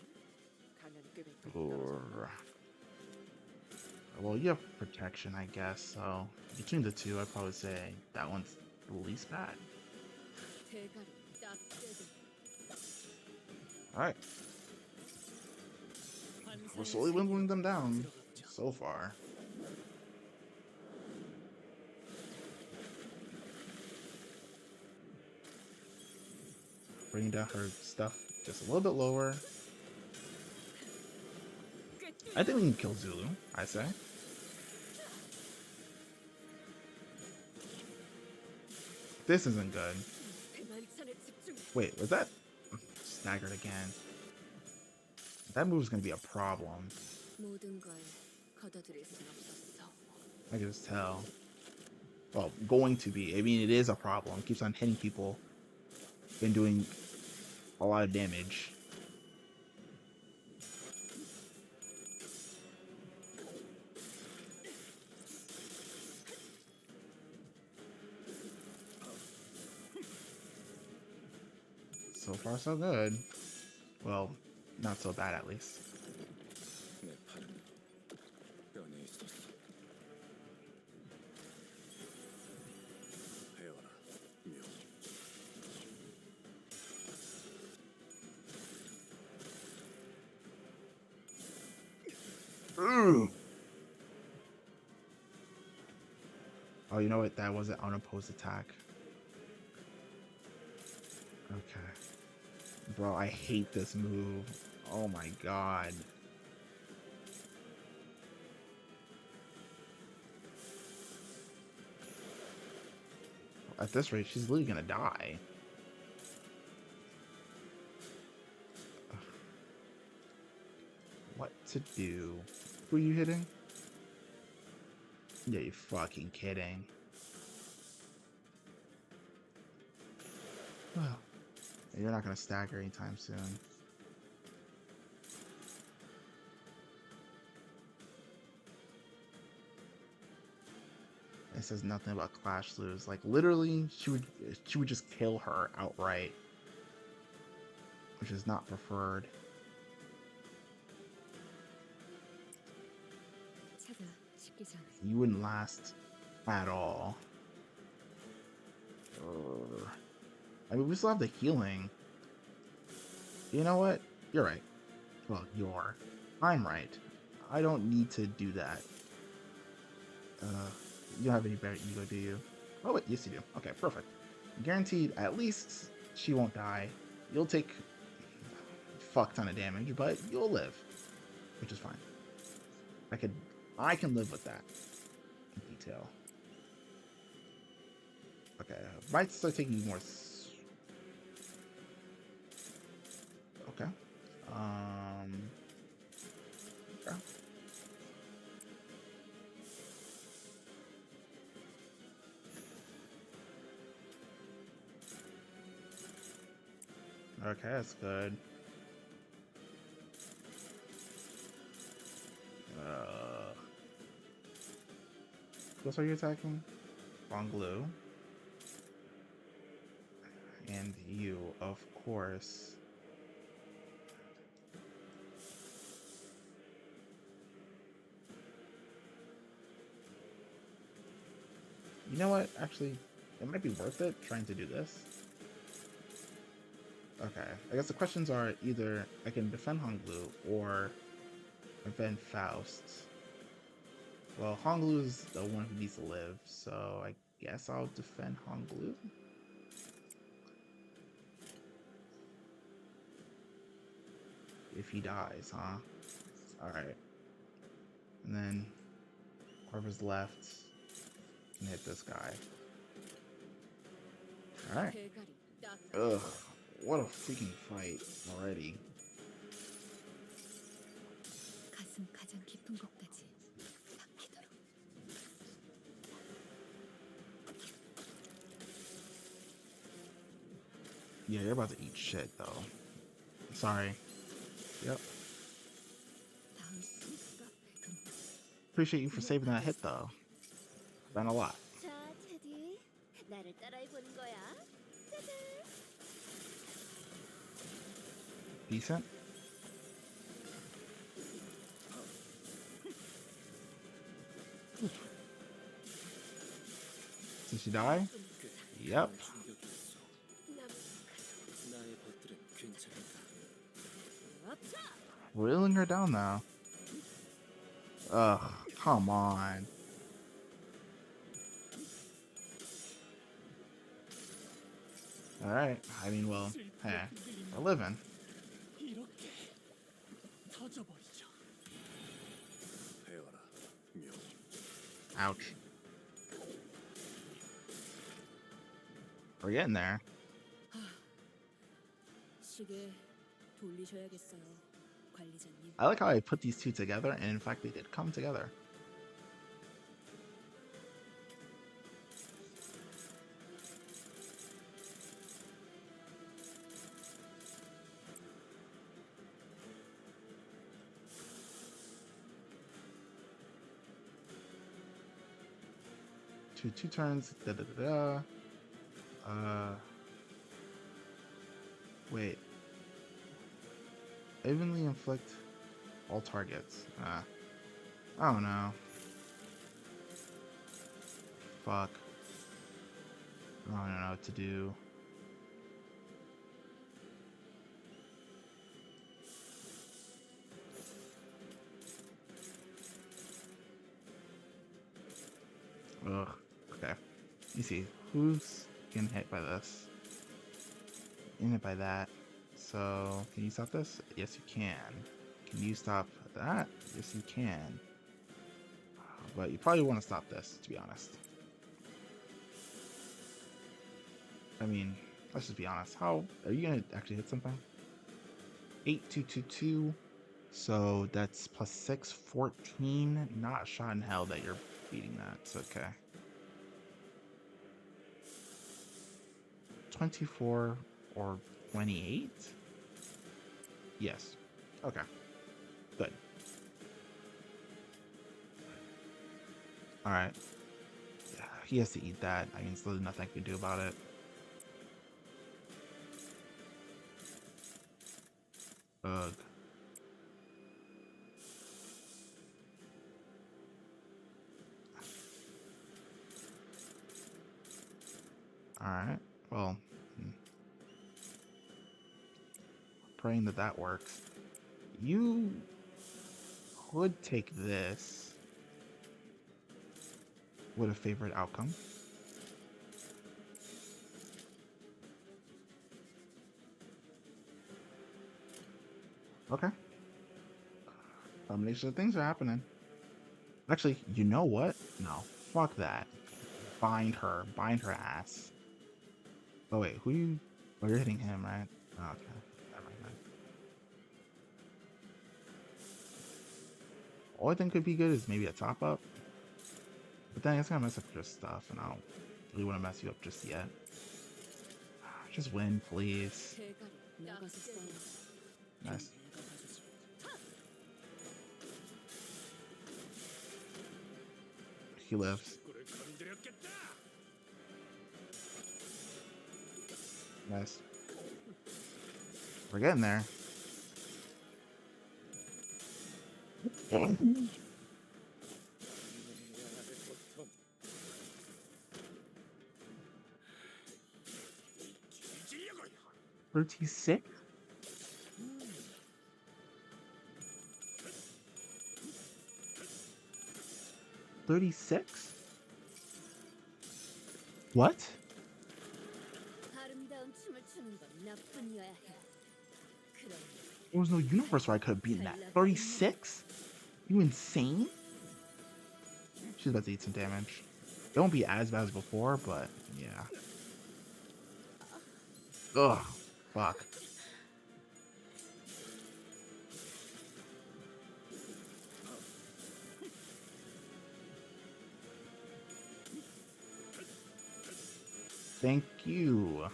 Or... well, you have protection, I guess, so between the two, I'd probably say that one's the least bad. 대가리 딱 떼고 Alright. We're slowly whittling them down so far. Bringing down her stuff just a little bit lower. I think we can kill Zulu, I say. This isn't good. 그만산에 집중. Wait, was that staggered again? That move is gonna be a problem. 모든 걸 걷어들일 순 없었어. I can just tell. Well, going to be. I mean, it is a problem. Keeps on hitting people. Been doing a lot of damage. So far, so good. Well, not so bad at least. 내 팔은 뼈에 있었어. 배워라, 묘. Ugh. Oh, you know what? That was an unopposed attack. Okay. Bro, I hate this move. Oh my god. At this rate, she's literally gonna die. Ugh. What to do? Who are you hitting? Yeah, you fucking kidding. Well, you're not gonna stagger anytime soon. It says nothing about clash lose. Like literally, she would just kill her outright, which is not preferred. You wouldn't last at all. Urgh. I mean, we still have the healing. You know what? You're right. Well, I'm right. I don't need to do that. You don't have any better ego, do you? Oh wait, yes you do. Okay, perfect. Guaranteed, at least she won't die. You'll take a fuck ton of damage, but you'll live, which is fine. I could, I can live with that. In detail. Okay, might start taking more. Okay. Okay. Okay, that's good. Who else are you attacking? Bonglu. And you, of course. You know what? Actually, it might be worth it trying to do this. Okay, I guess the questions are either I can defend Honglu or defend Faust. Well, Honglu is the one who needs to live, so I guess I'll defend Honglu. If he dies, huh? Alright. And then whoever's left can hit this guy. Alright. 대가리 딱 Ugh. What a freaking fight already. 가슴 가장 깊은 곳까지 박히도록. Yeah, you're about to eat shit though. Sorry. Yep. 다음 순서가 Appreciate you for saving that hit though. Been a lot. 자, 테디. 나를 따라해 보는 거야. 짜잔. Decent. Did she die? Yep. 충격이었어. 나의 벗들은 괜찮을까? Reeling her down now. Ugh, come on. Alright, I mean, well, hey, we're living. 이렇게 터져버리죠. 헤어라, 명. Ouch. We're getting there. 시계 돌리셔야겠어요, 관리자님. I like how I put these two together, and in fact, they did come together. Two turns. Da da da da. Wait. Evenly inflict all targets. I don't know. Fuck. I don't know what to do. Ugh. Okay. You see, who's getting hit by this? Getting hit by that. So, can you stop this? Yes, you can. Can you stop that? Yes, you can. But you probably want to stop this, to be honest. I mean, let's just be honest. How are you gonna actually hit something? 8222. So that's plus 6, 14. Not a shot in hell that you're beating that. It's okay. 24 or 28? Yes. Okay. Good. Alright. Yeah, he has to eat that. I mean, there's nothing I can do about it. Ugh. Alright. Well, praying that that works. You could take this. with a favorite outcome. Okay. Combination of things are happening. Actually, you know what? No, fuck that. Bind her. Bind her ass. Oh wait, who you? Oh, you're hitting him, right? Oh, okay. Never mind. Only thing could be good is maybe a top up. But then it's gonna mess up your stuff, and I don't really want to mess you up just yet. Just win, please. 대가리 나가서 싸워. Nice. 내가 봐주지. He lives. 꿀을 건드렸겠다. Nice. We're getting there. 뒤지려고. 36? 36? What? 아름다운 춤을 추는 건 나뿐이어야 해. 그럼 There was no universe where I could have beaten that. 36? You insane? She's about to eat some damage. It won't be as bad as before, but yeah. Ugh. Fuck. Thank you.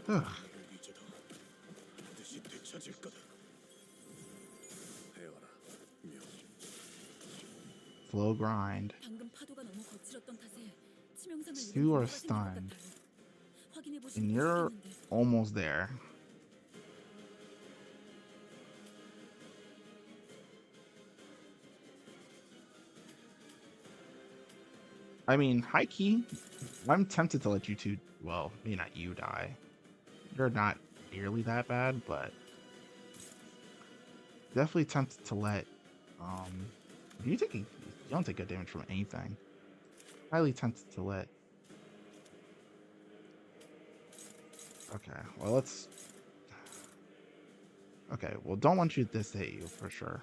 Ugh. 이제다. 반드시 되찾을 거다. 해와라. 명. Slow grind. 방금 파도가 너무 거칠었던 탓에 치명상을 입은 You are 경우가 생긴 것 stunned. 같아요. 확인해 보시면 And you're 좋겠는데. almost there. I mean, high key, I'm tempted to let you two, well, maybe not you die. You're not nearly that bad, but definitely tempted to let, you don't take good damage from anything. Highly tempted to let. Okay, well, okay, well, don't want you this to hit you for sure.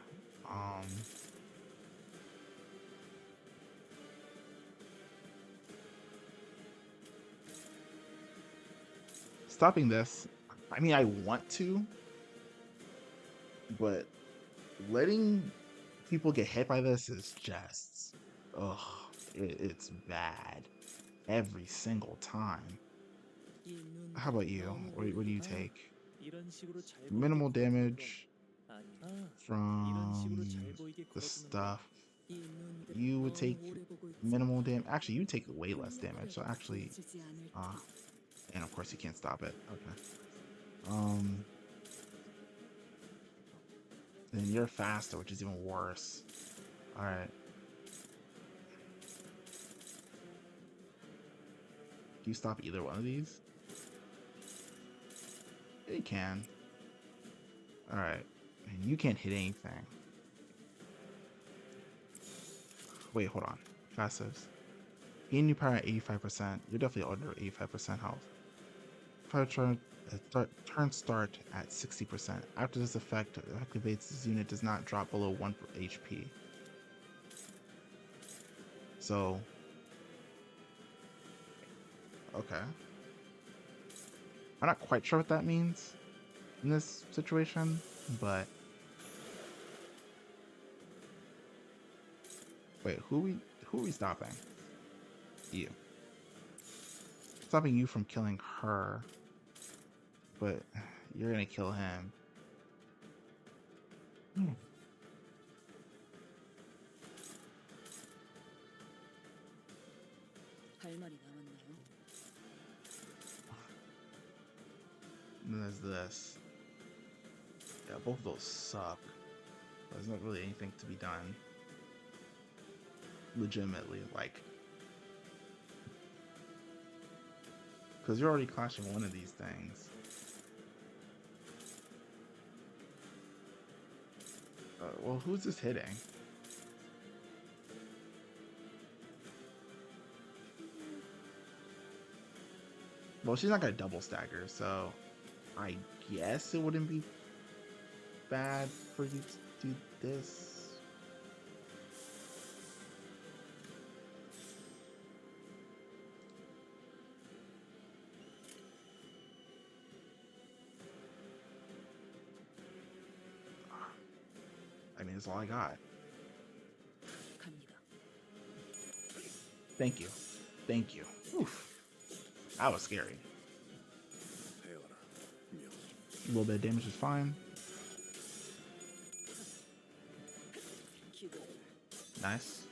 Stopping this, I mean, I want to, but letting people get hit by this is just, ugh, it's bad every single time. How about you? What do you take? 이런 식으로 잘 Minimal 보이게 damage 아니야. from the stuff. You would take minimal damage. Actually, you would take way less damage. So actually, and of course you can't stop it. Okay. Then you're faster, which is even worse. All right. Can you stop either one of these? You can. All right. And you can't hit anything. Wait, hold on. Passives. Gain new power at 85%. You're definitely under 85% health. Fire turn start at 60%. After this effect activates, this unit does not drop below 1 HP. So, okay. I'm not quite sure what that means in this situation, but wait, who are we stopping? You. Stopping you from killing her, but you're gonna kill him. 할 말이 남았나요? And then there's this. Yeah, both of those suck. There's not really anything to be done. Legitimately, like. Because you're already clashing one of these things. Well, who's this hitting? Well, she's not gonna double stagger, so I guess it wouldn't be bad for you to do this. I mean, that's all I got. 갑니다. Thank you. Thank you. Oof. That was scary. 대어라. 명. A little bit of damage is fine. 기도. Nice.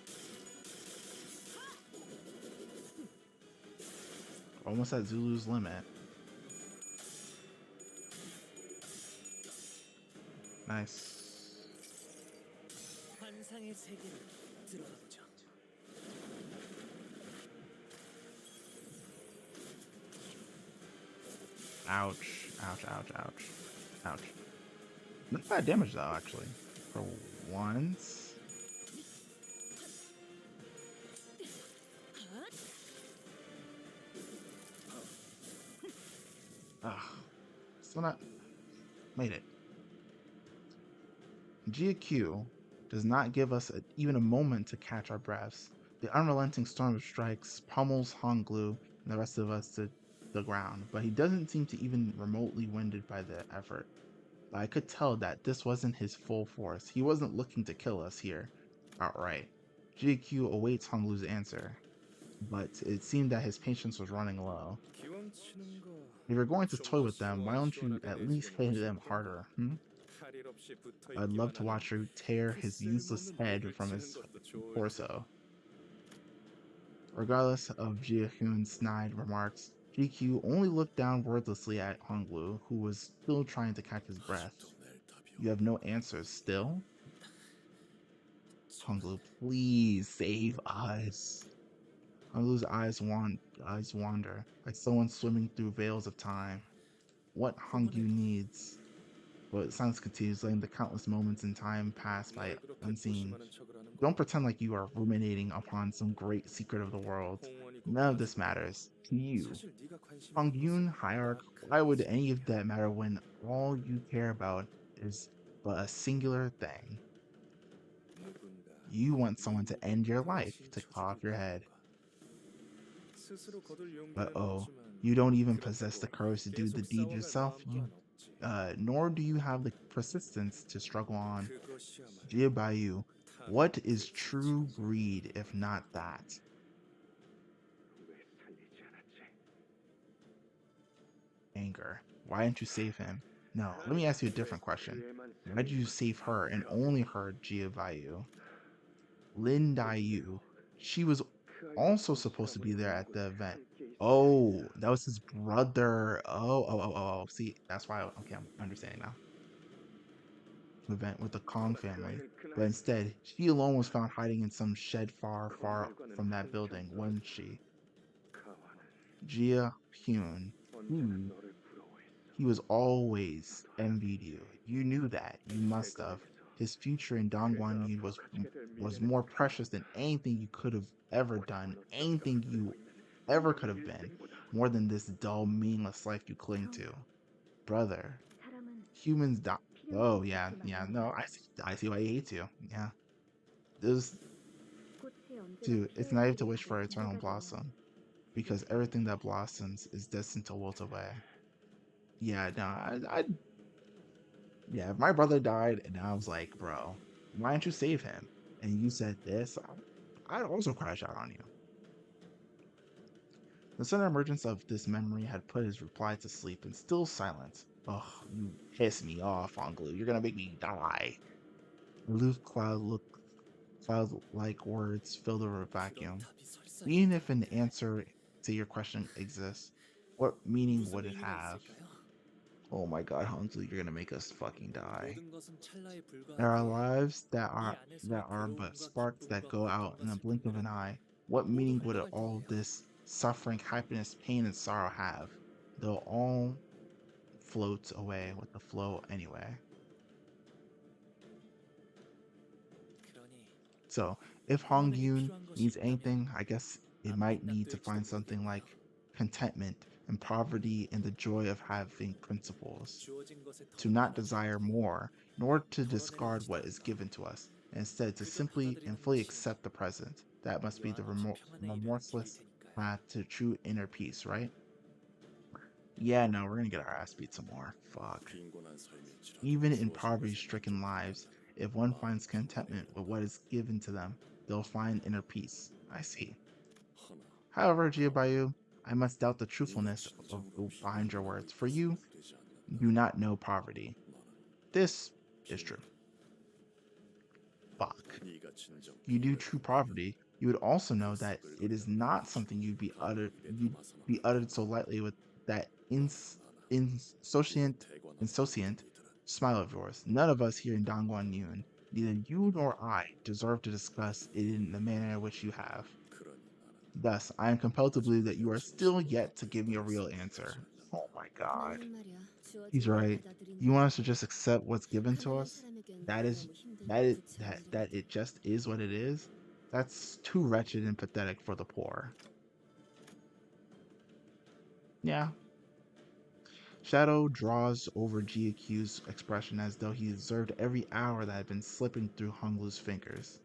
Almost at Zulu's limit. Nice. 환상의 세계로 들어가 보죠. Ouch. Ouch, ouch, ouch. Ouch. Not bad damage though, actually. For once. Ah. Still not made it. GQ does not give us even a moment to catch our breaths. The unrelenting storm of strikes pummels Honglu and the rest of us to the ground, but he doesn't seem to even remotely winded by the effort. I could tell that this wasn't his full force. He wasn't looking to kill us here outright. GQ awaits Honglu's answer, but it seemed that his patience was running low. 기왕 치는 거. If you're going to toy with them, why don't you at least hit them harder, 탈일 없이 붙어 I'd love 있기만 to watch you tear his 하는 useless 쓸모없는 head 룩을 from 치는 his 것도 좋을 torso. Regardless of Jiahyun's snide remarks, GQ only looked down wordlessly at Honglu, who was still trying to catch his breath. 아직도 낼 답이 You have no answers still? Honglu, please save us. Honglu's eyes wander, like someone swimming through veils of time. What Hongyu needs. But silence continues, letting the countless moments in time pass by 날 그렇게 unseen. 조심하는 척을 하는 Don't 거. pretend like you are ruminating upon some great secret of the world. 홍원이 None of 고파서 this matters to you. 사실 네가 관심 Hong 있는 Yun, 것은 Hierarch, 딱 why would 한 any of 가지야. that matter when all you care about is but a singular thing? 누군가 You want someone 네 to end your 목표를 life, to cut off 진척시킬 your head. 건가. 스스로 거둘 But 용기는 oh, 없지만 you don't even possess the 그렇다고 courage to do the 계속 deed 싸워갈 yourself. 마음 또한 없지. Nor do you have the persistence to struggle on. 그것이야말로 Jia Baiyu, what 타락의 is true 끝이었어. greed if not that? 왜 살리지 않았지? Anger. Why didn't you save him? No, let me ask you a different question. Why did you save her and only her, Jia Baiyu? Lin Daiyu. She was also supposed to be there at the event. Oh, that was his brother. Oh. See, that's why. Okay, I'm understanding now. Event with the Kong family. But instead, she alone was found hiding in some shed far from that building, wasn't she? Jia Hyun. He was always envied you. You knew that. You must have. His future in Dongguan Yu was more precious than anything you could have ever done, anything you ever could have been, more than this dull, meaningless life you cling to. Brother, 사람은 humans die. Oh, 필요한 yeah, 것밖에 yeah, 만나는 no, 거야. I see why he hates you. Yeah. This, 꽃이 언제나 dude, it's 피어야 naive to 할 wish for 때 eternal 네가 되는 blossom, because everything that blossoms is destined to wilt away. Yeah, no, yeah, if my brother died and I was like, bro, why didn't you save him? And you said this, I'd also crash out on you. The sudden emergence of this memory had put his reply to sleep, and still silent. Oh, you piss me off, Honglu. You're gonna make me die. Aloof cloud-like words fill the vacuum. 그런 답이 설사 Even if an answer to your question exists, what meaning 무슨 would it 의미가 have? 있을까요? Oh my god, Honglu, you're gonna make us fucking die. 모든 것은 찰나에 There are 불과하기에 lives 이 안에서의 that are but 괴로움과 sparks that 기쁨과 go out in a 고통과 blink of an 슬픔들은 eye. What 모두 meaning would 흘러갈 all 뿐이에요. this suffering, happiness, pain, and sorrow have? They'll all float away with the flow anyway. 그러니 So, if Hong 홍원에게 Yoon 필요한 것이 needs 있다면 anything, I guess it might need to 앞뒤 find 낙도의 something like 전부이겠네요. contentment and poverty and the joy of having principles, 주어진 것에 더 to not 감사하지 desire 못하고 more, nor to 덜어내는 discard 것이 what is 다르다. given to us, and instead to 그걸 simply and 받아들이는 fully 것이 accept the present. That must be the 마음과 평안에 이르는 길일 remorseless 테니까요. path to true inner peace, right? Yeah, no, we're gonna get our ass beat some more. Fuck. 빈곤한 삶일지라도 Even in 주어진 것에 poverty-stricken lives, if one finds contentment with what is given to them, they'll find inner peace. I see. 허나 However, Jiabayu, I must doubt the 네가 truthfulness 진정으로 behind your 빈곤함을 words, for 느꼈으면 you 되지 않는다. do not know poverty. 너는 This is true. Fuck. 네가 진정 If you do 빈을 true 안다면 poverty, you would also know 그 that 썩을 it is 거리는 not something you'd 담아서는 be 안 uttered 된다. so lightly with that 너는 insouciant, 대관하는 insouciant 모든 이들은 smile of yours. None of us here in Dongguan Yun, neither you nor I, deserve to discuss it in the manner in which you have. 그러니 나는 Thus, I am compelled to 아직 believe that you 네가 are still 진심으로 yet to 앞에 give me a 서갈 real 생각하지 answer. 않는다. Oh my god. 나는 말이야 He's 주어진 걸 right. 받아들이는 You want us to 것보다 just accept what's given to 가난한 us? 사람에겐 That is 너무 힘든 that it 구차한 that 일이거든. it just is what it is? That's too wretched and pathetic for the poor. Yeah. Shadow draws over GQ's expression as though he observed every hour that had been slipping through Honglu's fingers.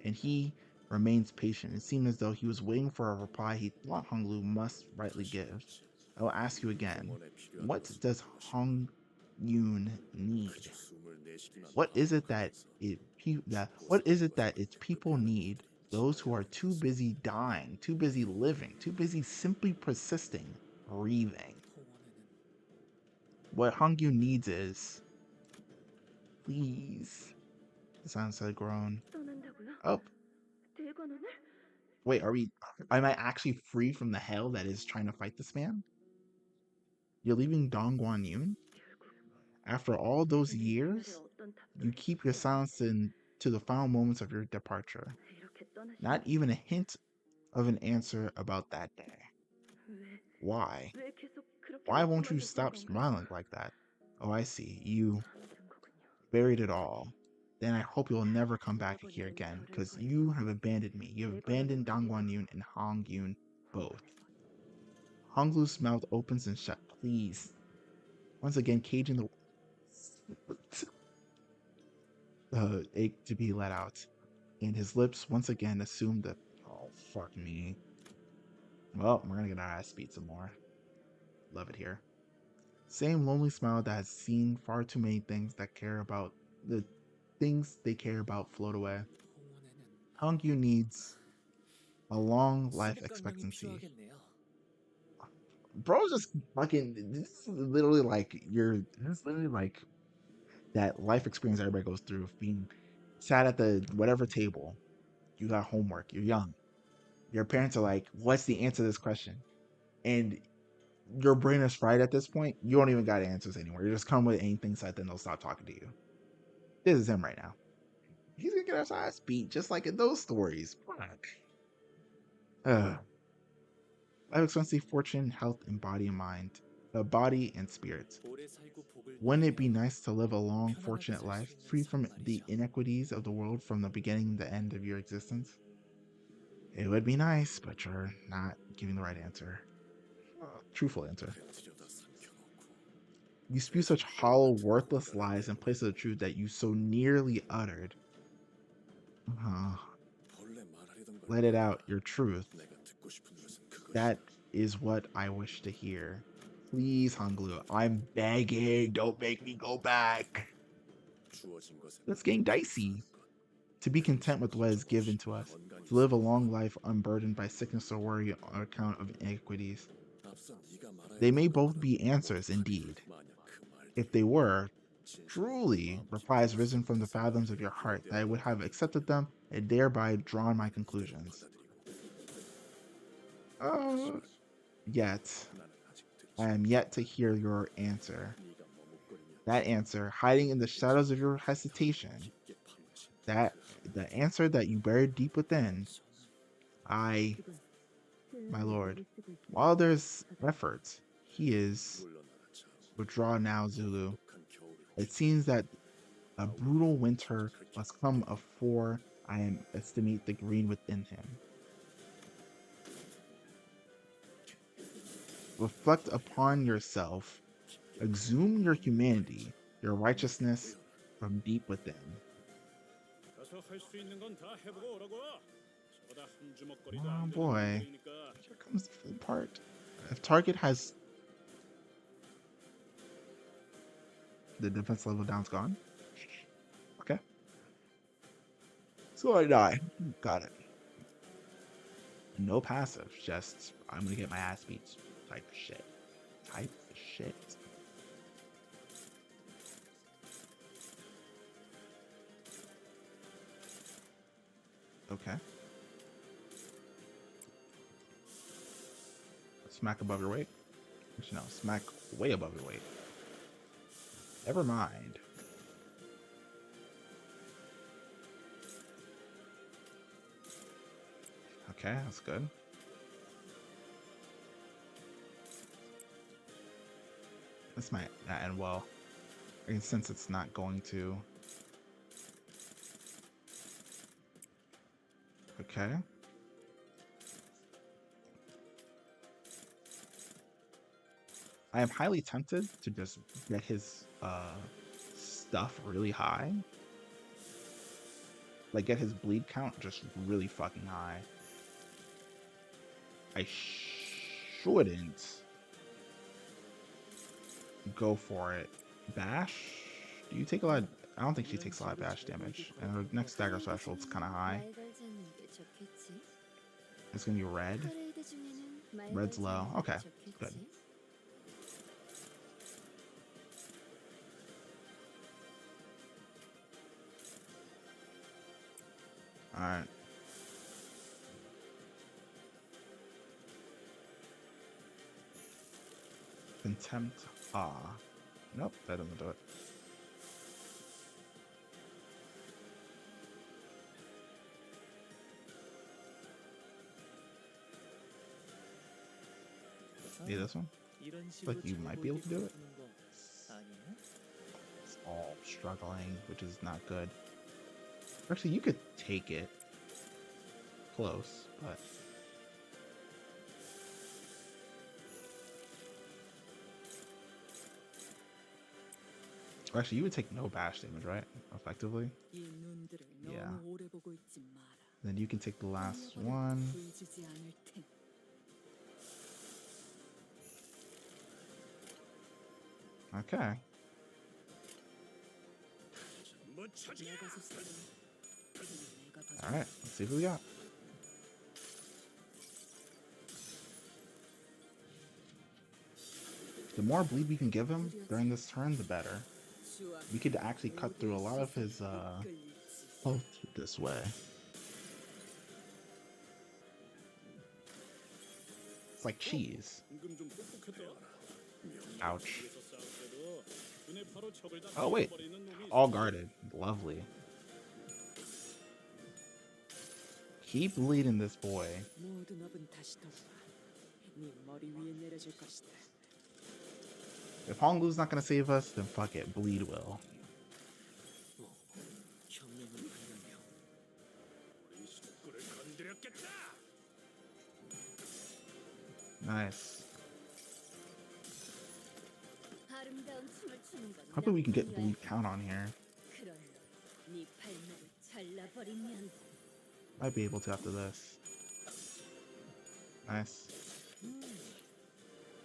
And he remains patient. It seemed as though he was waiting for a reply he thought Honglu must rightly 다시 give. 묻지. I will ask you again. 병원에 필요한 What 것은 does 무엇이냐? Hong Yun need? 그저 숨을 내쉬기만 What is it that 반복하면서 what 죽고 is 사는 it that 것을 its people 급급해하는 need? 것들이 Those who 지나야 are 할 too 것이다. busy dying, too busy living, too busy simply persisting, breathing. 통원에는 What Hongyu needs is, please. The sound said groan. 떠난다고요? Oh, 대관원을? wait, am I actually free from the hell that is trying to fight this man? You're leaving Dongguan Yun? After all those 내 years, 생활에 어떤 you 답도 keep your silence to the final moments of your departure. 이렇게 떠나시면 Not even a hint of an answer about that day. 왜, Why? 왜 계속 그렇게 Why won't you 웃고만 계시는 stop 건가요? smiling like that? Oh, I see. You 아무튼 거군요. buried it all. Then I hope you'll never come back here again, because you have abandoned me. You have abandoned Dongguan Yun and Hong Yun both. Honglu's mouth opens and shuts. Please. Once again, caging the ache to be let out. And his lips once again assumed the oh fuck me. Well, we're gonna get our ass beat some more. Love it here. Same lonely smile that has seen far too many things that care about the things they care about float away. 통원에는 Hongyu needs a long life 수백 강령이 expectancy. 필요하겠네요. Bro, just fucking. This is literally like This is literally like that life experience everybody goes through of being sat at the whatever table. You got homework. You're young. Your parents are like, "What's the answer to this question?" And your brain is fried at this point. You don't even got answers anymore. You just come with anything said, then they'll stop talking to you. This is him right now. He's gonna get his ass beat just like in those stories. Fuck. Life expectancy, fortune, health, and body and mind. Body and spirit. 오래 살고 복을 Wouldn't it be 누리며 nice to live a long, 편안하게 fortunate 살 수 life, 있는 free 삶 from the 말이죠. inequities of the world from the beginning to the end of your existence? It would be nice, but you're not giving the right answer. Truthful answer. 들여다 삼켜놓고 You spew such hollow, worthless lies in place of the truth that you so nearly uttered. 본래 말하려던 걸 Let it out, your truth. 내가 듣고 싶은 것은 그것이다. That is what I wish to hear. Please, Honglu, I'm begging, don't make me go back. 주어진 것에 It's getting dicey. To be content with what is given to us, to live a long life unburdened by sickness or worry on account of iniquities. 앞서 네가 말하여 They may both be answers, indeed. 만약 그 If 말들이 they were, 진실로 truly, 마음 replies 깊은 risen from the 속에서 fathoms of your heart, that I would have 기대하는 accepted them and thereby drawn my conclusions. 받아들이고 Yet, 나는 아직 듣지 I am yet to hear your answer. 네가 머뭇거리며 That answer, hiding in the shadows of your hesitation, 깊게 파묻힌 that the answer that you buried deep within, I, 지금 my lord, 쓰고 있습니다. while there's efforts, he is 물러나라 참. withdraw now, Zulu. 독한 겨울이 It seems that a brutal winter must come afore I am estimate the green within him. Reflect upon yourself. Exhume your humanity, your righteousness from deep within. 가서 할 수 있는 건 다 해보고 오라고. 저다 한 주먹거리도 Oh 안 되는 boy. 놈들이니까. Here comes the fun part. If target has the defense level down's gone. Okay. So I die. Got it. No passive, just I'm gonna get my ass beat type shit. Type shit. Okay. Smack above your weight. Actually, no, smack way above your weight. Never mind. Okay, that's good. This might not end well. And since it's not going to. Okay. I am highly tempted to just get his stuff really high. Like get his bleed count just really fucking high. I shouldn't go for it. Bash? Do you take a lot? I don't think she takes a lot of bash damage. And her next dagger special is kind of high. It's gonna be red. Red's low. Okay, good. Alright. Contempt. Ah. Nope, that doesn't do it. Yeah, this one? Like you might be able to do it. It's all struggling, which is not good. Actually, you could take it. Close, but... Actually, you would take no bash damage, right? Effectively? Yeah. Then you can take the last one. Okay. Alright, let's see who we got. The more bleed we can give him during this turn, the better. We could actually cut through a lot of his health this way. It's like cheese. Ouch. Oh wait, all guarded. Lovely. Keep bleeding this boy. If Honglu's not gonna save us, then fuck it, bleed will. Nice. Hopefully we can get bleed count on here. Might be able to after this. Nice.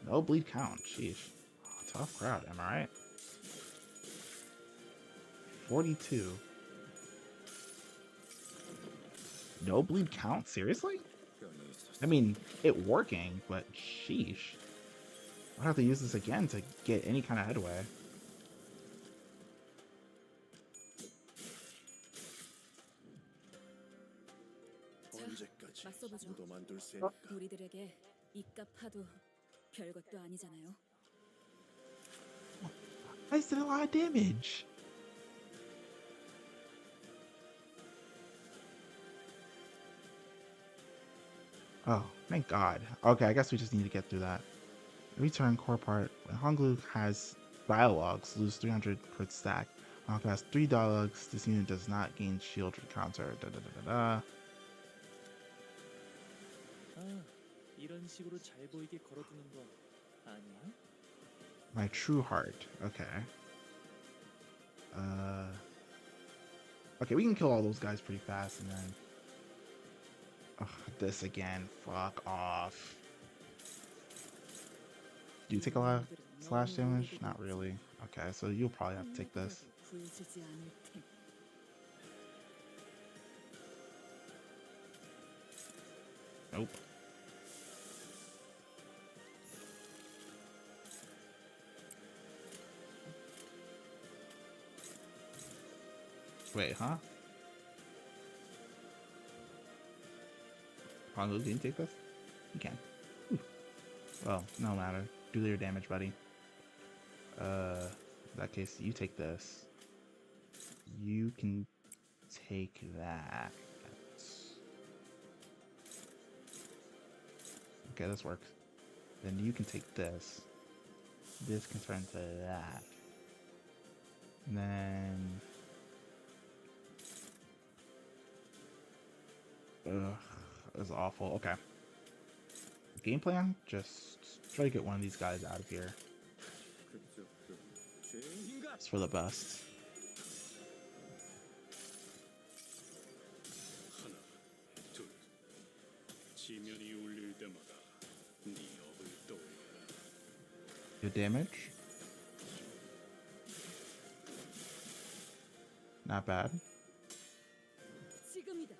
No bleed count, sheesh. Tough crowd, am I right? 42. No bleed count? Seriously? I mean, it working, but sheesh. I'll have to use this again to get any kind of headway. 우리들에게 이깟 파도 별것도 아니잖아요. I did a lot of damage. Oh, thank God. Okay, I guess we just need to get through that. Return core part. When Honglu has dialogues, lose 300 crit stack. When Honglu has 3 dialogues, this unit does not gain shield counter. Da da da da da. 아, 이런 식으로 잘 보이게 걸어두는 거 아니요. My true heart. Okay. Okay, we can kill all those guys pretty fast, and then... Ugh, this again. Fuck off. Do you take a lot of slash damage? Not really. Okay, so you'll probably have to take this. 구해주지 않을 테니. Nope. Wait, huh? Hongo didn't take this? You can. Ooh. Well, no matter. Do your damage, buddy. In that case, you take this. You can take that. Okay, this works. Then you can take this. This can turn to that. And then... Ugh, that's awful. Okay. Game plan? Just try to get one of these guys out of here. It's for the best. 하나, 둘. 지면이 울릴 때마다 네 업을 떠올려라. Good damage. Not bad. 지금이다.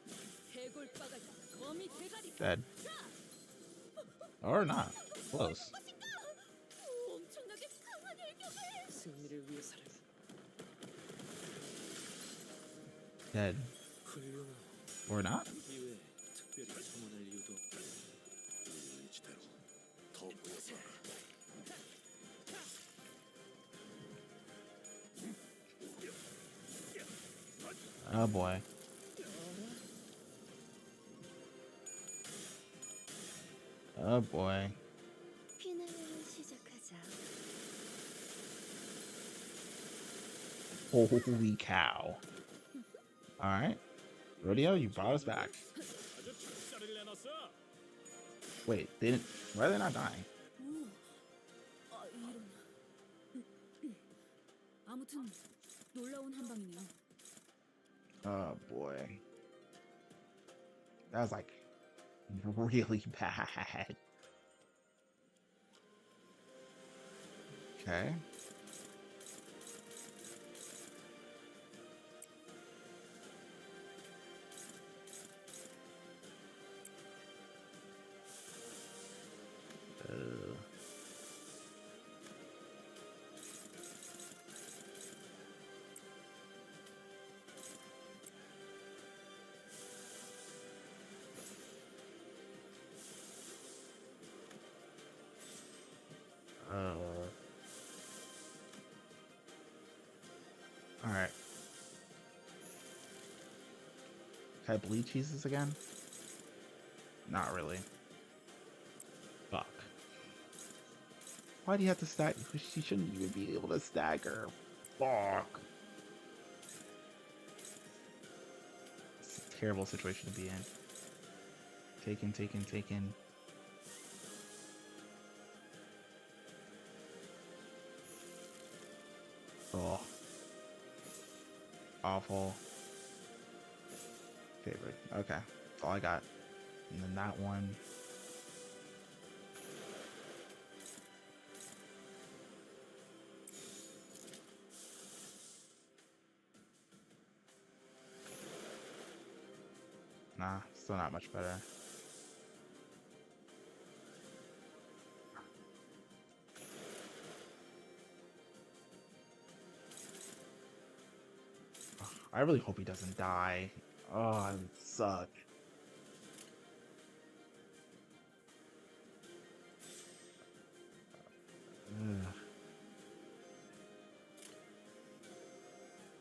해골바가지 거미 대가리. Dead. Or not. Close. 엄청나게 강한 일격을. 승리를 위해서는 Dead. 훌륭하고 Or not. 이외에 특별히 소문할 이유도 없다. 의지대로 더 보여봐. Oh boy. Oh boy. 피날레를 시작하자. Holy cow. Alright. Rodeo, you brought us back. 아주 작살을 내놨어. Wait, they didn't. Why are they not dying? 아, 이런. 아무튼 놀라운 한방이네요. Oh boy. That was like really bad. Okay. Alright. Can I bleed cheeses again? Not really. Fuck. Why do you have to stagger? She shouldn't even be able to stagger. Fuck. It's a terrible situation to be in. Taken. Oh. Awful. Favorite. Okay. That's all I got. And then that one. Nah, still not much better. I really hope he doesn't die. Oh, it would suck. Ugh.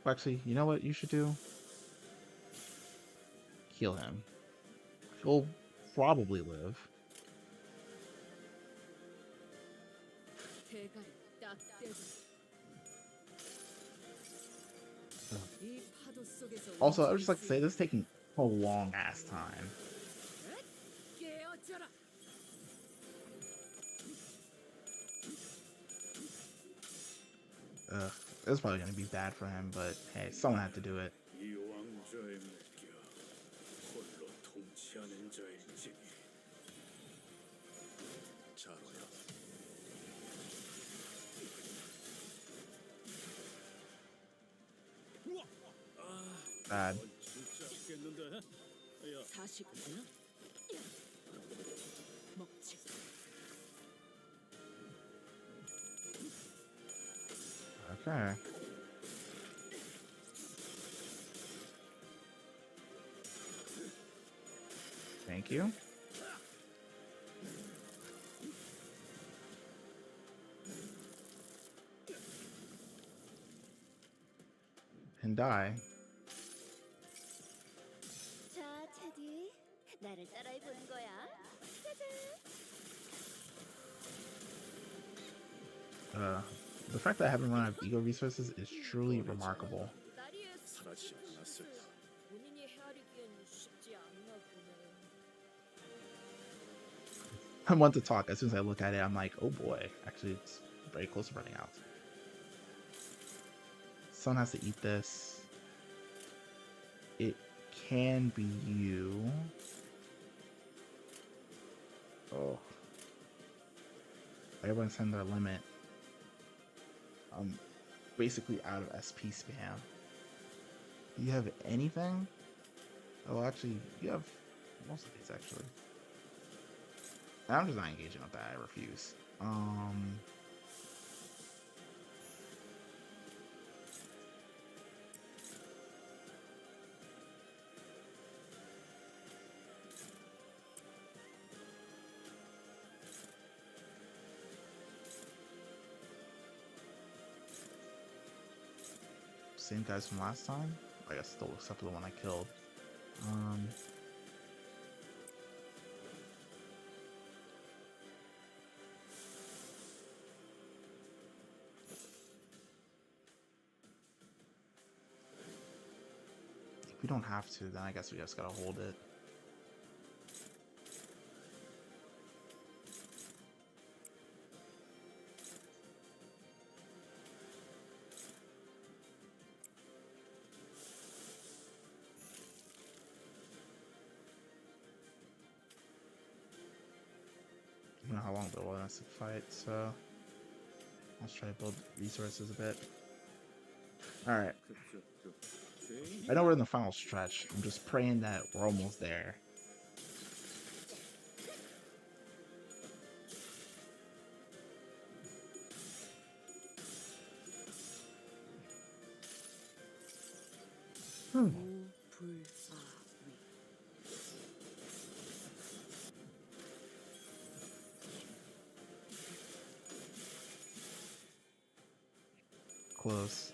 Actually, you know what you should do? Heal him. He'll probably live. 대가리 딱 떼고. 이 파도 속에서 Also, I would just like to say this is taking a long ass time. 깨어져라. it's probably gonna be bad for him, but hey, someone had to do it. 이 왕좌의 무기야 홀로 통치하는 자일지. 자로야. Bad. 진짜 죽겠는데? 야, 사시구나. 먹지. Okay. Thank you. And die. 자, 차디. 나를 따라해 보는 거야. The fact that I haven't run out of ego resources is truly remarkable. 나리의 사라지지 않았을까? 본인이 헤아리기엔 쉽지 않나 보네. I want to talk. As soon as I look at it, I'm like, oh boy. Actually, it's very close to running out. Someone has to eat this. It can be you. Oh. Everyone's in their limit. I'm basically out of SP spam. Do you have anything? Oh, actually, you have most of these, actually. I'm just not engaging with that. I refuse. Same guys from last time? I guess still except for the one I killed. If we don't have to, then I guess we just gotta hold it. I don't know how long they'll want us to fight, so let's try to build resources a bit. Alright. I know we're in the final stretch. I'm just praying that we're almost there. Close.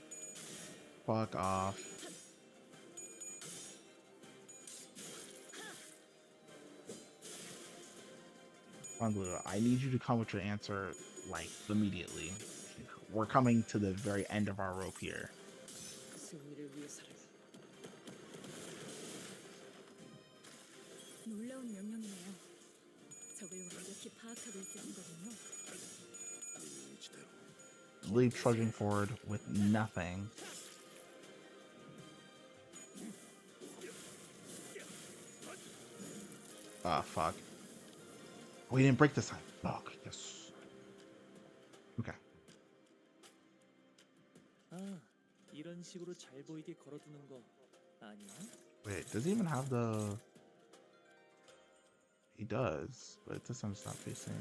Fuck off. I need you to come with your answer, like, immediately. We're coming to the very end of our rope here. 승리를 위해서라면 놀라운 명령이네요. 적을 완벽히 파악하고 있으신 거군요. 이대로 Leave trudging forward with nothing. Ah, fuck. We didn't break this time. Fuck, yes. Okay. 아, 이런 식으로 잘 보이게 걸어두는 거 아니야? Wait, does he even have the... He does, but this one's not facing...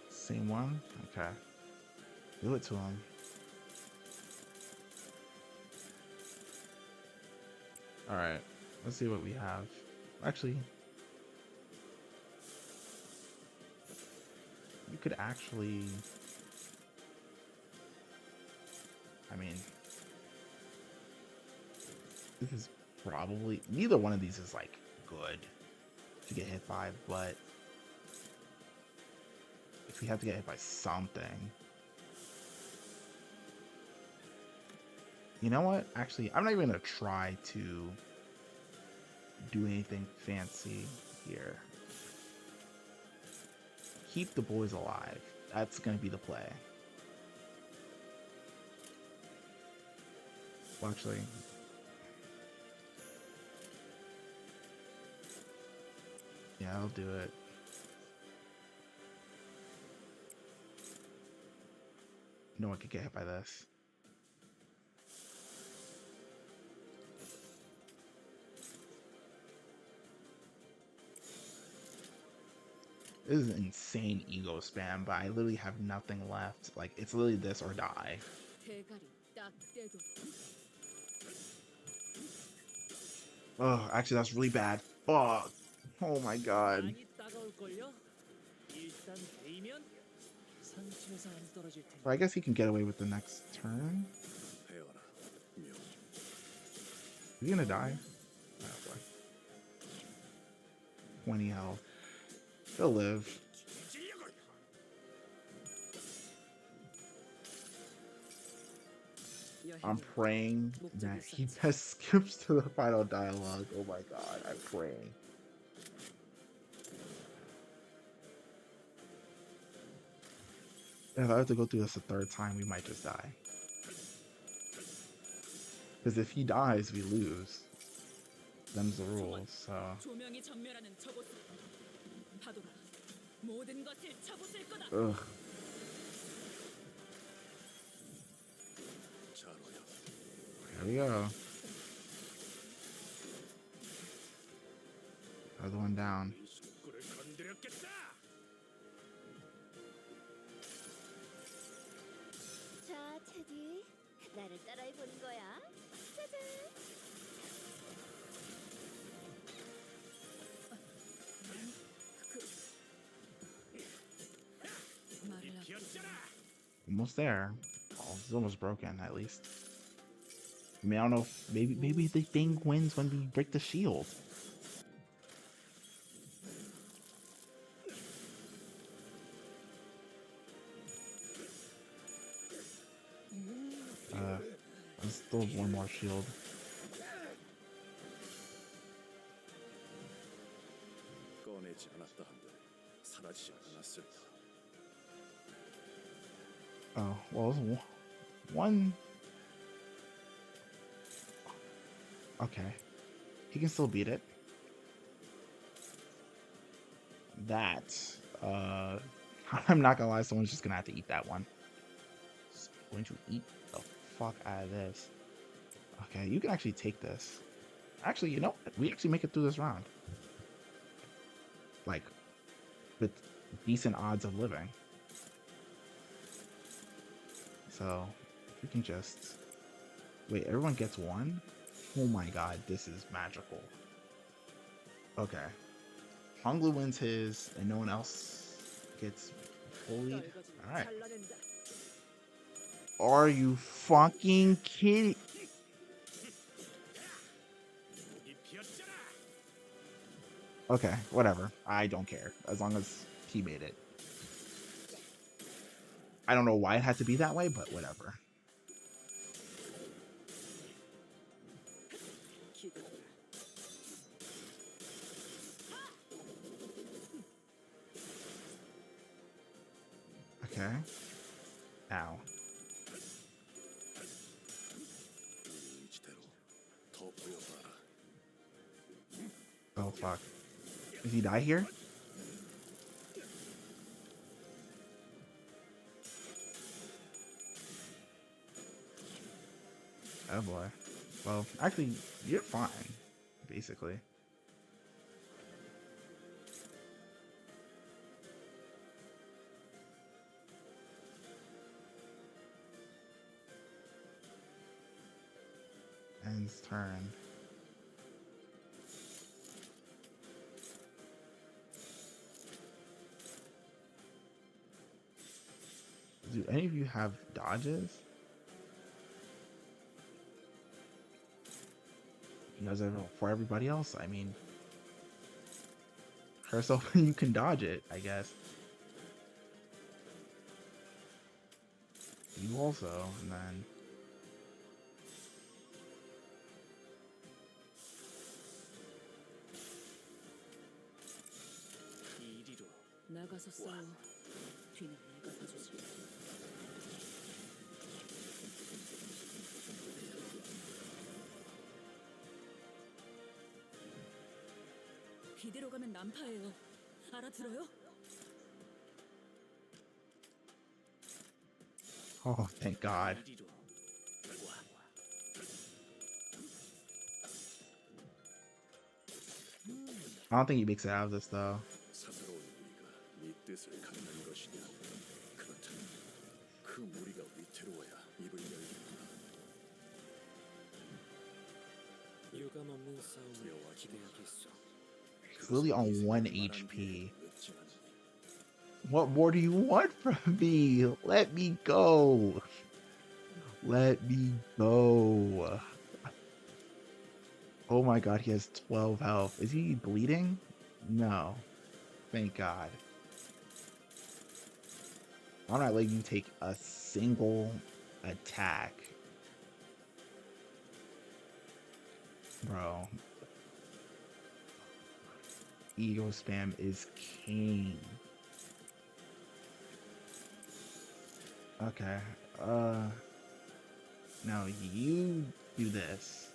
Same one? Okay. Do it to him. Alright. Let's see what we have. Actually... You could actually... I mean... This is probably... Neither one of these is, like, good to get hit by, but... If we have to get hit by something... You know what? Actually, I'm not even gonna try to do anything fancy here. Keep the boys alive. That's gonna be the play. Well, actually, yeah, I'll do it. No one could get hit by this. This is insane ego spam, but I literally have nothing left. Like, it's literally this or die. 대가리 딱 떼도 Oh, actually, that's really bad. Oh, oh my god. 많이 따가울걸요? 일단 베이면 상처에서 안 떨어질 테니. So I guess he can get away with the next turn. 헤어라. 묘. Is he gonna die? Oh, boy. 20 health. He'll live. I'm praying that he just skips to the final dialogue. Oh my god, I'm praying. If I have to go through this a third time, we might just die. Because if he dies, we lose. Them's the rules, so... 조명이 전멸하는 저곳으로 파도가 모든 것을 쳐부술 거다. Ugh. 자로야. There we go. Other one down. 이 속구를 건드렸겠다. 자, 테디, 나를 따라해 보는 거야. 짜잔. 말을 안 비었잖아. Almost there. Oh, it's almost broken, at least. I mean, I don't know if maybe the thing wins when we break the shield. Let's throw one more shield. 꺼내지 않았다 한들 사라지지 않았을까. Oh, well, it's one. Okay. He can still beat it. That, I'm not gonna lie, someone's just gonna have to eat that one. Just going to eat the fuck out of this. Okay, you can actually take this. Actually, you know what? We actually make it through this round. Like, with decent odds of living. So, we can just... Wait, everyone gets one? Oh my god, this is magical. Okay. Honglu wins his, and no one else gets bullied. Alright. Are you fucking kidding? 이 비었잖아. Okay, whatever. I don't care. As long as he made it. I don't know why it had to be that way, but whatever. Okay. Ow. 이지대로 더 보여봐라. Oh, fuck. Does he die here? Oh boy. Well, actually, you're fine, basically. Ends turn. Do any of you have dodges? You guys ever for everybody else? I mean, herself, you can dodge it, I guess. You also, and then 나가서 싸워. 뒤는 내가 봐주지. 이대로 가면 난파예요. 알아들어요? Oh, thank God. 이리로. I don't think he makes it out of this though. 사사로운 우리가 네 뜻을 갖는 것이냐? 그렇다면 그 무리가 위태로워야 입을 열겠구나. 유감 없는 싸움을 기대하겠소. He's literally on 1 HP. 늦지 않으니 What more do you want from me? Let me go. Let me go. Oh my God, he has 12 health. Is he bleeding? No. Thank God. I'm not letting you take a single attack. Bro. Ego spam is king. Okay. No, you do this.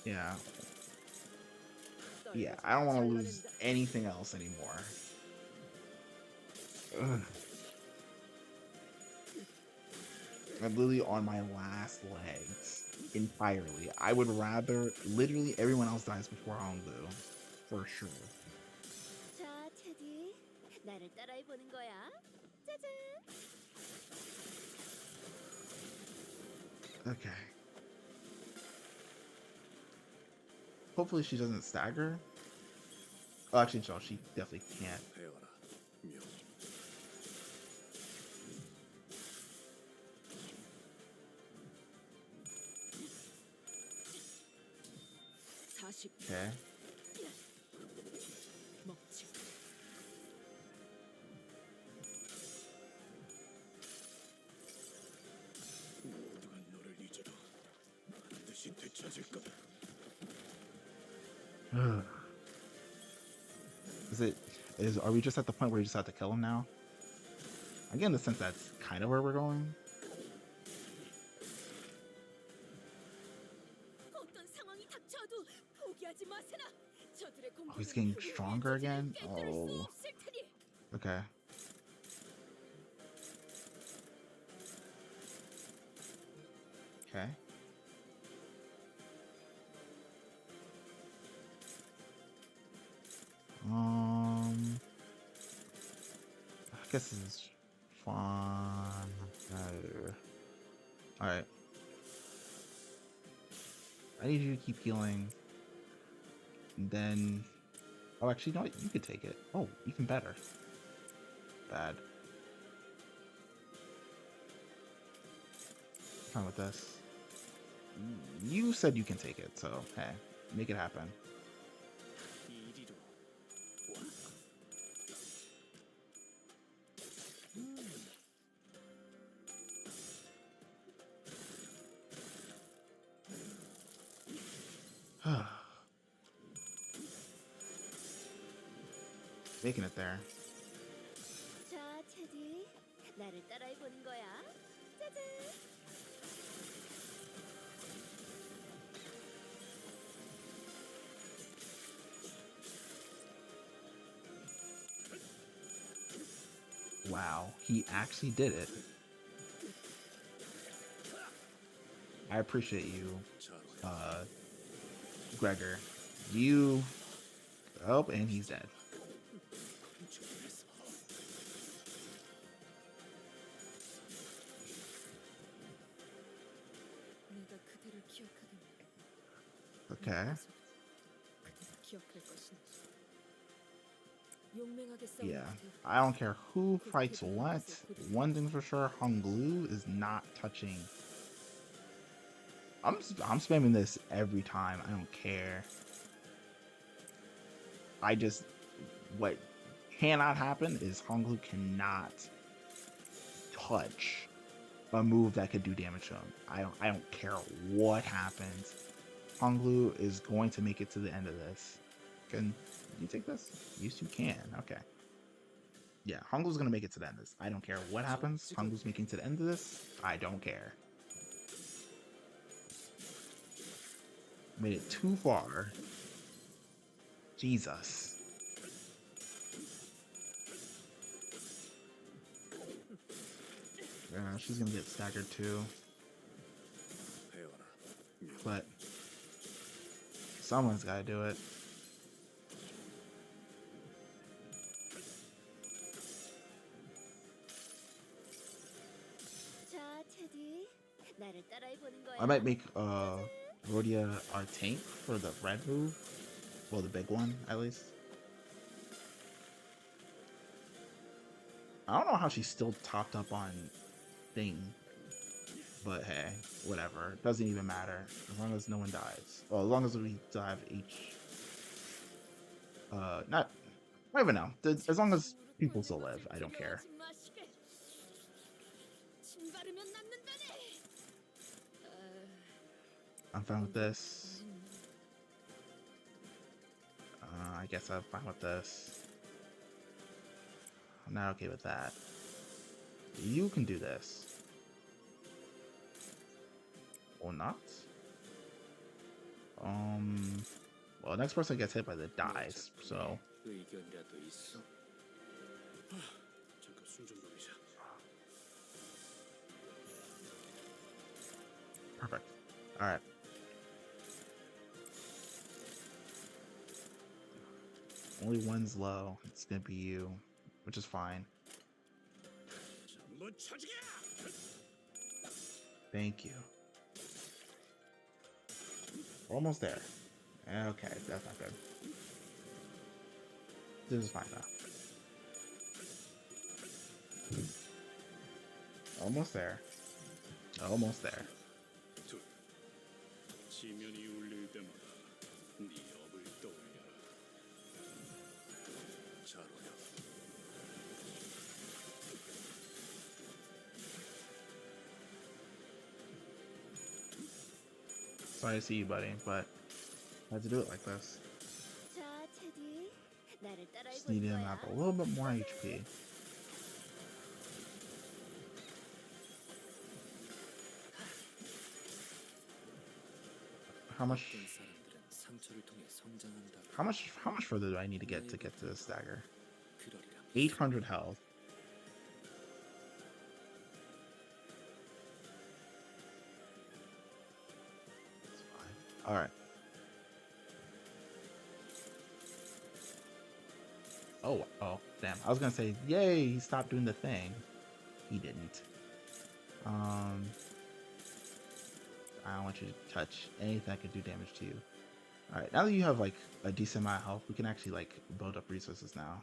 Yeah. Yeah, I don't want to lose anything else anymore. Ugh. I'm literally on my last legs entirely. I would rather literally everyone else dies before Honglu. For sure. 자, 테디, 나를 따라해 보는 거야. 짜잔. Okay. Hopefully she doesn't stagger. Oh, actually, no, she definitely can't. 배워라. 명. 40. Okay. 먹지. 모두가 너를 잊어도 반드시 되찾을 거다. Are we just at the point where you just have to kill him now? I get in the sense that's kind of where we're going. 어떤 상황이 닥쳐도 포기하지 마세나. 저들의 Oh, he's getting stronger again? Oh. Okay. Okay. I guess this is fun. Alright. I need you to keep healing. And then... Oh, actually, no, you could take it. Oh, even better. Bad. Fine with this. You said you can take it, so hey, make it happen. 이리로. Making it there. 자, 테디, 나를 따라해 보는 거야. 짜잔. Wow, he actually did it. I appreciate you, Gregor. You... Oh, and he's dead. 내가 그대를 기억하겠네. Okay. 기억할 것이니. 용맹하게 싸우는 Yeah. 테디. I don't care who fights what. One thing's for sure, Honglu is not touching. I'm spamming this every time. I don't care. I just... What cannot happen is Honglu cannot touch a move that could do damage to him. I don't care what happens. Honglu is going to make it to the end of this. Can you take this? Yes, you can. Okay. Yeah, Honglu's gonna make it to the end of this. I don't care what happens. Honglu's making to the end of this. I don't care. Made it too far. Jesus. Yeah, she's gonna get staggered too. 헤어라. But someone's gotta do it. 자, 테디. 나를 따라해 보는 거야. I might make Rhodia our tank for the red move. Well, the big one, at least. I don't know how she's still topped up on thing. But hey, whatever. It doesn't even matter. As long as no one dies. Well, as long as we still have H. Not even now. As long as people still live, I don't care. I'm fine with this. I guess I'm fine with this. I'm not okay with that. You can do this. Or not. Well, the next person gets hit by the dies, so. 의견이라도 있어. 잠깐 숨 좀 돌리자. Perfect. Alright. Only one's low. It's gonna be you, which is fine. 전부 쳐지게! Thank you. We're almost there. Okay, that's not good. This is fine though. Almost there. Almost there. 둘. 지면이 울릴 때마다 네 업을 떠올려라. 잘 오려. Sorry to see you, buddy, but I had to do it like this. 자, 테디. 나를 따라해 Just 보는 needed him to 거야. have a little bit more HP. How much? 어떤 사람들은 상처를 통해 성장한다. How much further do I need to get to this dagger? 그러리라. 800 health. That's fine. All right. Oh, damn. I was gonna say, yay, he stopped doing the thing. He didn't. I don't want you to touch anything that could do damage to you. Alright, now that you have like a decent amount of health, we can actually like build up resources now.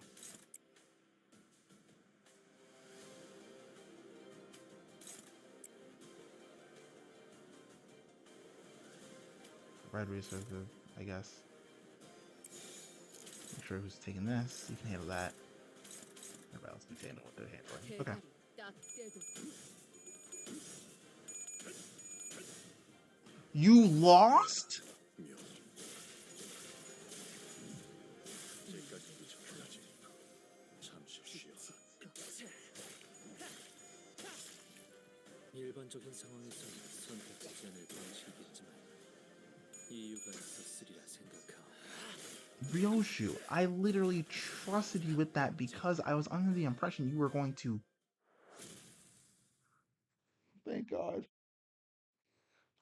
Red resources, I guess. Make sure who's taking this. You can handle that. Everybody else can handle what they're handling. Okay. 대가리 딱 떼도 You lost? 미안. 이제까지 미쳐야지. 잠시 쉬어. 일반적인 상황에서는 선택하지 않을 방식이겠지만 이유가 있었으리라 생각하오. Ryoshu, I literally trusted you with that because I was under the impression you were going to. Thank God.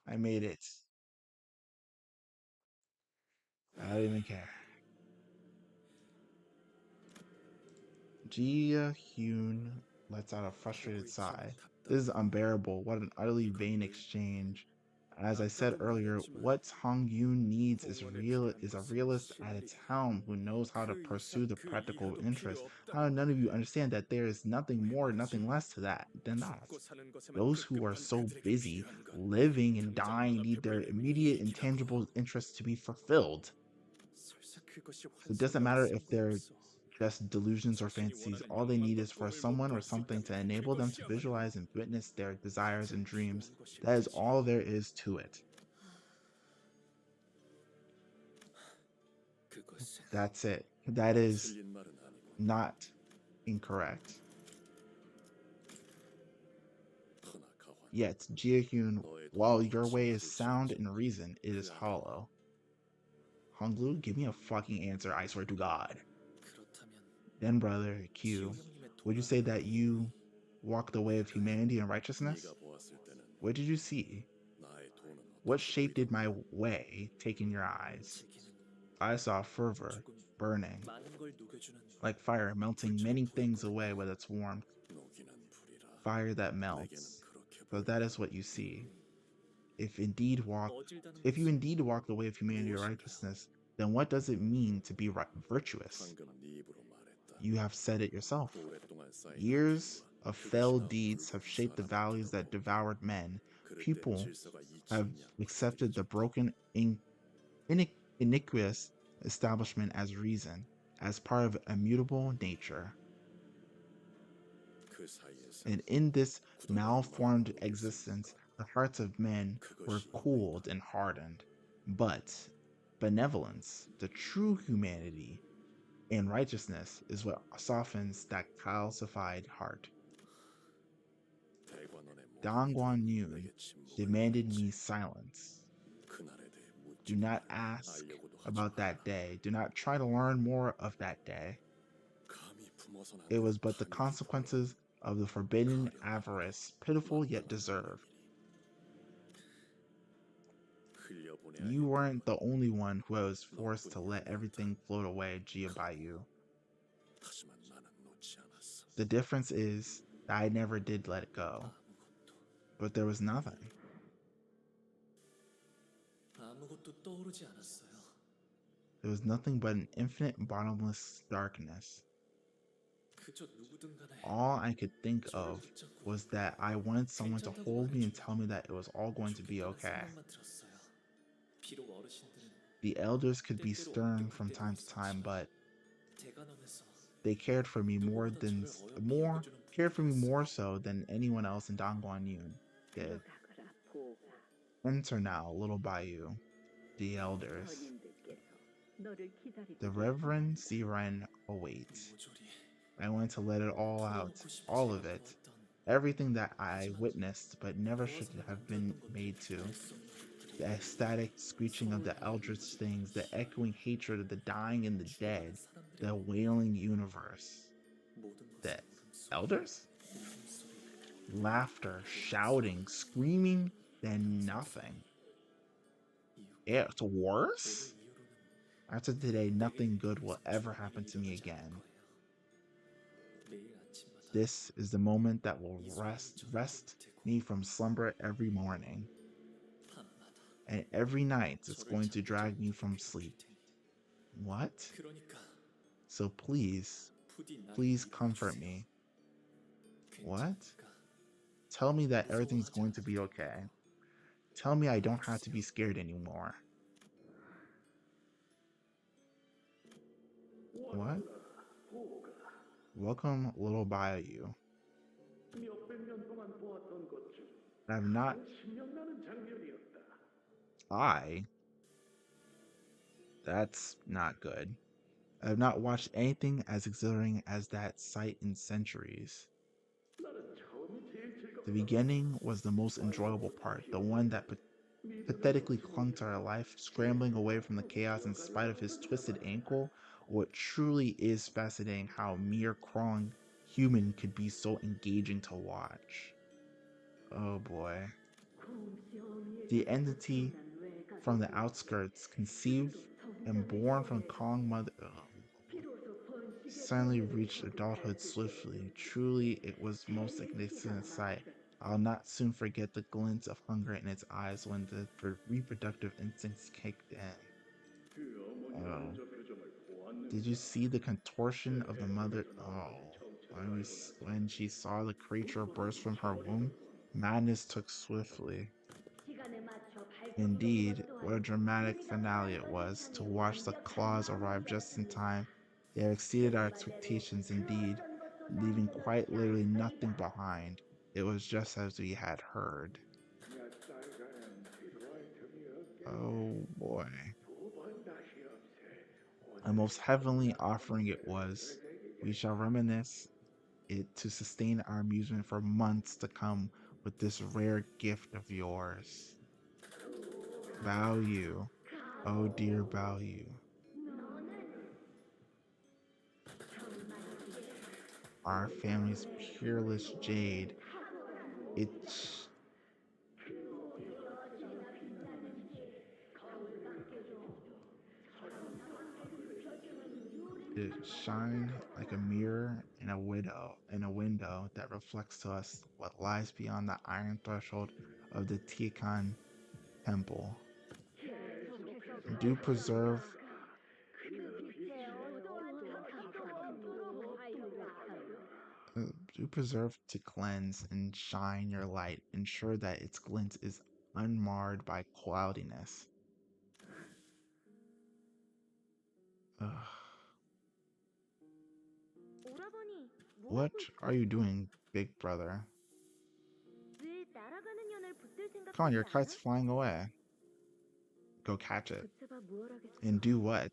I made it. I don't even care. Jia Hyun lets out a frustrated sigh. This is unbearable. What an utterly vain exchange. As I said earlier, what Hong Yoon needs is a realist at its helm who knows how to pursue the practical interests. How do none of you understand that there is nothing more, nothing less to that than that? Those who are so busy living and dying need their immediate intangible interests to be fulfilled. It doesn't matter if they're just delusions or fantasies. All they need is for someone or something to enable them to visualize and witness their desires and dreams. That is all there is to it. That's it. That is 틀린 말은 아니고 not Incorrect. 허나 가환. Yet, Jiahyun, 너의 while 도움이 your way is 심화될 수 sound 없지. in reason, it is 그 안에 hollow. Honglu, give me a fucking answer, I swear to God. 그렇다면 Then, brother, 지호 Q, 형님의 would you 돈 say 안에 that you walk the way of humanity and righteousness? 네가 보았을 때는 What did you see? 나의 돈은 What 어떻게 shape did my 보이던가? way take in your eyes? 제게는 I saw fervor, 조금 burning, 많은 걸 녹여주는 like fire melting many things away with its warmth, 녹이는 불이라. fire that 내게는 melts. 그렇게 So 보여. that is what you see. If indeed walk, 어질다는 if you 것은 indeed walk the way of humanity or 무엇인가요? righteousness, then what does it mean to be virtuous? 방금 네 입으로 말했다. You have said it yourself. 오랫동안 쌓인 Years 악행과 of 흑심하고 failed deeds have 붉은 shaped the 사람을 values that 들어보고 devoured men. 그럴 땐 People 질서가 have 이치했냐 accepted the 물어보겠다. broken, iniquitous establishment as reason, as part of immutable nature. 그 사이에서 And in this 굳어버린 malformed 마음은 어디 existence, 있었는가? the hearts of men were 그것이 cooled 인간이다. and hardened. But benevolence, the true humanity, and righteousness is what softens that calcified heart. 대관원의 모든 Dong Guan 이들은 Yun 내게 침묵을 demanded 요했지. me silence. 그날에 대해 묻지도 Do not 말라. ask 알려고도 하지 about that 말라. day. Do not try to learn more of that day. 감히 품어선 안 It 되는 was but the 탐욕이 consequences of the 벌어 forbidden 가련하고 avarice, pitiful yet 마땅한 deserved. 놈이니. 흘려보내야 You weren't the 했던 only one who was forced to 너뿐이 let 아니었다. everything float away, Jia Baiyu. 하지만 나는 놓지 않았어. The difference is that I never did let it go. 아무것도 But there was nothing. 아무것도 떠오르지 않았어요. There was nothing but an infinite bottomless darkness. 그저 누구든 간에 All I could think 저를 of 붙잡고 was that I wanted someone to 괜찮다고 hold me and 말해주면 tell me that it was all going to be 좋겠다는 okay. 생각만 들었어요. 비록 어르신들은 The elders could be 때때로 stern 엄격할 from 때도 time to time, 있었지만 but 대관원에서 they cared for me more 누구보다 than 저를 어렵게 여겨주는 cared for me 분들이었어요. more so than anyone else in Dongguan Yun did. 들어가거라 보가. Enter now, little Baiyu, the elders. 선임들께서 너를 기다리고 The 계신다. Reverend Siren awaits. 모조리 I want to let it all out, 털어놓고 싶지 all of 않아 it. 보았던 Everything that I 하지만 witnessed but never should 보아서는 have 안 been 되었던 made 것들, to. 알 수 없는 것들이 The ecstatic screeching of the eldritch things, the echoing hatred of the dying and the dead, 죽어가는 the 사람들의 wailing universe. 모든 The 것은 웃음소리, elders? 웃음소리, Laughter, shouting, screaming, then nothing. 이유. It's worse? 오늘 이후로는 After today, 내게 nothing good 이런 will 이상 ever 좋은 happen 일이 to me 일어나지 않을 again. 거예요. 매일 아침마다 This is the moment that will 이 소리를 rest 전해드릴 테고 me from slumber every morning. 밤마다 And every night it's 저를 going to 잠들게 drag me from 괴롭힐 sleep. 테니. What? 그러니까 So please, 부디 나를 please 위로해 comfort 주세요. me. What? 괜찮으니까. Tell me that everything's going to be okay. Tell me I don't have to be scared anymore. What? Welcome, little Bayou. I have not. That's not good. I have not watched anything as exhilarating as that sight in centuries. The beginning was the most enjoyable part, the one that pathetically clung to our life, scrambling away from the chaos in spite of his twisted ankle. Or it truly is fascinating how a mere crawling human could be so engaging to watch. Oh boy. The entity from the outskirts, conceived and born from Kong mother, suddenly reached adulthood swiftly. Truly, it was most magnificent sight. I'll not soon forget the glint of hunger in its eyes when the reproductive instincts kicked in. Oh. Did you see the contortion of the mother? Oh. When she saw the creature burst from her womb, madness took swiftly. Indeed, what a dramatic finale it was, to watch the claws arrive just in time. They have exceeded our expectations indeed, leaving quite literally nothing behind. It was just as we had heard. Oh boy. A most heavenly offering it was. We shall reminisce it to sustain our amusement for months to come with this rare gift of yours. Value, oh dear value. Our family's peerless jade. It's it shine like a mirror in a window that reflects to us what lies beyond the iron threshold of the Tikan temple. Do preserve uh, do preserve to cleanse and shine your light. Ensure that its glint is unmarred by cloudiness. Ugh. 오라버니, 뭐 What 하고 are you 있어요? doing, big brother? 왜 날아가는 연을 붙들 Come on, 생각하지 your kite's 않아? flying away. Go catch it. 붙여봐 무얼 하겠어? And do what?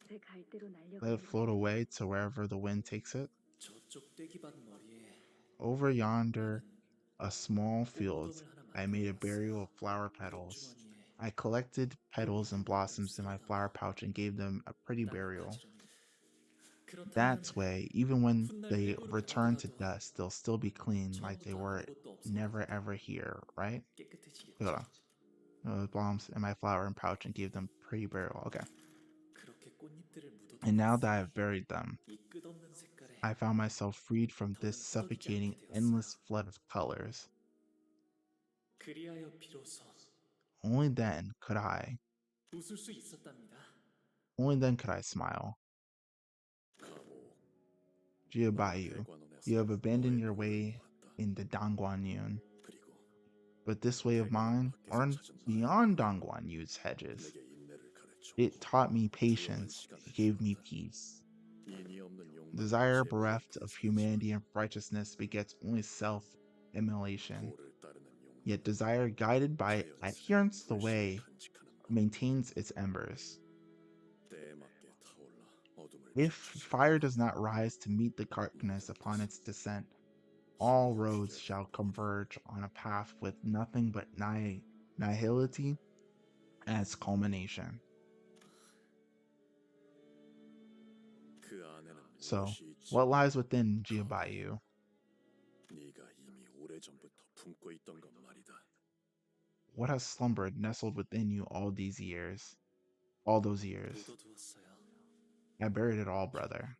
새 갈대로 Let it 날려가는 float 거지. away to wherever the wind takes it? 저쪽 떼기밭 머리에 Over yonder, 나는 a small field, 꽃무덤을 하나 I 만들어 made a burial 놨어. of flower petals. 꽃주머니에 I collected petals and 꽃잎 하나를 blossoms in my 쓸어 flower 담아 pouch and gave them a pretty 땅에 burial. 파지려니. 그렇다면 That way, even when 훗날 they 일부러 return to 가더라도 dust, they'll still be clean like they 처음부터 were 아무것도 없어도 never ever here, right? Hold 깨끗해지겠지. on. Bombs in my flower and pouch and gave them pretty burial. Okay. 그렇게 꽃잎들을 And now that 묻어뒀더니 I've buried them, 이 끝없는 색깔에 I found myself freed from this 더는 흩어지지 suffocating, 않게 endless 되었어요. flood of colors. 그리하여 비로소 Only then could I, 웃을 수 있었답니다. only then could I smile. 감옥. 넌 Jiabayu, 대관원에서 you have abandoned 너의 your 꿈을 way 모았다. in the Dongguanyun, 그리고 but this way of 대관원 mine, 밖에서 or 찾은 나의 beyond 꿈은 Dongguanyu's hedges, 내게 인내를 가르쳤고 it taught me 조용한 patience, 시간을 it gave me 주었다. peace. 인이 없는 욕망은 Desire 재물의 bereft of 분수이지만 humanity and righteousness begets only self-immolation. 도를 따르는 욕망은 Yet desire guided by 자연스레 adherence to the 불씨를 way 간직하는 법. maintains its embers. 때에 맞게 타올라 어둠을 If 비추시는 fire 법. does not rise to meet the darkness upon its descent, all roads shall converge on a path with nothing but nihility as culmination. 그 안에는 So, 무엇이 있지? what lies within Jiabayu? 네가 이미 오래전부터 품고 있던 것 말이다. What has slumbered, nestled within you all these years? All those years. 묻어두었어요. I buried it all, brother.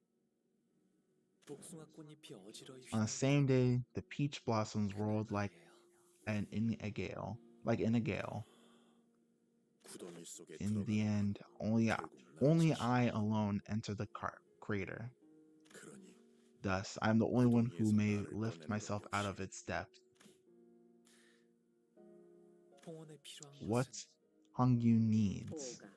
복숭아 꽃잎이 어지러이 On the 휘날리던 same day, the peach blossoms 그날 rolled like 말이에요. in a gale. 구덩이 속에 In the 들어가는 end, 건 only 결국 only 난 I 자신이다. alone enter the crater. 그러니 Thus, I am the only one who 구덩이에서 may 나를 lift 꺼내는 myself 것 out of 역시 its depth. 봉헌에 필요한 What 것은 Hongyu needs, 보가,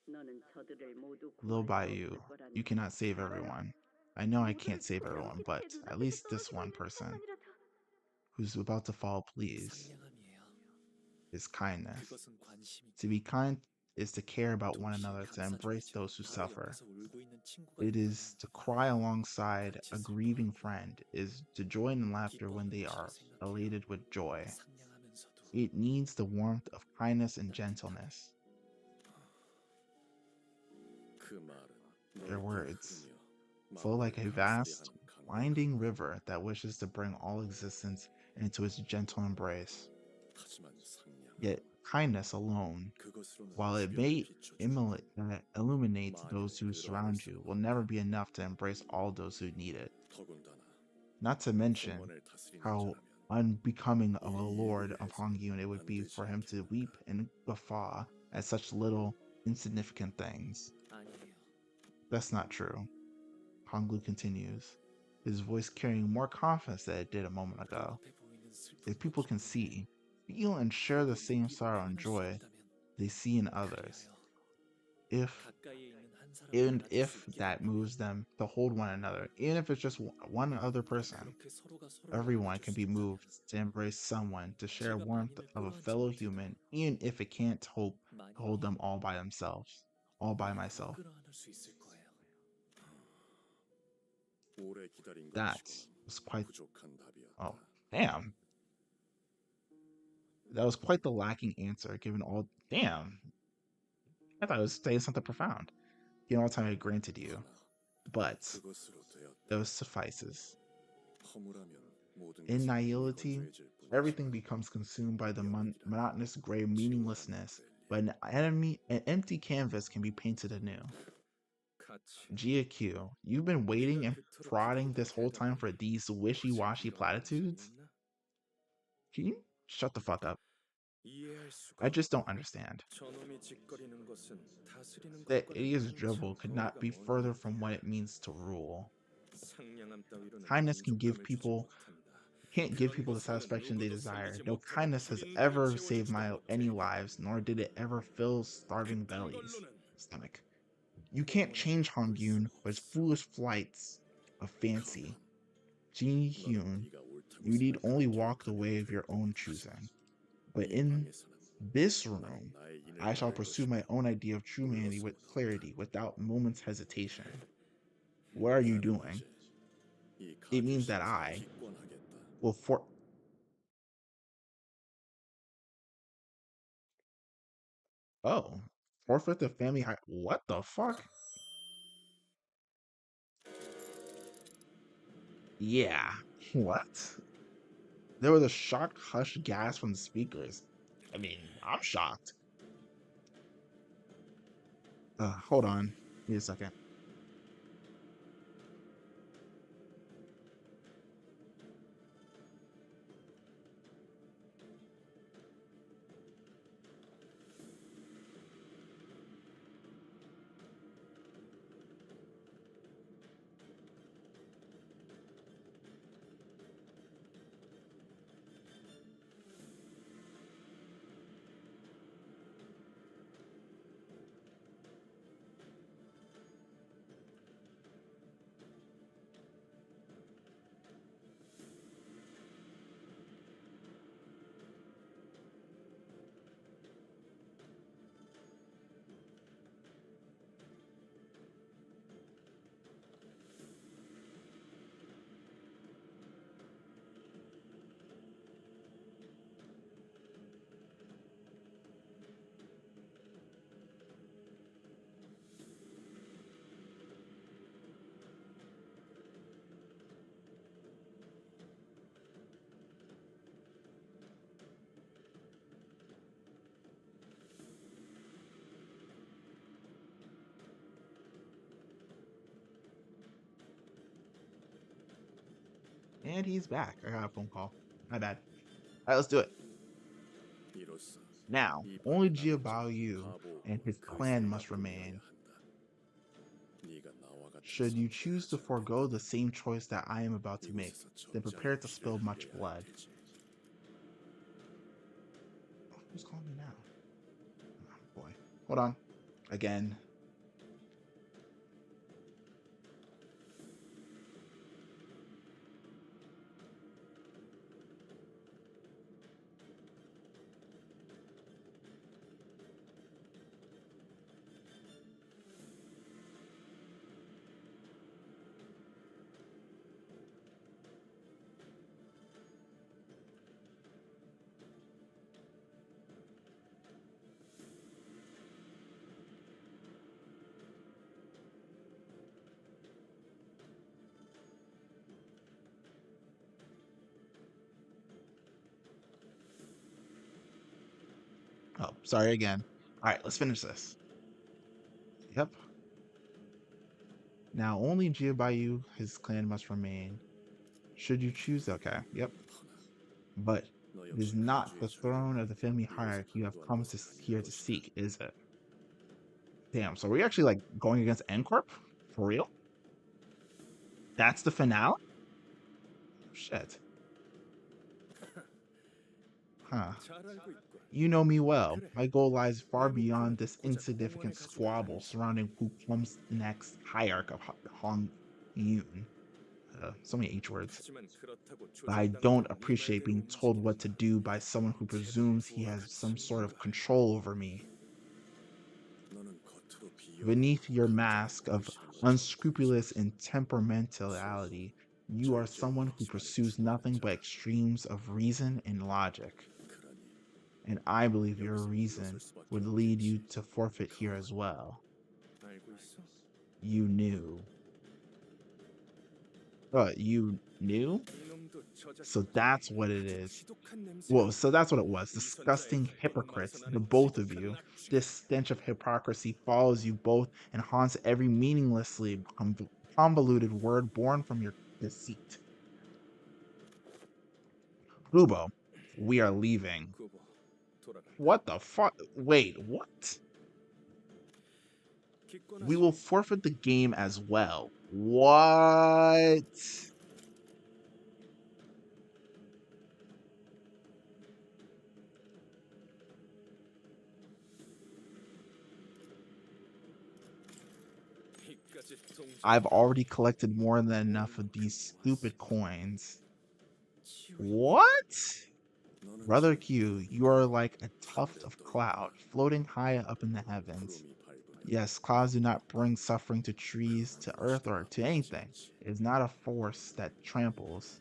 너는 저들을 모두 Lil 구할 수 Bayou, 없을 거라는 you cannot save 걸 everyone. I know I 모두를 can't save 부정하게 everyone, 내 but at 눈앞에서 least this 떨어지고 one 있는 한 person 번만이라도 who's about to fall, please, 상냥함이에요. is kindness. 그것은 관심이고 To be kind is to care about one 동시에 another, to embrace 감싸줘야죠. those who 바로 suffer. 옆에서 울고 있는 친구가 It is to 있다면 cry alongside 같이 a grieving 슬퍼하고 friend, is to join in laughter when 기뻐하는 they 것이라 are 생각해요. elated with joy. 상냥하면서도 It needs the warmth of kindness and gentleness. 그 말은 Their 넓게 words 흐르며 flow like 만물을 a vast, 감싸려 하는 강물과 winding 같다. river that wishes to bring all existence into its gentle embrace. 하지만 상냥은 Yet kindness alone, 그것으로는 while it 주변을 may 비춰주지 illuminate 만일에 those who 그러할 surround 수는 you, will 없다. never be enough to embrace all those who need it. 더군다나 Not to mention 홍원을 다스리는 how 자라면 unbecoming of a 이 lord 일을 of 해서는 Hongyun it would 안 be 되지 for him to 않겠는가. weep and guffaw at such little insignificant things. 아니에요. That's not true. Honglu continues, his voice carrying more confidence than it did a moment ago. 눈앞에 보이는 If 슬픔과 people can 기쁨에 see, feel, and share the 보고 same 느끼고 sorrow and 표현할 수 joy 없다면 they see in others, 그리하여 if 가까이에 있는 한 사람을 and 알아줄 수 if 있게 that 된다면 moves them to hold one another, even if it's just one other person, 그렇게 서로가 서로를 everyone 안아줄 can 수 be 있다면 moved to embrace someone, to share 제가 warmth 반인을 of a 끌어안지 fellow 못해도 human, even if it can't hope to hold 만인이 them all by themselves, all by myself. 끌어안을 수 있을 거예요. 오래 기다린 That 것이군. was quite. 부족한 Oh, 답이었다. damn. That was quite the lacking answer, given all. Damn. I thought it was saying something profound. Given all the time I granted you. 하나, But 그것으로 되었다. those suffices. 허무라면 모든 In 것은 이미 nihility, 건조해질 everything 뿐이지만 becomes consumed by the 영원이란 monotonous gray 지워야 meaninglessness, 될 but an empty canvas can be painted anew. 가치. GAQ, you've been waiting 네가 and 팩토로 prodding 그토록 this whole time for 대단해. these 오직 wishy-washy 이런 건 platitudes? 아니었나? Can you shut the fuck up? 이해할 수가 I just don't 없다. understand. 저놈이 짓거리는 것은 다스리는 That 것과는 idiot's 한참 dribble could not 거리가 be 먼 further from what 일이야. it means to rule. 상냥함 따위로는 Kindness can give 만족감을 주지 people 못한다. can't give 그런 people the 것으로는 satisfaction they 누구도 desire. 살리지 No 못하고 kindness has 주인들을 ever saved 채워주지도 any 못해. lives, nor did it ever fill starving 그딴 bellies. 걸로는 Stomach. You can't change Hongyun with foolish flights of fancy. Ji 너는 Hyun, 네가 옳다고 you need only 생각하는 walk the 길을 way 가면 of your 될 own 뿐인 것이다. choosing. But 이 in 방에서는 this 나는 room, 나의 인을 I shall 말할 pursue 것이다. my own idea of true humanity with 물러서고도 clarity, without moment's hesitation. 못한다. What are you 나는 doing? 이제 이 It means that 가길선에서 I 기권하겠다. will for. Oh, forfeit the family. What the fuck? Yeah. What? There was a shocked hush gasp from the speakers. I mean, I'm shocked. Hold on. Give me a second. And he's back. I got a phone call. My bad. All right, let's do it. 이로써 Now, 이 only 방에 Jia 남은 자는 Baoyu 바보 and his 그 clan 세가 must 분명해야 remain. 한다. 네가 나와 같은 Should you 선택을 choose to 하지 forego 않겠다. the same choice that I am about to make, 이곳에서 then 적지 prepare 않은 to 피를 spill much 흘려야 할 blood. 테지. Who's calling me now? Oh, boy. Hold on. Again. Oh, sorry again. All right, let's finish this. Yep. Now, only Jiabayu, his clan must remain. Should you choose, okay, yep. But 너 it is 역시 not 한주의 the 주인이다. throne of the family 이곳에 hierarchy you have 반도하는 come 것은 아닐 here to 것이다. seek, is it? Damn, so we're actually like going against N-Corp? For real? That's the finale? Shit. Huh. 잘 알고 있군. You know me well. 그래. My goal lies far 외모표는 beyond this 고작 insignificant 공원에 가지고 squabble 다니지. surrounding who comes next hierarch of Hong Yun. So many H words. 하지만 그렇다고 But I 조작당하고 don't 네 appreciate being 말대로 told what 움직이는 to 건 do by someone who 제발 presumes he 부하 has 같이 some sort of 말해. control over me. 너는 겉 겉으로 비열하고 Beneath your 겉으로 mask of 거칠은 것처럼 unscrupulous 보일 수 and 있어. temperamentality, you are someone who pursues nothing but extremes of reason and logic. 그러니 And I believe your 여기서 물러설 reason 수밖에 would lead you 없겠지. to forfeit here as well. 알고 있어? You knew. You knew? 이놈도 저 So 자식 that's what it 아주 is. 지독한 냄새가 Well, so that's what it was. 위선자의 Disgusting 폐골음마에서 hypocrites, the 나는 both of 지독한 you. 낙취. This stench of hypocrisy follows you both and haunts every meaninglessly convoluted word born from your deceit. Rubo, we are leaving. 구보, 돌아간다. What the fuck? Wait, what? We 기권하시. will forfeit the game as well. What? 이까지 동정. I've already collected more than enough of these stupid coins. What? 너는 Brother 지금 Q, you are like a tuft of cloud floating high up in the heavens. 구름이 밟으니 Yes, clouds do not bring suffering to trees, to earth, or to anything. It is not a force that tramples.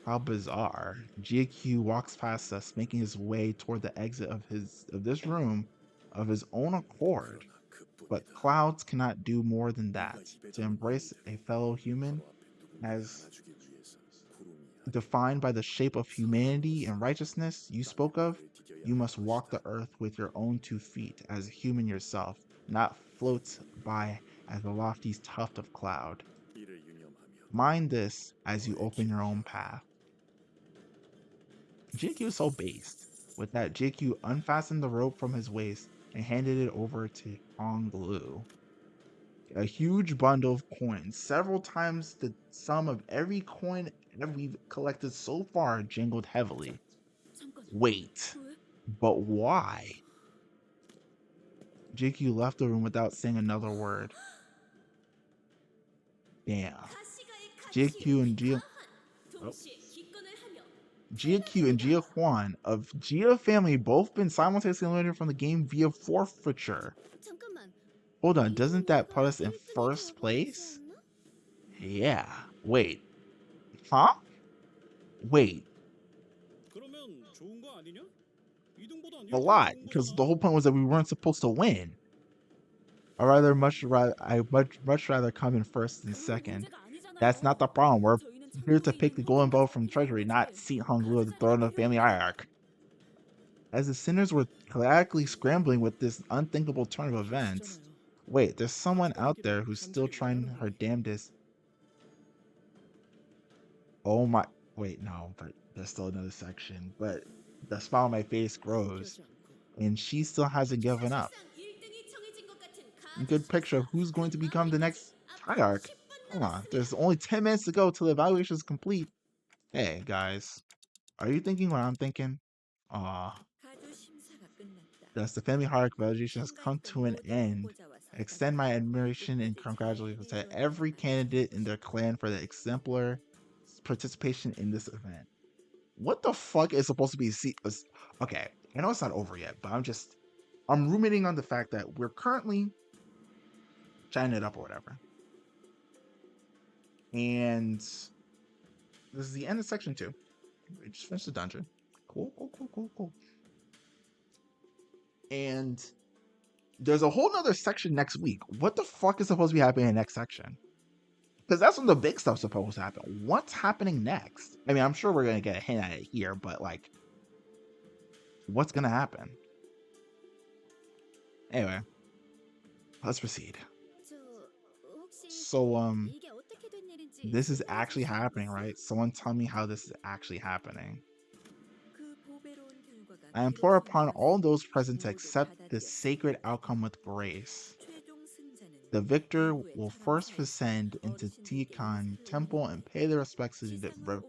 How bizarre. GQ walks past us, making his way toward the exit of this room of his own accord. 그러나 But 그뿐이다. clouds cannot do more than that. 네가 입에 To 담은 embrace a 말인데 fellow human 바로 앞에 누군가를 as 안아주기 위해서 구름이 아닌 defined by the shape of humanity and righteousness you spoke of, 나를 디뎌야 you 할 must walk 것이다. the earth with your own 2 feet as a human yourself, not float by as a lofty tuft of cloud. 이를 유념하며 Mind this as you 너의 open your 길을 own 향하여. path. JQ is so based. With that, JQ unfastened the rope from his waist and handed it over to Honglu. A huge bundle of coins, several times the sum of every coin that we've collected so far, jingled heavily. 잠깐. Wait, 왜? but why? JQ left the room without saying another word. Damn. 가시가의 GQ and 가치에 Gia, 동시에 기권을 하며 GQ and Gia Huan of Gia family both been simultaneously eliminated from the game via forfeiture. 잠깐만. Hold on, doesn't that 이미 put us in 내가 first 1등이 place? 되어버리지 않나? Yeah. Wait. Huh? Wait. 그러면 좋은 거 아니냐? 2등보단 A lot, 1등이 좋은 because 거잖아. the whole point was that we weren't supposed to win. I much rather come in first than 그건 second. 문제가 아니잖아요. That's not the problem. We're 저희는 here to 창고에 pick the 있는 golden 모든 bow 것을 from 잃어버린 treasury, not 거지. seat Honglu at the 가져자는 throne of the family 필요했지. hierarch. As the sinners were chaotically scrambling with this unthinkable turn of events, 아시잖아요. wait, there's someone 가져가는 out 길에 there who's still 잠자리 trying 말하는 her 거니? damnedest. Oh my, wait, no, but there's still another section. But the smile on my face grows, 포기하지 않고 and she still hasn't given up. 사실상 1등이 정해진 것 같은 Good picture of 가져샷이었어. who's going to become the next 앞으로 hierarch. 10분 Hold on, 남았습니다. there's only 10 minutes to go till the evaluation is complete. Hey, guys, are you thinking what I'm thinking? Aw, 가도 심사가 끝났다. thus the family hierarch evaluation has come 참가했던 to an 모든 end. 후보자와 Extend my 설명을 admiration and 묵묵히 congratulations 잘 to every 이끌어내는 candidate in 것이다. their clan for the exemplar participation in this event. What the fuck is supposed to be okay, I know it's not over yet, but I'm ruminating on the fact that we're currently shining it up or whatever. And this is the end of section 2. We just finished the dungeon. Cool. And there's a whole nother section next week. What the fuck is supposed to be happening in the next section? Because that's when the big stuff's supposed to happen. What's happening next? I mean, I'm sure we're going to get a hint at it here, but like, what's going to happen? Anyway, let's proceed. 저 혹시 So, 이게 어떻게 된 일인지 this is 설명해 actually 주실 수 happening, 있어? right? Someone tell me how this is actually happening. 그 보배로운 결과가 I implore upon 기록된 all 것은 those present to 모두 accept the 받아들였습니다. sacred outcome with grace. 최종 승자는 The victor 인구의 will 타락을 first 하여 ascend into 어르신들께 Tikan 인사를 Temple 나누고 and pay their respects to the, 지상으로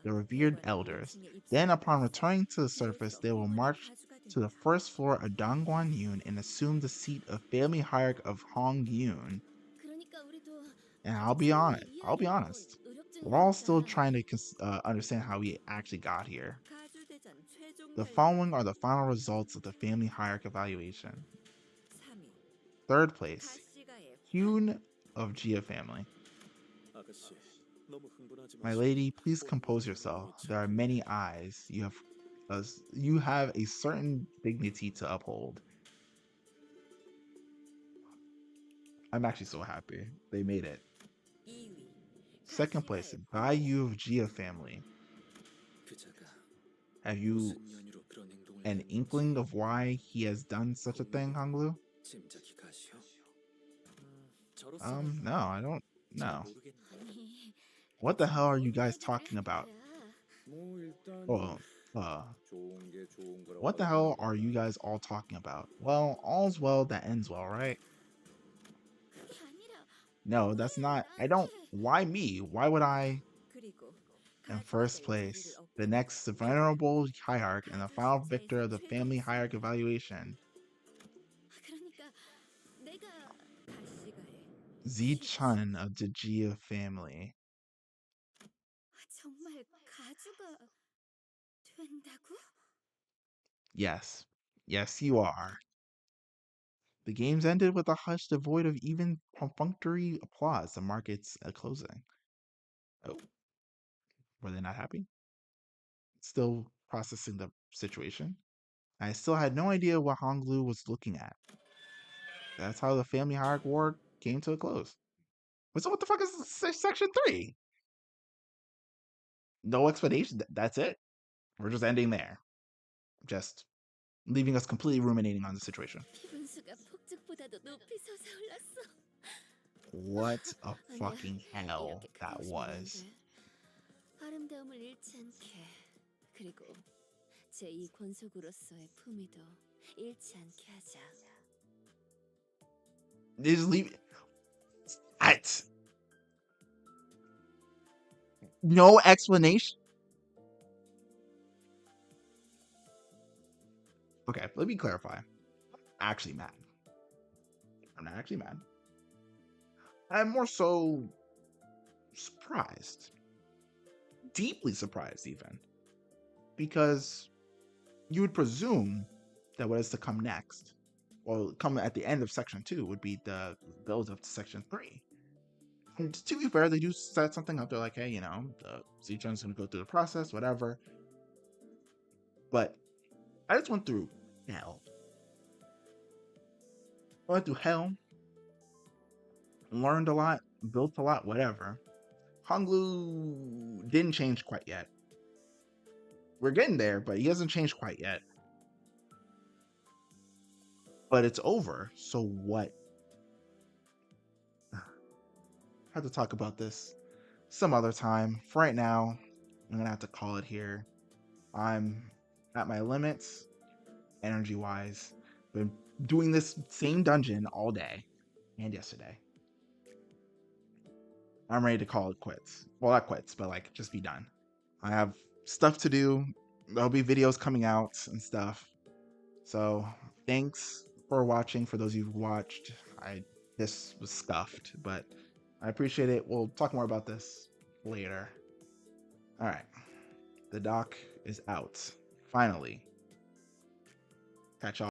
the 올라와 revered 대관의 elders. 5층에 Then, 입성할 upon 것이다. returning to the surface, 비로소 they will 영원한 march 가주가 to the 된다. first floor of Dongguan Yun and assume the seat of family hierarch of Hong Yun. 그러니까 우리도 And 아직 I'll be 충분히 honest. 이해하려고 노력 중인 We're all still 거다. trying to understand how we actually got here. 가주대전 최종 The 결과 following are the final results of the family hierarch evaluation. 3위 Third place, 가시가의 Hyun of Gia family. 아가씨, 너무 흥분하지 My 마시고 lady, please 꼭 compose 이런 yourself. 명령이 There are many eyes. You have a certain dignity to uphold. I'm actually so happy they made it. 2위 Second place, 가시가의 Bayou of Gia family. 그자가 Have you 무슨 연유로 그런 행동을 an 했는지 inkling of why he has done such a thing, Honglu? 짐작이 가시오. 저로서는 No, I don't 잘 know. 모르겠네요. 아니, What the 대체 hell are 뭔 you guys 이야기들을 talking 하는 about? 거야? 뭐 일단 Oh, 좋은 게 좋은 거라고 what the hell are you guys all talking about? Well, all's well that ends well, right? 그게 아니라 No, that's 왜 not. 나한테? Why me? Why would I 그리고 in 가져야 first 될 자리를 place? The 얻기 next 위해 venerable hierarch and the final 가족 victor of the 신체에서 family 죄가 hierarch 있어. evaluation. 그러니까 내가 가시가의 Z 피해자야. Chun of the Gia family. 정말 가주가 된다고? Yes. Yes, you are. The games ended with a hush devoid of even perfunctory applause to mark its closing. Oh, were they not happy? Still processing the situation. I still had no idea what Honglu was looking at. That's how the family hierarchy war came to a close. But so what the fuck is section 3? No explanation. That's it. We're just ending there. Just leaving us completely ruminating on the situation. 피 분수가 폭죽보다도 높이 솟아올랐어. What a 아니야, fucking hell 이렇게 that 가고 싶으면 안 was. 돼. 아름다움을 잃지 않게, 그리고 제2 권속으로서의 품위도 잃지 않게 하자. They just leave it. What? No explanation? Okay, let me clarify. I'm actually mad. I'm not actually mad. I'm more so surprised. Deeply surprised, even. Because you would presume that what is to come next, or come at the end of section 2, would be the build up to section 3. And to be fair, they do set something up. They're like, hey, Z-Chun's going to go through the process, whatever. But I just went through hell. I went through hell, learned a lot, built a lot, whatever. Honglu didn't change quite yet. We're getting there, but he hasn't changed quite yet. But it's over, so what? I have to talk about this some other time. For right now, I'm gonna have to call it here. I'm at my limits, energy-wise. Been doing this same dungeon all day and yesterday. I'm ready to call it quits. Well, not quits, but like just be done. I have stuff to do. There'll be videos coming out and stuff. So thanks for watching. For those of you who watched, this was scuffed, but I appreciate it. We'll talk more about this later. All right, the doc is out finally. Catch y'all.